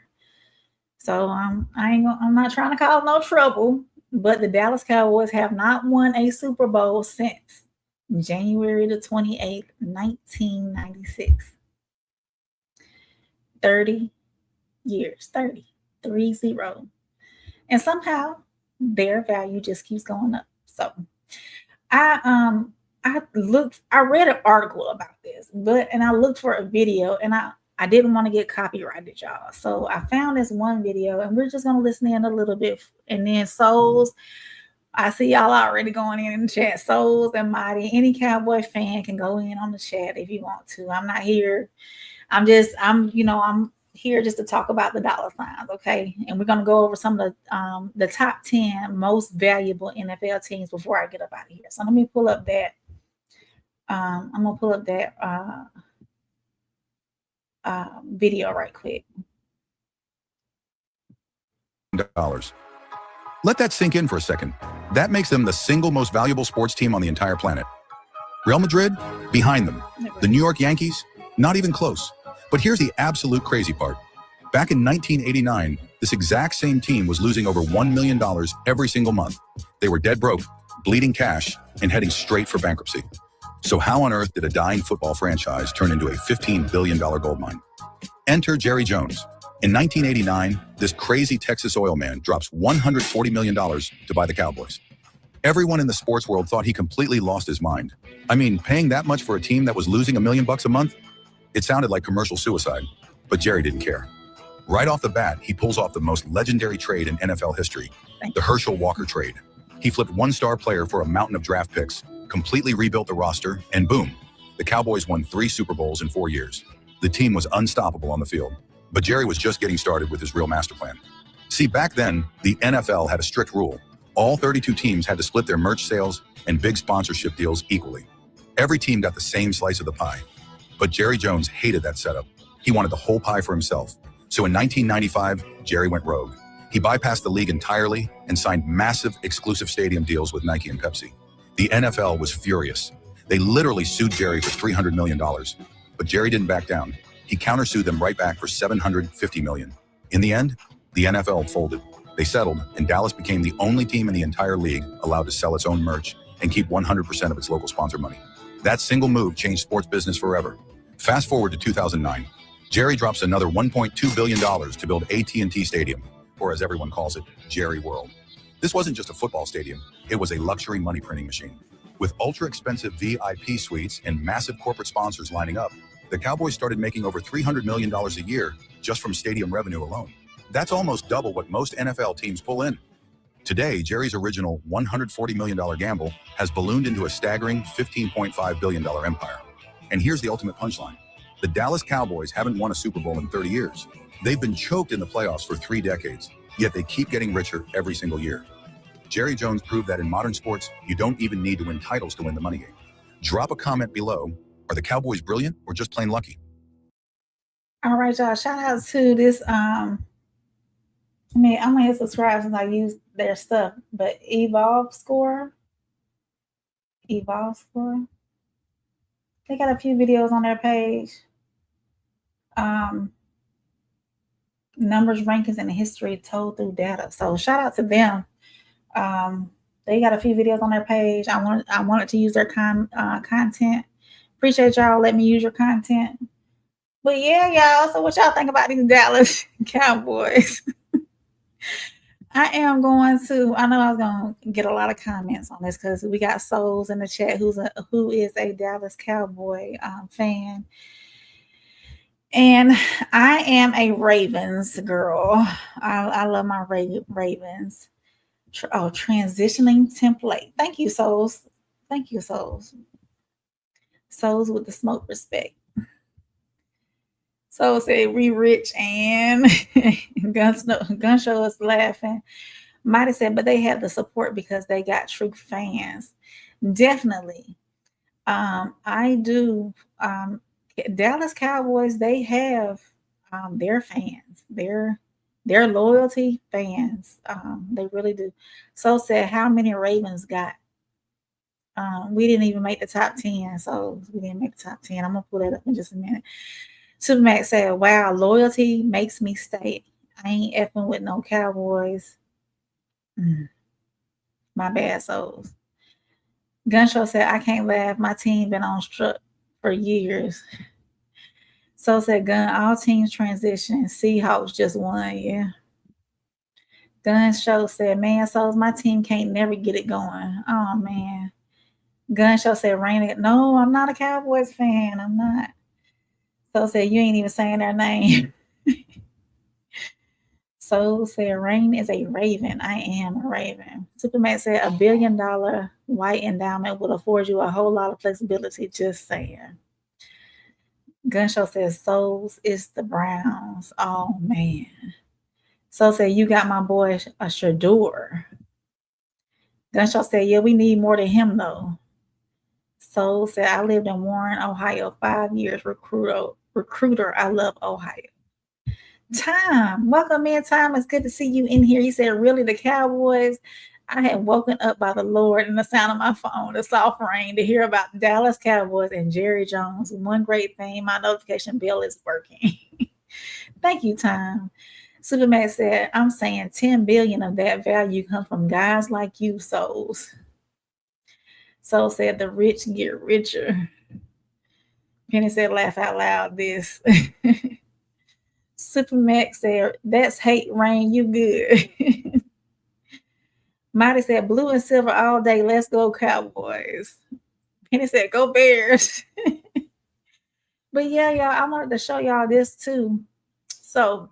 So I'm not trying to cause no trouble, but the Dallas Cowboys have not won a Super Bowl since January the 28th, 1996. 30 years, 30. And somehow their value just keeps going up. So I read an article about this, and I looked for a video, and I didn't want to get copyrighted, y'all. So I found this one video, and we're just gonna listen in a little bit. And then Souls, I see y'all already going in the chat. Souls and Mighty, any Cowboy fan can go in on the chat if you want to. I'm not here. I'm here just to talk about the dollar signs, okay? And we're gonna go over some of the top 10 most valuable NFL teams before I get up out of here. So let me pull up that. I'm gonna pull up that video right quick. Let that sink in for a second. That makes them the single most valuable sports team on the entire planet. Real Madrid, behind them. The New York Yankees, not even close. But here's the absolute crazy part. Back in 1989, this exact same team was losing over $1 million every single month. They were dead broke, bleeding cash, and heading straight for bankruptcy. So how on earth did a dying football franchise turn into a $15 billion goldmine? Enter Jerry Jones. In 1989, this crazy Texas oil man drops $140 million to buy the Cowboys. Everyone in the sports world thought he completely lost his mind. I mean, paying that much for a team that was losing $1 million a month? It sounded like commercial suicide, but Jerry didn't care. Right off the bat, he pulls off the most legendary trade in NFL history, the Herschel Walker trade. He flipped one star player for a mountain of draft picks, completely rebuilt the roster, and boom, the Cowboys won 3 Super Bowls in 4 years. The team was unstoppable on the field, but Jerry was just getting started with his real master plan. See, back then, the NFL had a strict rule. All 32 teams had to split their merch sales and big sponsorship deals equally. Every team got the same slice of the pie. But Jerry Jones hated that setup. He wanted the whole pie for himself. So in 1995, Jerry went rogue. He bypassed the league entirely and signed massive exclusive stadium deals with Nike and Pepsi. The NFL was furious. They literally sued Jerry for $300 million. But Jerry didn't back down. He countersued them right back for $750 million. In the end, the NFL folded. They settled, and Dallas became the only team in the entire league allowed to sell its own merch and keep 100% of its local sponsor money. That single move changed sports business forever. Fast forward to 2009. Jerry drops another $1.2 billion to build AT&T Stadium, or as everyone calls it, Jerry World. This wasn't just a football stadium. It was a luxury money printing machine. With ultra-expensive VIP suites and massive corporate sponsors lining up, the Cowboys started making over $300 million a year just from stadium revenue alone. That's almost double what most NFL teams pull in. Today, Jerry's original $140 million gamble has ballooned into a staggering $15.5 billion empire. And here's the ultimate punchline. The Dallas Cowboys haven't won a Super Bowl in 30 years. They've been choked in the playoffs for 3 decades, yet they keep getting richer every single year. Jerry Jones proved that in modern sports, you don't even need to win titles to win the money game. Drop a comment below. Are the Cowboys brilliant or just plain lucky? All right, y'all. Shout out to this. I'm gonna hit subscribe since I use their stuff. But Evolve Score. They got a few videos on their page. Numbers, rankings, and history told through data. So shout out to them. They got a few videos on their page. I wanted to use their content. Appreciate y'all letting me use your content. But yeah, y'all. So what y'all think about these Dallas Cowboys? I know I was gonna get a lot of comments on this because we got Souls in the chat who is a Dallas Cowboy fan. And I am a Ravens girl. I love my Ravens. Transitioning template. Thank you, Souls. Thank you, Souls. Souls with the smoke respect. So said we rich and Gun Show is laughing. Might have said, but they have the support because they got true fans. Definitely. I do. Dallas Cowboys, they have They're fans. They're loyalty fans. They really do. So said, how many Ravens got? We didn't even make the top 10, so we didn't make the top 10. I'm gonna pull that up in just a minute. Supermax said, wow, loyalty makes me stay. I ain't effing with no Cowboys. My bad souls. Gunshow said, I can't laugh. My team been on strut for years. So said Gun, all teams transition. Seahawks just won, yeah. Gunshow said, man, souls, my team can't never get it going. Oh man. Gunshow said, Rain it. No, I'm not a Cowboys fan. I'm not. So said, you ain't even saying their name. So said, Rain is a Raven. I am a Raven. Superman said, $1 billion white endowment will afford you a whole lot of flexibility. Just saying. Gunshow says, Souls is the Browns. Oh, man. So said, you got my boy a Shador. Gunshow said, yeah, we need more than him, though. Soul said, I lived in Warren, Ohio, 5 years. Recruiter. I love Ohio. Time. Welcome in, Time. It's good to see you in here. He said, really, the Cowboys? I had woken up by the Lord and the sound of my phone, the soft rain, to hear about Dallas Cowboys and Jerry Jones. One great thing, my notification bell is working. Thank you, Time. Superman said, I'm saying 10 billion of that value comes from guys like you, souls. Soul said, the rich get richer. Penny said, laugh out loud this. Supermax said, that's hate, Rain, you good. Mighty said, blue and silver all day. Let's go, Cowboys. Penny said, go Bears. But yeah, y'all, I wanted to show y'all this too. So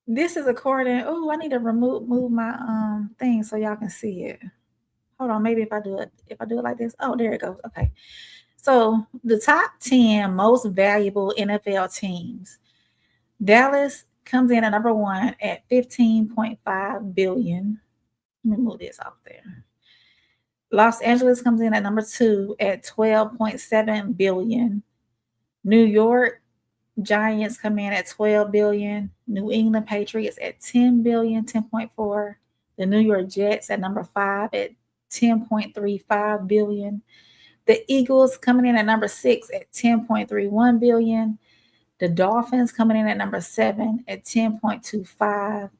this is according. Oh, I need to move my thing so y'all can see it. Hold on, maybe if I do it like this. Oh, there it goes. Okay. So the top 10 most valuable NFL teams. Dallas comes in at number 1 at $15.5 billion. Let me move this off there. Los Angeles comes in at number 2 at $12.7 billion. New York Giants come in at $12 billion. New England Patriots at $10 billion, 10.4. The New York Jets at number 5 at $10.35 billion. The Eagles coming in at number 6 at $10.31 billion. The Dolphins coming in at number 7 at $10.25.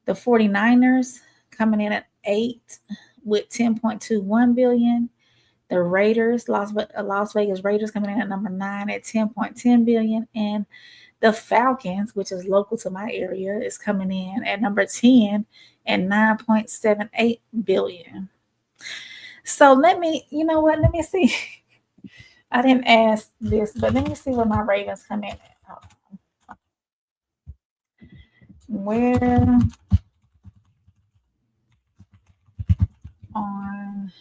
The 49ers coming in at 8 with $10.21 billion. The Raiders, Las Vegas Raiders coming in at number 9 at $10.10 billion. And the Falcons, which is local to my area, is coming in at number 10 at $9.78 billion. So let me see. I didn't ask this, but let me see where my Ravens come in at. Where on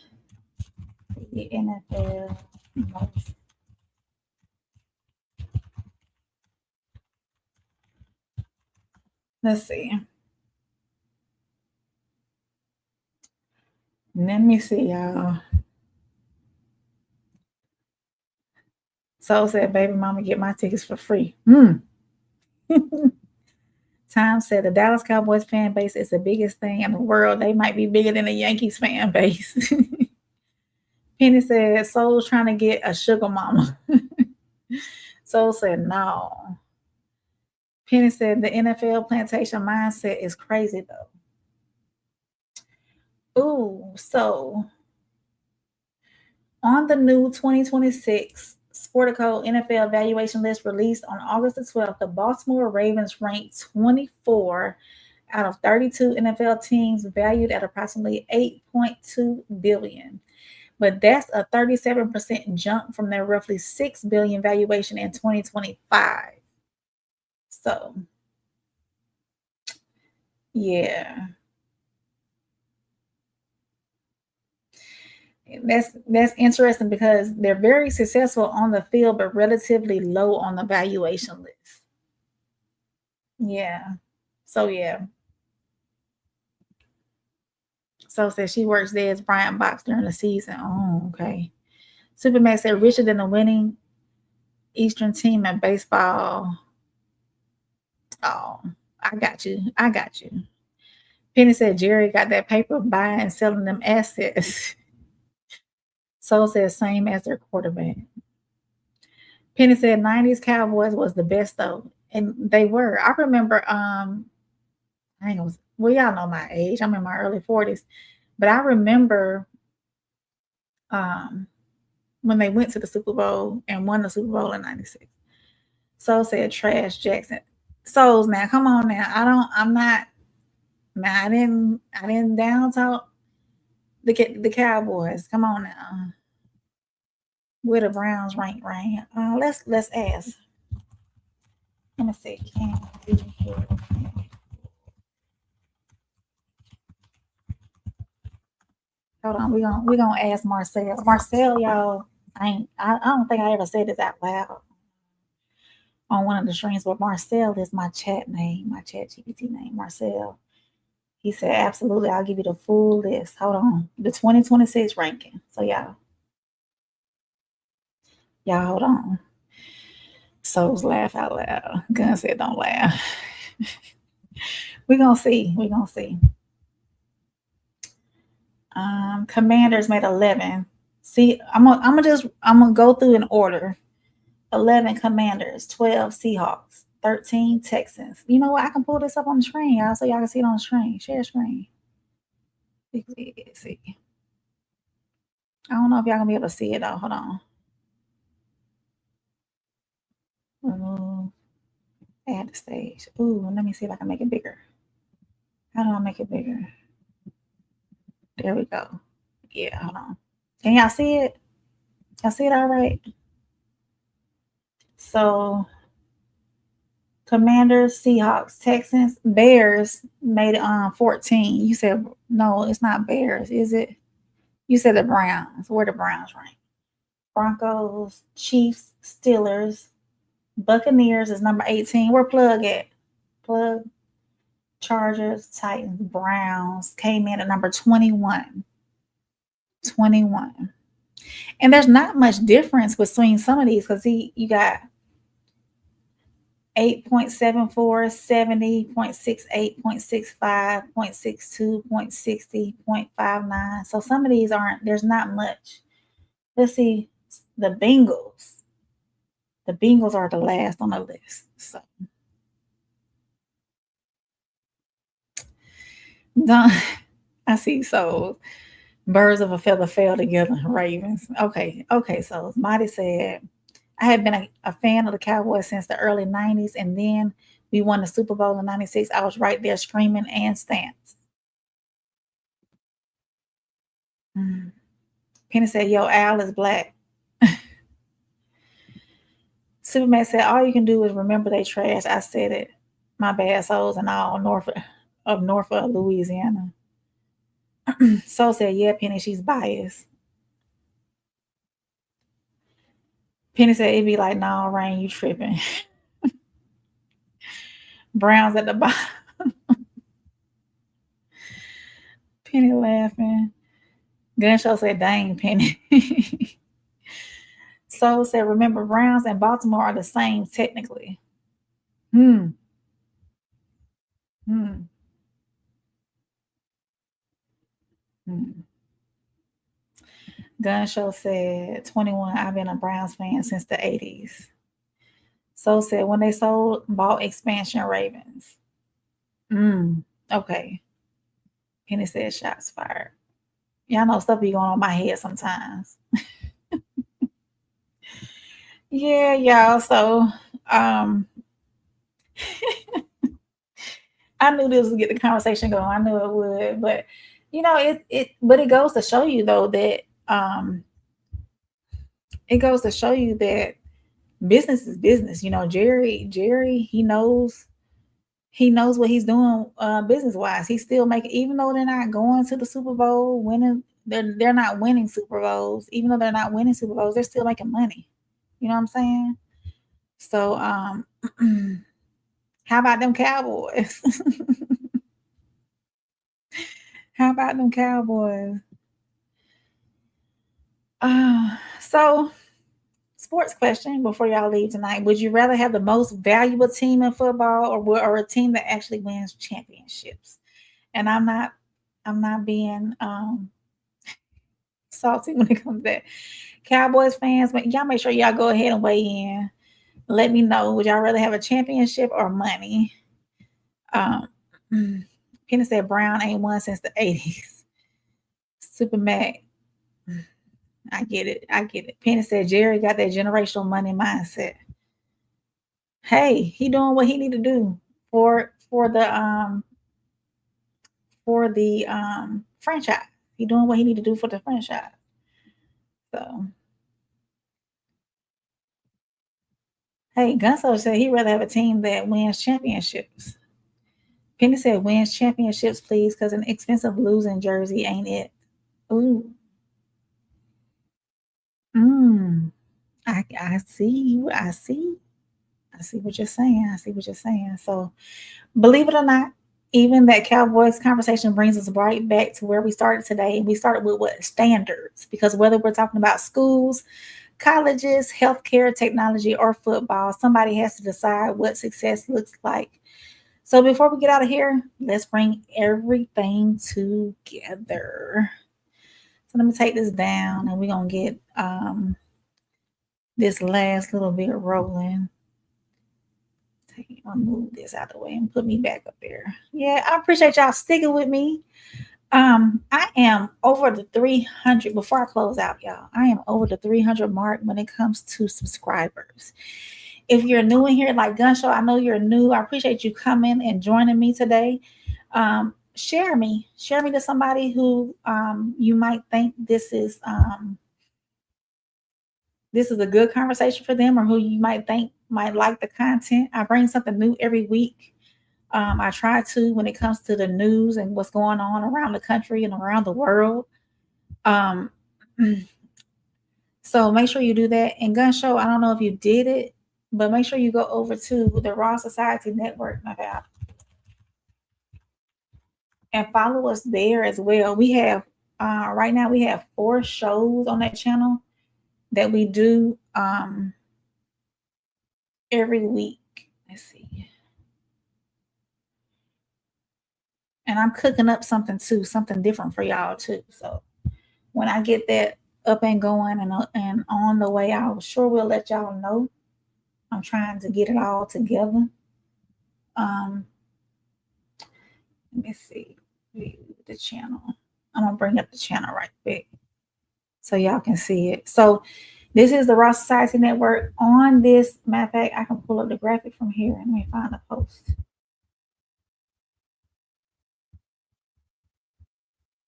the NFL most? Let's see. Let me see, y'all. Soul said, baby mama, get my tickets for free. Time said, the Dallas Cowboys fan base is the biggest thing in the world. They might be bigger than the Yankees fan base. Penny said, Soul's trying to get a sugar mama. Soul said, no. Penny said, the NFL plantation mindset is crazy, though. Ooh, so on the new 2026 Sportico NFL evaluation list released on August the 12th, the Baltimore Ravens ranked 24 out of 32 NFL teams valued at approximately $8.2 billion. But that's a 37% jump from their roughly $6 billion valuation in 2025. So, yeah. That's interesting because they're very successful on the field, but relatively low on the valuation list. Yeah. So yeah. So says she works there as Bryant Box during the season. Oh, okay. Supermax said richer than the winning Eastern team in baseball Oh, I got you. I got you. Penny said Jerry got that paper buying and selling them assets. So said same as their quarterback. Penny said 90s Cowboys was the best though. And they were. I remember well, y'all know my age. I'm in my early 40s. But I remember when they went to the Super Bowl and won the Super Bowl in 96. So said Trash Jackson. Souls now, come on now. I didn't down talk the Cowboys. Come on now. Where the Browns rank, right? Let's ask. Let me see. Hold on, we gonna ask Marcel. Marcel, y'all, I don't think I ever said this out loud on one of the streams, but Marcel is my chat name, my chat GPT name, Marcel. He said, absolutely, I'll give you the full list. Hold on. The 2026 ranking. So y'all hold on. Souls laugh out loud. Gun said don't laugh. We're gonna see. Commanders made 11. See, I'm gonna go through in order. 11 Commanders, 12 Seahawks, 13 Texans. You know what? I can pull this up on the screen, y'all, so y'all can see it on the screen. Share screen. Let's see. I don't know if y'all gonna be able to see it though. Hold on. Add the stage. Ooh, let me see if I can make it bigger. How do I make it bigger? There we go. Yeah, hold on. Can y'all see it? Y'all see it all right? So, Commanders, Seahawks, Texans, Bears made it 14. You said, no, it's not Bears, is it? You said the Browns. Where the Browns rank? Broncos, Chiefs, Steelers, Buccaneers is number 18. Where Plug at? Plug. Chargers, Titans, Browns came in at number 21. 21. And there's not much difference between some of these because you got 8.74, 70, 0.68, 0.65, 0.62, 0.60, 0.59. So some of these there's not much. Let's see, the Bengals. The Bengals are the last on the list. So I see. So birds of a feather fell together. Ravens. Okay. So Mighty said, I have been a fan of the Cowboys since the early 90s, and then we won the Super Bowl in 96. I was right there screaming and stance. Penny said, yo, Al is black. Superman said, all you can do is remember they trash. I said it. My bad souls and all Norfolk, Louisiana. So said, yeah, Penny, she's biased. Penny said, it'd be like, no, Rain, you tripping. Browns at the bottom. Penny laughing. Gunshow said, dang, Penny. So said, remember, Browns and Baltimore are the same technically. Gunshow said, 21, I've been a Browns fan since the 80s. So said, when they bought expansion Ravens. Okay. Penny said, shots fired. Y'all know stuff be going on in my head sometimes. Yeah, y'all. So I knew this would get the conversation going. I knew it would, but it goes to show you though that business is business. Jerry, he knows what he's doing business wise. He's still making, even though they're not going to the Super Bowl, winning, they're not winning Super Bowls. Even though they're not winning Super Bowls, they're still making money. You know what I'm saying? So how about them Cowboys? How about them Cowboys? So sports sports question before y'all leave tonight. Would you rather have the most valuable team in football or a team that actually wins championships? And I'm not being salty when it comes to that. Cowboys fans, y'all make sure y'all go ahead and weigh in. Let me know. Would y'all rather have a championship or money? Penny said Brown ain't won since the 80s. Super Mac. I get it. Penny said Jerry got that generational money mindset. Hey, he doing what he need to do for the franchise. He doing what he need to do for the franchise. So, hey, Gunso said he'd rather have a team that wins championships. Penny said wins championships, please, because an expensive losing jersey ain't it. Ooh. I see what you're saying. So, believe it or not, even that Cowboys conversation brings us right back to where we started today. We started with what standards, because whether we're talking about schools, colleges, healthcare, technology, or football, somebody has to decide what success looks like. So before we get out of here, let's bring everything together. So let me take this down and we're going to get this last little bit rolling. I'll move this out of the way and put me back up there. Yeah, I appreciate y'all sticking with me. I am over the 300 before I close out, y'all. I am over the 300 mark when it comes to subscribers. If you're new in here, like Gun Show, I know you're new. I appreciate you coming and joining me today. Share me to somebody who you might think this is a good conversation for them, or who you might think might like the content. I bring something new every week. I try to, when it comes to the news and what's going on around the country and around the world. So make sure you do that. And Gun Show, I don't know if you did it, but make sure you go over to the Raw Society Network, and follow us there as well. We have right now we have 4 shows on that channel that we do every week. Let's see. And I'm cooking up something too, something different for y'all too. So when I get that up and going and on the way, I sure will let y'all know. I'm trying to get it all together. Let me see the channel. I'm gonna bring up the channel right quick so y'all can see it. So this is the Raw Society Network. On this, matter of fact, I can pull up the graphic from here. Let me find the post.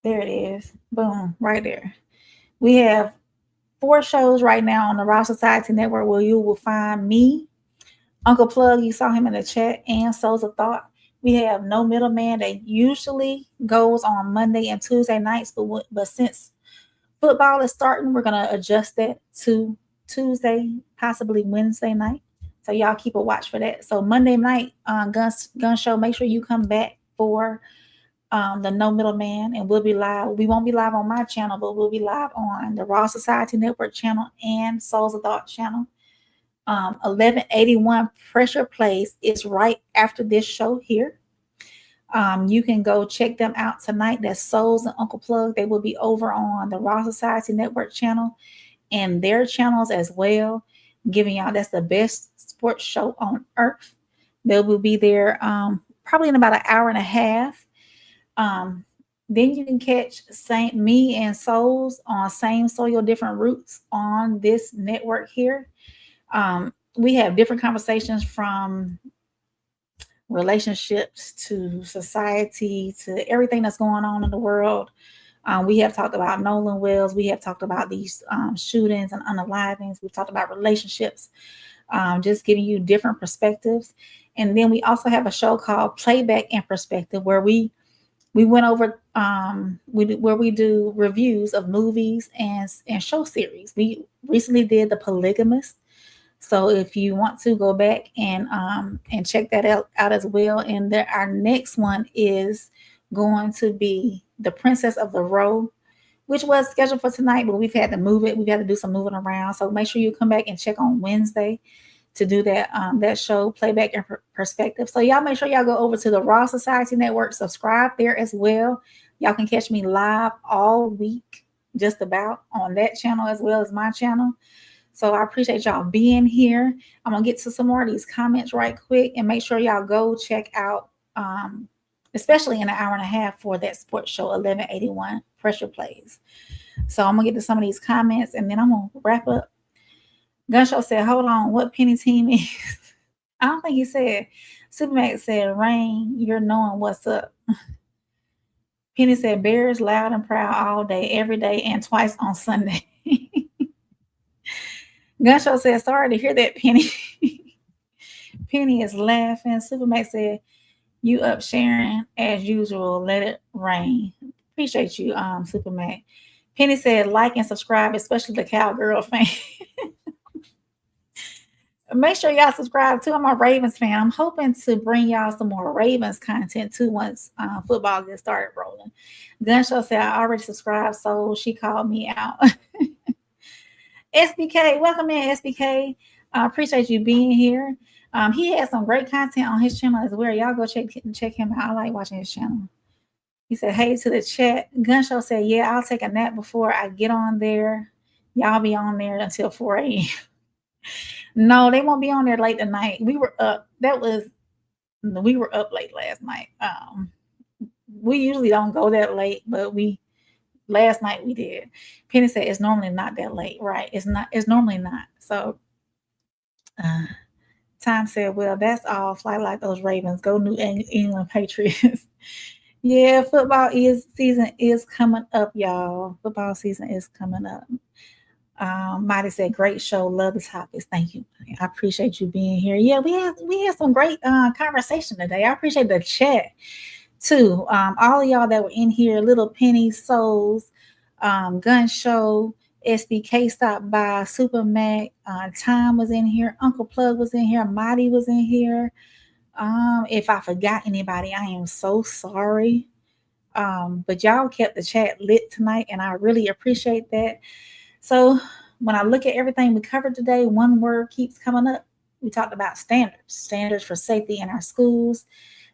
There it is. Boom, right there. We have 4 shows right now on the Raw Society Network where you will find me, Uncle Plug, you saw him in the chat, and Souls of Thought. We have No Middleman that usually goes on Monday and Tuesday nights, but since football is starting, we're going to adjust that to Tuesday, possibly Wednesday night. So y'all keep a watch for that. So Monday night on Gun Show, make sure you come back for the No Middleman, and we'll be live. We won't be live on my channel, but we'll be live on the Raw Society Network channel and Souls of Thought channel. 1181 Pressure Plays is right after this show here. You can go check them out tonight. That's Souls and Uncle Plug. They will be over on the Raw Society Network channel and their channels as well, giving y'all that's the best sports show on earth. They will be there probably in about an hour and a half. Then you can catch me and Souls on Same Soil Different Roots on this network here. We have different conversations from relationships to society to everything that's going on in the world. We have talked about Nolan Wells. We have talked about these shootings and unalivings. We've talked about relationships, just giving you different perspectives. And then we also have a show called Playback and Perspective, where we went over where we do reviews of movies and show series. We recently did The Polygamist. So if you want to go back and check that out as well. And our next one is going to be The Princess of the Row, which was scheduled for tonight, but we've had to move it. We've had to do some moving around. So make sure you come back and check on Wednesday to do that that show, Playback and Perspective. So y'all make sure y'all go over to the Raw Society Network, subscribe there as well. Y'all can catch me live all week, just about, on that channel as well as my channel. So I appreciate y'all being here. I'm gonna get to some more of these comments right quick, and make sure y'all go check out, especially in an hour and a half, for that sports show, 1181 Pressure Plays. So I'm gonna get to some of these comments, and then I'm gonna wrap up. Gunshow said, hold on, what Penny team is? I don't think he said. Supermax said, Rain, you're knowing what's up. Penny said, Bears loud and proud all day, every day, and twice on Sunday. Gunshow said, sorry to hear that, Penny. Penny is laughing. Supermax said, you up, Sharon, as usual. Let it rain. Appreciate you, Supermax. Penny said, like and subscribe, especially the Cowgirl fan. Make sure y'all subscribe too. I'm a Ravens fan. I'm hoping to bring y'all some more Ravens content too once football gets started rolling. Gunshow said, I already subscribed, so she called me out. SBK, welcome in, SBK. I appreciate you being here. He has some great content on his channel as well. Y'all go check him out. I like watching his channel. He said, hey to the chat. Gunshow said, yeah, I'll take a nap before I get on there. Y'all be on there until 4 a.m. No, they won't be on there late tonight. We were up. We were up late last night. We usually don't go that late, but last night we did. Penny said it's normally not that late, right? It's normally not. So Time said, well, that's all. Fly like those Ravens. Go New England Patriots. Yeah, football season is coming up, y'all. Football season is coming up. Mighty said, great show. Love the topics. Thank you. I appreciate you being here. Yeah, we had some great conversation today. I appreciate the chat too. All of y'all that were in here, Little Penny, Souls, Gun Show, SBK stopped by, Super Mac, Time was in here, Uncle Plug was in here, Mighty was in here. If I forgot anybody, I am so sorry. But y'all kept the chat lit tonight, and I really appreciate that. So when I look at everything we covered today, one word keeps coming up. We talked about standards for safety in our schools,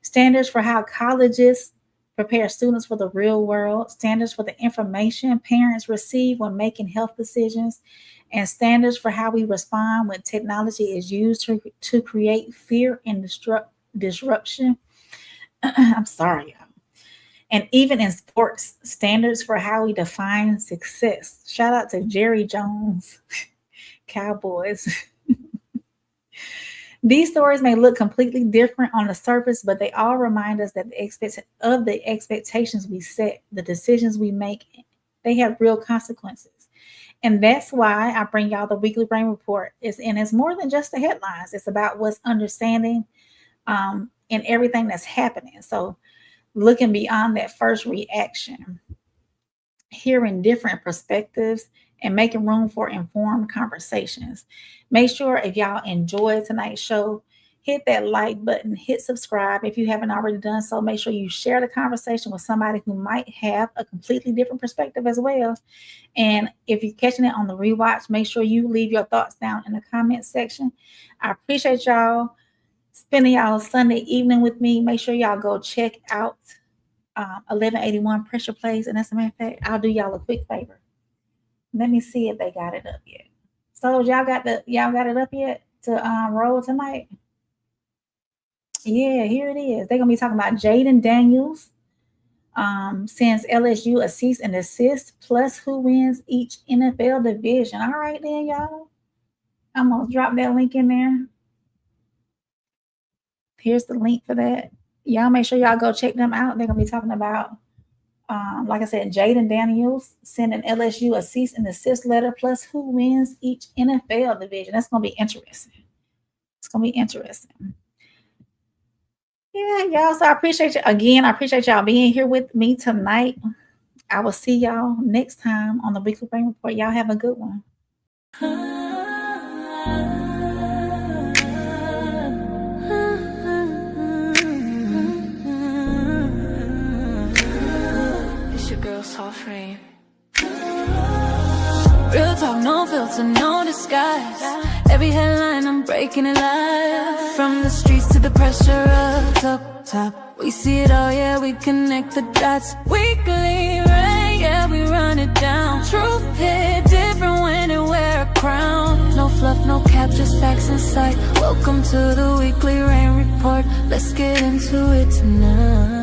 standards for how colleges prepare students for the real world, standards for the information parents receive when making health decisions, and standards for how we respond when technology is used to create fear and disruption. I'm sorry, y'all. And even in sports, standards for how we define success. Shout out to Jerry Jones, Cowboys. These stories may look completely different on the surface, but they all remind us that the expectations we set, the decisions we make, they have real consequences. And that's why I bring y'all the Weekly Brain Report. It's more than just the headlines. It's about what's understanding in everything that's happening. So looking beyond that first reaction, hearing different perspectives, and making room for informed conversations. Make sure if y'all enjoyed tonight's show, hit that like button, hit subscribe. If you haven't already done so, make sure you share the conversation with somebody who might have a completely different perspective as well. And if you're catching it on the rewatch, make sure you leave your thoughts down in the comment section. I appreciate y'all spending y'all Sunday evening with me. Make sure y'all go check out 1181 Pressure Plays. And as a matter of fact, I'll do y'all a quick favor. Let me see if they got it up yet. So y'all got it up yet to roll tonight? Yeah, here it is. They're gonna be talking about Jaden Daniels sends LSU a cease and desist, plus who wins each NFL division. All right then, y'all. I'm gonna drop that link in there. Here's the link for that. Y'all make sure y'all go check them out. They're gonna be talking about like I said, Jaden Daniels sending LSU a cease and desist letter, plus who wins each NFL division. That's going to be interesting. It's going to be interesting. Yeah, y'all. So I appreciate you again. I appreciate y'all being here with me tonight. I will see y'all next time on the Weekly Brain Report. Y'all have a good one. Your girl soft rain. and no disguise. Every headline, I'm breaking it live. From the streets to the pressure of up top. We see it all, yeah, we connect the dots. Weekly rain, yeah, we run it down. Truth hit different when they wear a crown. No fluff, no cap, just facts in sight. Welcome to the weekly rain report. Let's get into it tonight.